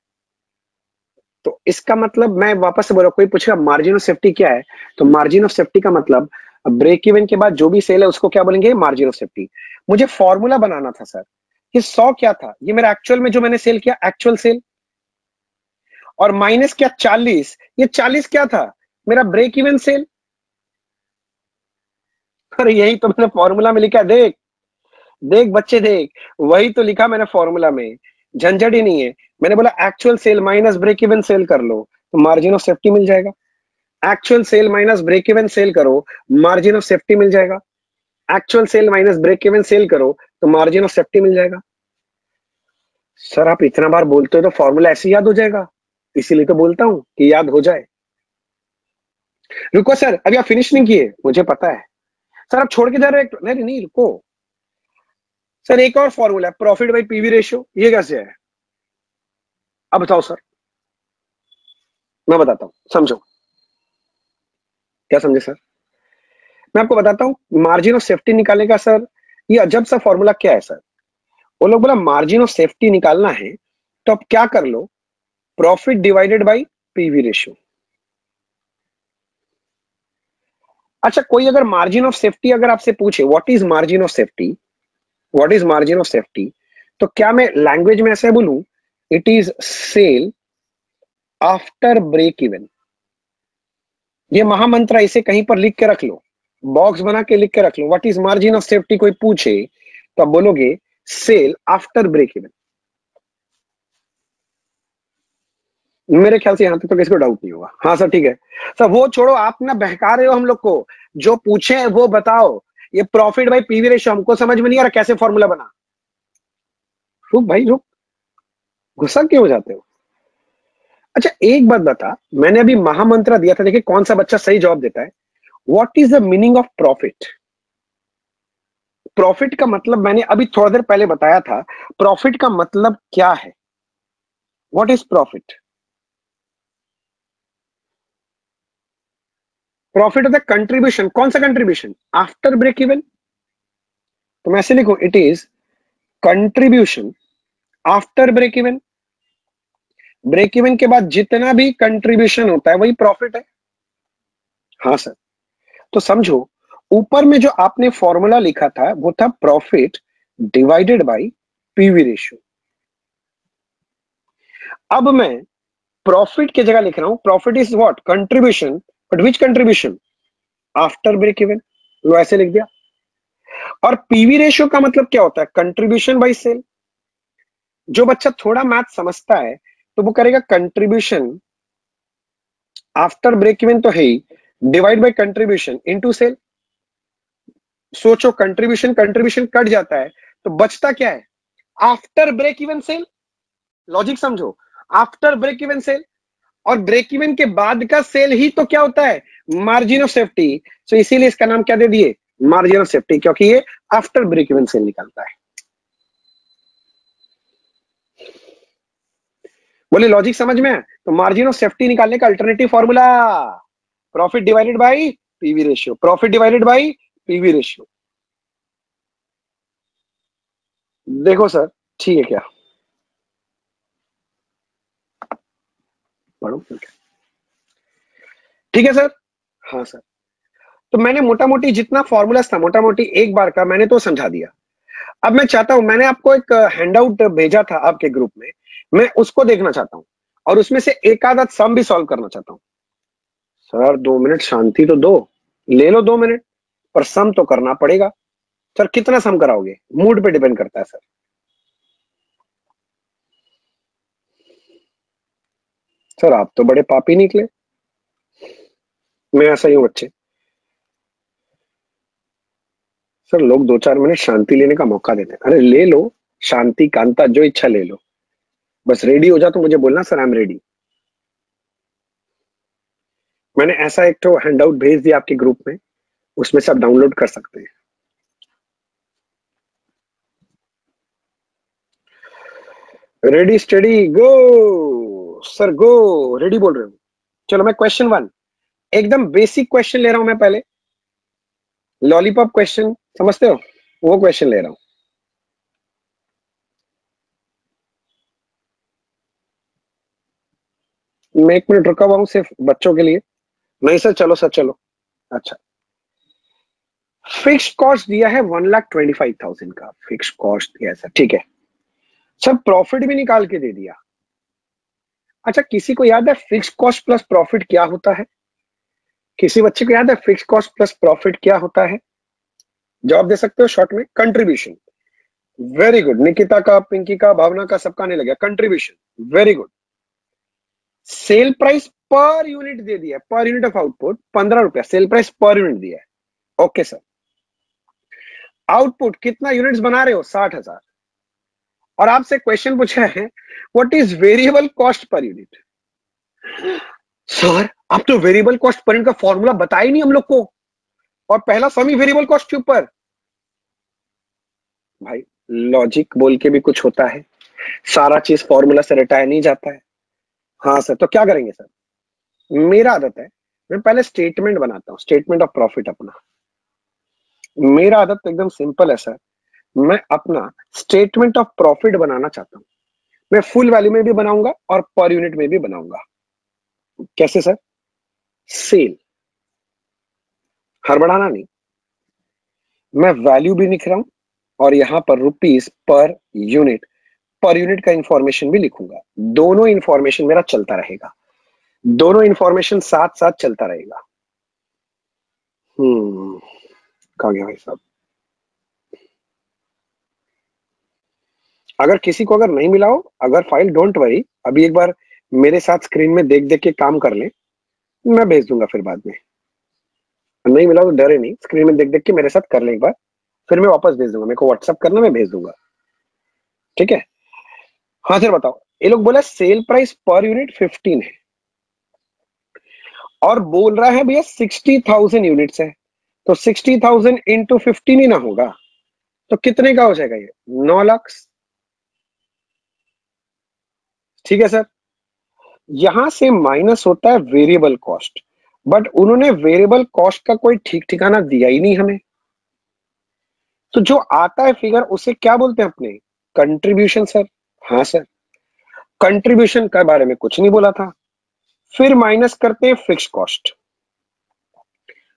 तो इसका मतलब मैं वापस से बोल रहा हूं, कोई पूछेगा मार्जिन ऑफ सेफ्टी क्या है, तो मार्जिन ऑफ सेफ्टी का मतलब ब्रेक इवन के बाद जो भी सेल है उसको क्या बोलेंगे, मार्जिन ऑफ सेफ्टी। मुझे फॉर्मूला बनाना था सर, ये 100 क्या था, ये मेरा एक्चुअल में जो मैंने सेल किया, एक्चुअल सेल, और माइनस क्या 40, ये 40 क्या था, मेरा ब्रेक इवन सेल। अरे यही तो मैंने फॉर्मूला में लिखा, देख देख बच्चे देख, वही तो लिखा मैंने फॉर्मूला में, झंझट ही नहीं है। मैंने बोला actual sale minus break even sale कर लो तो मार्जिन ऑफ सेफ्टी मिल जाएगा, actual sale minus break even sale करो, मार्जिन ऑफ सेफ्टी मिल जाएगा, actual sale minus break even sale करो तो मार्जिन ऑफ सेफ्टी मिल जाएगा। सर आप इतना बार बोलते हो तो फॉर्मूला ऐसे याद हो जाएगा, इसीलिए तो बोलता हूं कि याद हो जाए। रुको सर, अभी आप फिनिश नहीं किए, मुझे पता है। सर आप छोड़ के जा रहे हैं, नहीं नहीं रुको सर, एक और फॉर्मूला है, प्रॉफिट बाई पीवी रेशियो, ये कैसे है, अब बताओ सर। मैं बताता हूं, समझो। क्या समझे सर? मैं आपको बताता हूं, मार्जिन ऑफ सेफ्टी निकालने का सर ये अजब सा फॉर्मूला क्या है सर। वो लोग बोला मार्जिन ऑफ सेफ्टी निकालना है तो आप क्या कर लो, profit divided by PV ratio. अच्छा, कोई अगर मार्जिन ऑफ सेफ्टी अगर आपसे पूछे what is margin of safety, what is margin of safety, तो क्या मैं लैंग्वेज में ऐसे बोलूं, it is sale after break even. ये महामंत्र इसे कहीं पर लिख के रख लो, बॉक्स बना के लिख के रख लो, what is margin of safety कोई पूछे तो आप बोलोगे सेल आफ्टर ब्रेक इवन। मेरे ख्याल से यहां तक तो किसी को डाउट नहीं होगा। हाँ सर ठीक है। सर वो छोड़ो, आप ना बहका रहे हो हम लोग को, जो पूछे वो बताओ। ये प्रॉफिट बाई पीवी रेशियो हमको समझ में नहीं आ रहा कैसे फॉर्मूला बना। रुक भाई रुक, गुस्सा क्यों हो जाते हो? अच्छा एक बात बता, मैंने अभी महामंत्र दिया था, देखिए कौन सा बच्चा सही जवाब देता है। What is the meaning of profit? Profit का मतलब मैंने अभी थोड़ा देर पहले बताया था, प्रॉफिट का मतलब क्या है, व्हाट इज प्रॉफिट? प्रॉफिट होता है कंट्रीब्यूशन, कौन सा कंट्रीब्यूशन, आफ्टर ब्रेक इवन। तो मैं ऐसे लिखूं, it is contribution after break even. Break even के बाद जितना भी कंट्रीब्यूशन होता है वही प्रॉफिट है। हाँ सर। तो समझो, ऊपर में जो आपने फॉर्मूला लिखा था वो था profit divided by PV ratio. अब मैं प्रॉफिट की जगह लिख रहा हूं, profit is what, contribution, but which contribution, after break even, वो ऐसे लिख दिया। और पीवी रेशियो का मतलब क्या होता है, कंट्रीब्यूशन बाय सेल। जो बच्चा थोड़ा मैथ समझता है तो वो करेगा कंट्रीब्यूशन आफ्टर ब्रेक इवन तो है ही, divide by contribution into sale. सोचो, कंट्रीब्यूशन कंट्रीब्यूशन कट जाता है तो बचता क्या है? After break even sale. Logic समझो, आफ्टर ब्रेक इवन सेल, और ब्रेक इवन के बाद का सेल ही तो क्या होता है? Margin of safety. तो इसीलिए इसका नाम क्या दे दिए? मार्जिन ऑफ सेफ्टी, क्योंकि ये आफ्टर ब्रेक इवन सेल निकलता है। बोले लॉजिक समझ में है? तो मार्जिन ऑफ सेफ्टी निकालने का alternative formula, profit divided by PV ratio, profit divided by PV ratio. देखो सर, ठीक है क्या? पढ़ो, ठीक है सर। हाँ सर, तो मैंने मोटा मोटी जितना फॉर्मूला था, मोटा मोटी एक बार का मैंने तो समझा दिया। अब मैं चाहता हूं, मैंने आपको एक हैंडआउट भेजा था आपके ग्रुप में, मैं उसको देखना चाहता हूं और उसमें से एक आधा सम भी सॉल्व करना चाहता हूं। सर 2 मिनट शांति तो दो, ले लो 2 मिनट, पर सम तो करना पड़ेगा। सर कितना सम कराओगे? मूड पे डिपेंड करता है सर। सर आप तो बड़े पापी निकले। मैं ऐसा ही हूं बच्चे। सर लोग 2-4 मिनट शांति लेने का मौका देते हैं। अरे ले लो शांति, कांता, जो इच्छा ले लो, बस रेडी हो जा तो मुझे बोलना सर आई एम रेडी। मैंने ऐसा एक तो हैंडआउट भेज दिया आपके ग्रुप में, उसमें से आप डाउनलोड कर सकते हैं। रेडी स्टडी गो। सर गो, रेडी बोल रहे हो? चलो मैं क्वेश्चन 1, एकदम बेसिक क्वेश्चन ले रहा हूं मैं पहले। लॉलीपॉप क्वेश्चन समझते हो? वो क्वेश्चन ले रहा हूं। मैं 1 मिनट रुका हुआ हूं सिर्फ बच्चों के लिए। नहीं सर, चलो सर चलो। अच्छा, फिक्स कॉस्ट दिया है 1,25,000 का फिक्स कॉस्ट दिया है सर, ठीक है सर। प्रॉफिट भी निकाल के दे दिया। अच्छा, किसी को याद है फिक्स कॉस्ट प्लस प्रॉफिट क्या होता है? किसी बच्चे को याद है फिक्स कॉस्ट प्लस प्रॉफिट क्या होता है? जवाब दे सकते हो शॉर्ट में? कंट्रीब्यूशन। वेरी गुड, निकिता का, पिंकी का, भावना का, सबका नहीं लगा contribution. Very good. Sale price per unit दे दिया, पर यूनिट ऑफ आउटपुट 15 रुपया, सेल प्राइस पर यूनिट दिया है। Okay sir. आउटपुट कितना यूनिट्स बना रहे हो? 60,000। और आपसे क्वेश्चन पूछा है what is variable cost per unit. Sir आप तो वेरिएबल कॉस्ट पर यूनिट का फॉर्मूला बताया ही नहीं हम लोग को, और पहला सम ही वेरिएबल कॉस्ट के ऊपर। भाई लॉजिक बोल के भी कुछ होता है, सारा चीज फॉर्मूला से रटाया नहीं जाता है। हाँ सर, तो क्या करेंगे सर? मेरा आदत है, मैं पहले स्टेटमेंट बनाता हूं, स्टेटमेंट ऑफ प्रॉफिट अपना। मेरा आदत तो एकदम सिंपल है सर, मैं अपना स्टेटमेंट ऑफ प्रॉफिट बनाना चाहता हूं। मैं फुल वैल्यू में भी बनाऊंगा और पर यूनिट में भी बनाऊंगा। कैसे सर? सेल, हड़बड़ाना नहीं, मैं वैल्यू भी लिख रहा हूं और यहां पर रुपीस पर यूनिट, पर यूनिट का इंफॉर्मेशन भी लिखूंगा। दोनों इंफॉर्मेशन मेरा चलता रहेगा, दोनों इंफॉर्मेशन साथ साथ चलता रहेगा। कहां गया भाई साहब? अगर किसी को अगर नहीं मिला हो, अगर फाइल, डोंट वरी, अभी एक बार मेरे साथ स्क्रीन में देख देख के काम कर ले, मैं भेज दूंगा फिर बाद में। नहीं मिला तो डरे नहीं, स्क्रीन में देख देख के मेरे साथ कर ले एक बार, फिर मैं वापस भेज दूंगा। मेरे को व्हाट्सअप करना, मैं भेज दूंगा, ठीक है? हाँ सर बताओ। ये लोग बोला सेल प्राइस पर यूनिट 15 है और बोल रहा है भैया 60,000 यूनिट्स है, तो 60,000 इंटू 15 ही ना होगा, तो कितने का हो जाएगा ये? 9 लाख। ठीक है सर। यहां से माइनस होता है वेरिएबल कॉस्ट, बट उन्होंने वेरिएबल कॉस्ट का कोई ठीक ठिकाना दिया ही नहीं हमें, तो जो आता है फिगर उसे क्या बोलते हैं अपने? Contribution sir. हाँ सर, कंट्रीब्यूशन के बारे में कुछ नहीं बोला था। फिर माइनस करते हैं फिक्स कॉस्ट।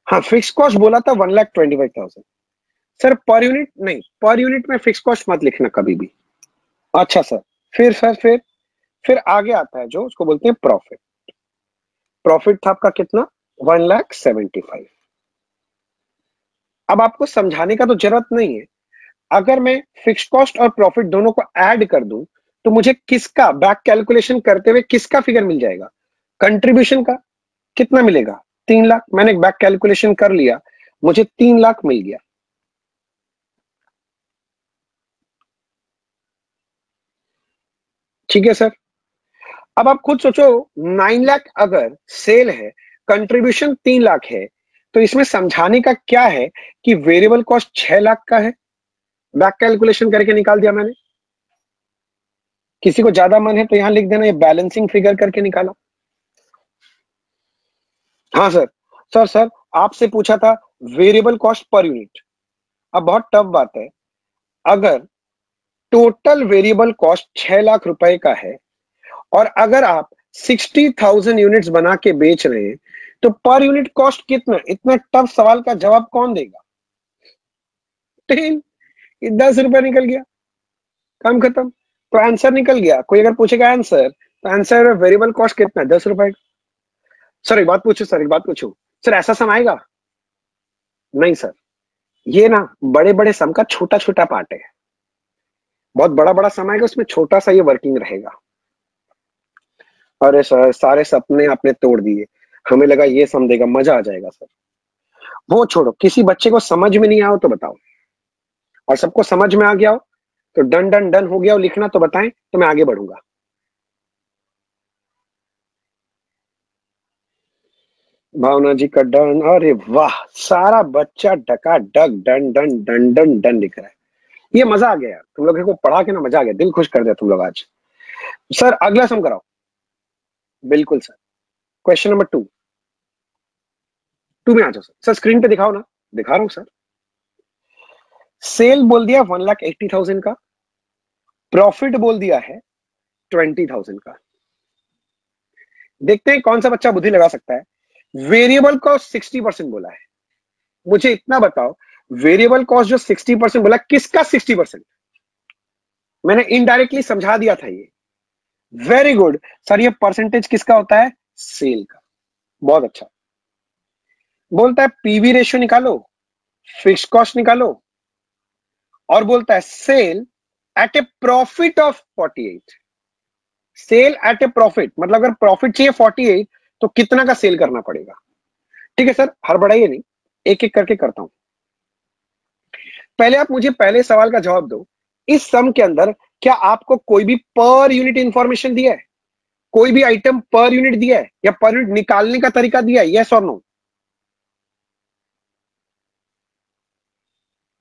हाँ, फिक्स कॉस्ट बोला था 1,25,000 सर। पर यूनिट नहीं, पर यूनिट में फिक्स कॉस्ट मत लिखना कभी भी। अच्छा सर, फिर सर फिर आगे आता है जो उसको बोलते हैं प्रॉफिट। प्रॉफिट था आपका कितना? 1,75,000। अब आपको समझाने का तो जरूरत नहीं है, अगर मैं फिक्स कॉस्ट और प्रॉफिट दोनों को ऐड कर दूं तो मुझे किसका बैक कैलकुलेशन करते हुए किसका फिगर मिल जाएगा? कंट्रीब्यूशन का। कितना मिलेगा? 3 लाख। मैंने बैक कैलकुलेशन कर लिया, मुझे 3 लाख मिल गया। ठीक है सर। अब आप खुद सोचो, 9 लाख अगर सेल है, कंट्रीब्यूशन 3 लाख है, तो इसमें समझाने का क्या है कि वेरिएबल कॉस्ट 6 लाख का है। बैक कैलकुलेशन करके निकाल दिया मैंने। किसी को ज्यादा मन है तो यहां लिख देना, ये बैलेंसिंग फिगर करके निकाला। हाँ सर। सर आपसे पूछा था वेरिएबल कॉस्ट पर यूनिट। अब बहुत टफ बात है, अगर टोटल वेरिएबल कॉस्ट 6 लाख रुपए का है और अगर आप 60,000 यूनिट्स बना के बेच रहे हैं, तो पर यूनिट कॉस्ट कितना? इतना टफ सवाल का जवाब कौन देगा? 10। 10 रुपए निकल गया, काम खत्म। तो आंसर निकल गया। कोई अगर पूछेगा आंसर, तो आंसर वेरिएबल कॉस्ट कितना है? 10 रुपए। सर एक बात पूछू, सर ऐसा सम आएगा? नहीं सर, ये ना बड़े बड़े सम का छोटा छोटा पार्ट है। बहुत बड़ा बड़ा सम आएगा, उसमें छोटा सा ये वर्किंग रहेगा। अरे सर, सारे सपने आपने तोड़ दिए। हमें लगा ये सम देगा, मजा आ जाएगा सर। वो छोड़ो, किसी बच्चे को समझ में नहीं आओ तो बताओ, और सबको समझ में आ गया हो तो डन डन डन हो गया हो लिखना, तो बताएं तो मैं आगे बढ़ूंगा। भावना जी का डन, अरे वाह, सारा बच्चा डका डक done done done done done लिख रहा है। ये मजा आ गया यार, तुम लोगों को पढ़ा के ना मजा आ गया, दिल खुश कर दिया तुम लोग आज। सर अगला सम कराओ। बिल्कुल सर। Question number 2। 2 में आ जाओ सर। सर स्क्रीन पे दिखाओ ना। दिखा रहा हूं सर। सेल बोल दिया 1,80,000 का, प्रॉफिट बोल दिया है 20,000 का। देखते हैं कौन सा बच्चा बुद्धि लगा सकता है। वेरिएबल कॉस्ट 60% बोला है। मुझे इतना बताओ, वेरिएबल कॉस्ट जो 60% बोला, किसका 60%? मैंने इनडायरेक्टली समझा दिया था ये। वेरी गुड सर, ये परसेंटेज किसका होता है? सेल का। बहुत अच्छा। बोलता है पीवी रेशियो निकालो, फिक्स कॉस्ट निकालो, और बोलता है sale at a profit of 48। Sale at a profit मतलब अगर प्रॉफिट चाहिए 48, तो कितना का सेल करना पड़ेगा? ठीक है सर, हड़बड़ाइए नहीं, एक एक करके करता हूं। पहले आप मुझे पहले सवाल का जवाब दो। इस सम के अंदर क्या आपको कोई भी पर यूनिट इंफॉर्मेशन दिया है? कोई भी आइटम पर यूनिट दिया है या पर यूनिट निकालने का तरीका दिया है? यस और नो?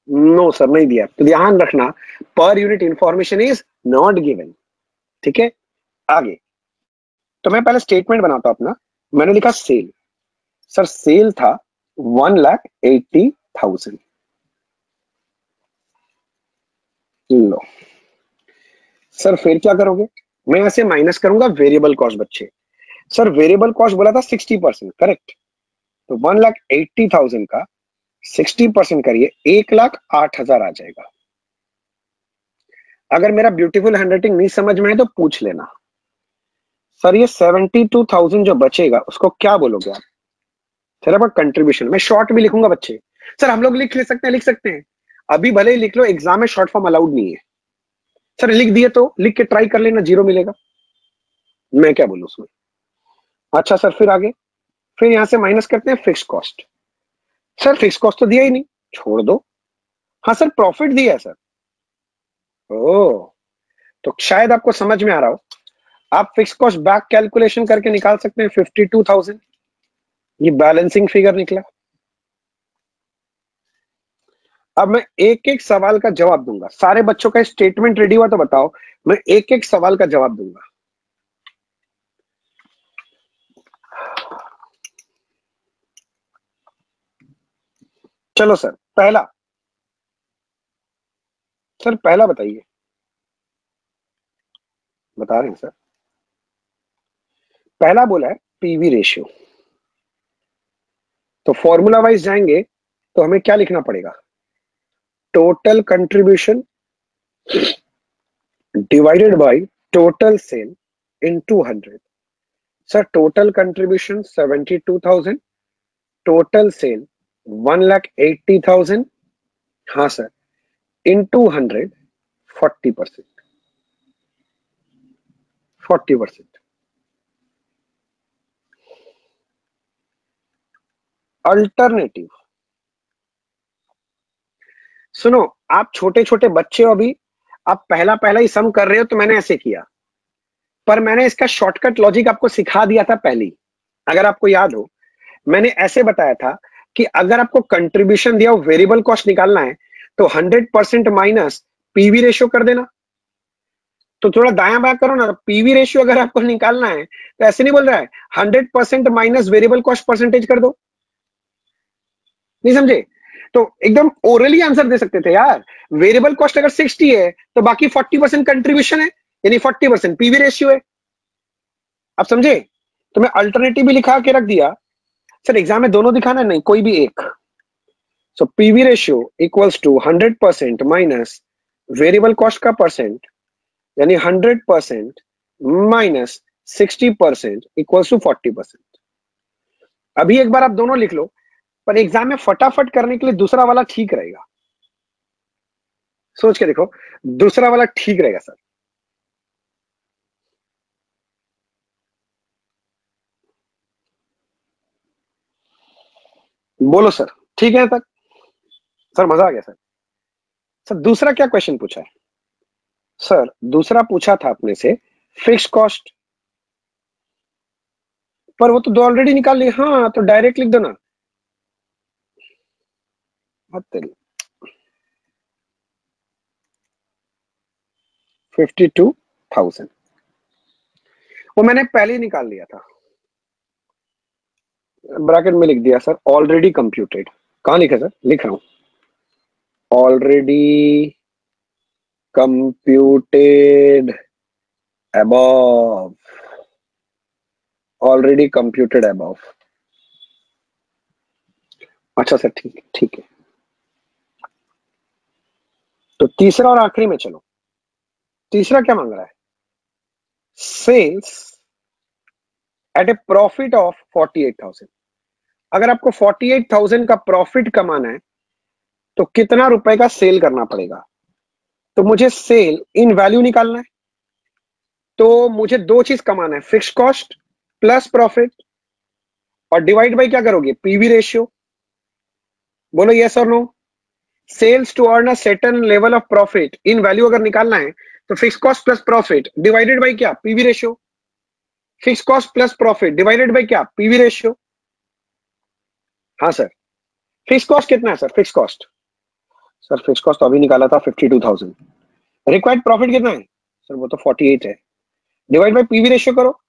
नो सर, नहीं दिया। तो ध्यान रखना, per unit information is not given. ठीक है, आगे। तो मैं पहले स्टेटमेंट बनाता हूं अपना। मैंने लिखा सेल। सर सेल था 1,80,000। लो सर, फिर क्या करोगे? मैं यहां से माइनस करूंगा वेरिएबल कॉस्ट बच्चे। सर वेरिएबल कॉस्ट बोला था 60%, करेक्ट? तो 1,80,000 का 60% करिए, 1,08,000 आ जाएगा। अगर मेरा ब्यूटीफुल हैंडराइटिंग नहीं समझ में आए तो पूछ लेना। सर ये 72,000 जो बचेगा उसको क्या बोलोगे आप? सर अब कंट्रीब्यूशन मैं शॉर्ट भी लिखूंगा बच्चे। सर हम लोग लिख ले सकते हैं, लिख सकते हैं। अभी भले ही लिख लो, एग्जाम में शॉर्ट फॉर्म अलाउड नहीं है। सर लिख दिए तो लिख के ट्राई कर लेना, 0 मिलेगा। मैं क्या बोलूं उसमें? अच्छा सर, फिर आगे। फिर यहां से माइनस करते हैं fix cost. Sir fix cost तो दिया ही नहीं, छोड़ दो। हाँ सर, प्रॉफिट दिया है सर। ओ, तो शायद आपको समझ में आ रहा हो। आप फिक्स कॉस्ट बैक कैलकुलेशन करके निकाल सकते हैं 52,000। ये बैलेंसिंग फिगर निकला। अब मैं एक एक सवाल का जवाब दूंगा। सारे बच्चों का स्टेटमेंट रेडी हुआ तो बताओ, मैं एक एक सवाल का जवाब दूंगा। चलो सर, पहला। सर पहला बताइए। बता रहे हैं सर। पहला बोला है पीवी रेशियो। तो फॉर्मूला वाइज जाएंगे तो हमें क्या लिखना पड़ेगा? Total contribution divided by total sale into 100। Sir total contribution 72,000, total sale 1,80,000। हाँ सर, इनटू 100, 40%। 40%। अल्टरनेटिव। सुनो, आप छोटे छोटे बच्चे हो अभी, आप पहला पहला ही सम कर रहे हो, तो मैंने ऐसे किया। पर मैंने इसका शॉर्टकट लॉजिक आपको सिखा दिया था पहले ही। अगर आपको याद हो, मैंने ऐसे बताया था कि अगर आपको कंट्रीब्यूशन दिया हो, वेरिएबल कॉस्ट निकालना है, तो 100% माइनस पीवी रेशियो कर देना। तो थोड़ा दायां बायां करो ना, पीवी रेशियो अगर आपको निकालना है तो ऐसे नहीं बोल रहा है 100% माइनस वेरिएबल कॉस्ट परसेंटेज कर दो। नहीं समझे? तो एकदम ओरली आंसर दे सकते थे यार। वेरिएबल कॉस्ट अगर 60 है तो बाकी 40% कंट्रीब्यूशन है, यानी 40% पीवी रेशियो है। आप समझे? तो मैं अल्टरनेटिव भी लिखा के रख दिया। सर एग्जाम में दोनों दिखाना नहीं, कोई भी एक। So PV ratio equals to 100% minus variable cost का परसेंट, यानी 100% माइनस 60% इक्वल्स टू 40%। अभी एक बार आप दोनों लिख लो, पर एग्जाम में फटाफट करने के लिए दूसरा वाला ठीक रहेगा। सोच के देखो, दूसरा वाला ठीक रहेगा सर। बोलो सर, ठीक है तक? सर मजा आ गया सर। सर दूसरा क्या क्वेश्चन पूछा है? सर दूसरा पूछा था अपने से फिक्स कॉस्ट, पर वो तो दो ऑलरेडी निकाल ली। हाँ तो डायरेक्ट लिख दो ना। बात तेरी 52,000 वो मैंने पहले ही निकाल लिया था, ब्रैकेट में लिख दिया सर, ऑलरेडी कंप्यूटेड। कहां लिखा सर? लिख रहा हूं, already computed above, already computed above. अच्छा सर, ठीक है ठीक है। तो तीसरा और आखिरी में चलो। तीसरा क्या मांग रहा है? Sales at a profit of 48,000। अगर आपको 48,000 का प्रॉफिट कमाना है तो कितना रुपए का सेल करना पड़ेगा? तो मुझे सेल इन वैल्यू निकालना है, तो मुझे दो चीज कमाना है, फिक्स कॉस्ट प्लस प्रॉफिट, और डिवाइड बाई क्या करोगे? PV ratio. बोलो यस और no. Sales to earn a certain level of profit in value अगर निकालना है तो fix cost plus profit divided by क्या? PV ratio. Fix cost plus profit divided by क्या? PV ratio. हाँ सर। फिक्स कॉस्ट कितना है sir? Fix cost, sir fix cost तो अभी निकाला था 52,000। रिक्वायर्ड प्रॉफिट कितना है सर? वो तो 48 है। डिवाइड बाई पीवी रेशियो करो।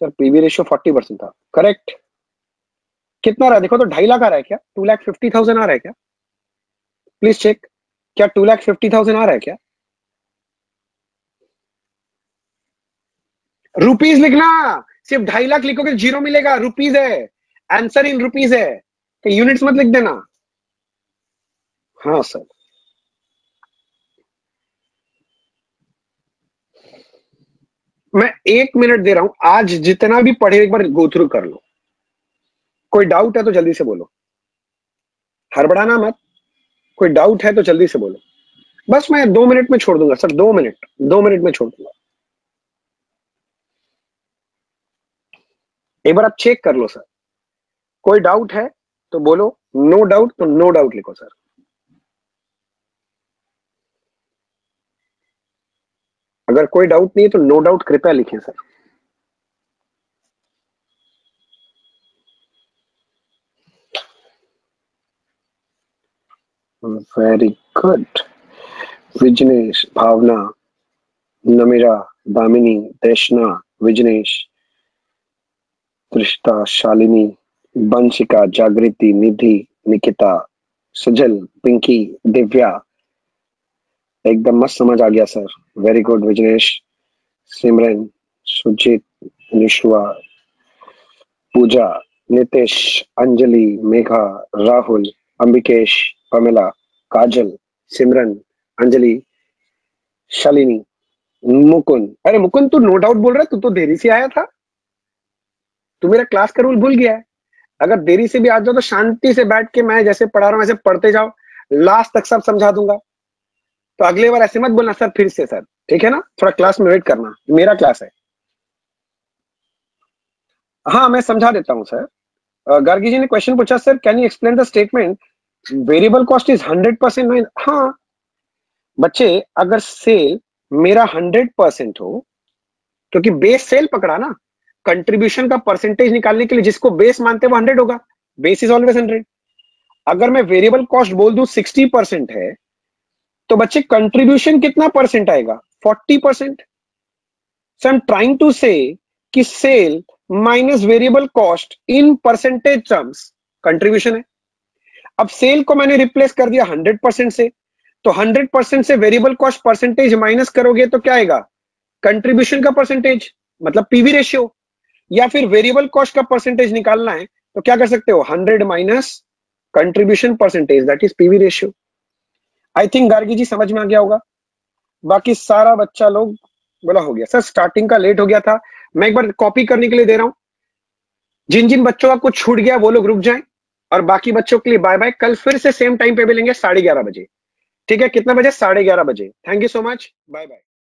सर पीवी रेशियो 40% था, करेक्ट। कितना रहा देखो तो, 2.5 लाख आ रहा है क्या? 2,50,000 आ रहा है क्या? प्लीज चेक, क्या 2,50,000 आ रहा है क्या? रुपीज लिखना, सिर्फ 2.5 लाख लिखोगे जीरो मिलेगा, रुपीज है, आंसर इन रुपीज है, तो यूनिट्स मत लिख देना। हाँ सर। मैं 1 मिनट दे रहा हूं, आज जितना भी पढ़े एक बार गो थ्रू कर लो। कोई डाउट है तो जल्दी से बोलो, हड़बड़ाना मत। कोई डाउट है तो जल्दी से बोलो। बस मैं 2 मिनट में छोड़ दूंगा सर, 2 मिनट, 2 मिनट में छोड़ दूंगा। एक बार आप चेक कर लो सर, कोई डाउट है तो बोलो, नो डाउट तो नो डाउट लिखो सर। अगर कोई डाउट नहीं है तो नो डाउट कृपया लिखें sir. Very good. Vijnesh, Bhavna, Namira, Damini, Deshna, Vijnesh, त्रिष्टा, Shalini, बंशिका, जागृति, निधि, निकिता, सुजल, पिंकी, दिव्या। एकदम मस्त समझ आ गया सर, वेरी गुड विजनेश। सिमरन, सुजीत, निशुआ, पूजा, नितेश, अंजलि, मेघा, राहुल, अंबिकेश, पमिला, काजल, सिमरन, अंजलि, शालिनी, मुकुंद। अरे मुकुंद तू नो डाउट बोल रहा है, तू तो देरी से आया था, तू मेरा क्लास का रूल भूल गया है। अगर देरी से भी आ जाओ तो शांति से बैठ के मैं जैसे पढ़ा रहा हूं ऐसे पढ़ते जाओ, लास्ट तक सब समझा दूंगा। तो अगले बार ऐसे मत बोलना सर फिर से सर, ठीक है ना? थोड़ा क्लास में वेट करना, मेरा क्लास है। हाँ मैं समझा देता हूँ सर। गार्गी जी ने क्वेश्चन पूछा, sir can you explain the statement variable cost is 100%? हाँ बच्चे, अगर सेल मेरा 100% हो क्योंकि बेस सेल पकड़ा ना, कंट्रीब्यूशन का परसेंटेज निकालने के लिए जिसको बेस मानते हैं वो 100 होगा, बेस इज ऑलवेज 100। अगर मैं वेरिएबल कॉस्ट बोल दूं 60% है, तो बच्चे कंट्रीब्यूशन कितना परसेंट आएगा? 40%। So I am trying to say कि sale minus variable cost in percentage terms contribution है। अब सेल को मैंने रिप्लेस कर दिया 100% से, तो 100% से वेरिएबल कॉस्ट परसेंटेज माइनस करोगे तो क्या आएगा? कंट्रीब्यूशन का परसेंटेज, मतलब पीवी रेशियो। या फिर वेरिएबल कॉस्ट का परसेंटेज निकालना है तो क्या कर सकते हो? 100 minus contribution percentage, that is PV ratio. I think Gargi ji समझ में आ गया होगा। बाकी सारा बच्चा लोग बोला हो गया। सर स्टार्टिंग का लेट हो गया था, मैं एक बार कॉपी करने के लिए दे रहा हूं। जिन जिन बच्चों का कुछ छूट गया वो लोग रुक जाएं, और बाकी बच्चों के लिए बाय बाय। कल फिर से सेम टाइम पे मिलेंगे 11:30 बजे। ठीक है, कितना बजे? 11:30 बजे। Thank you so much, bye bye.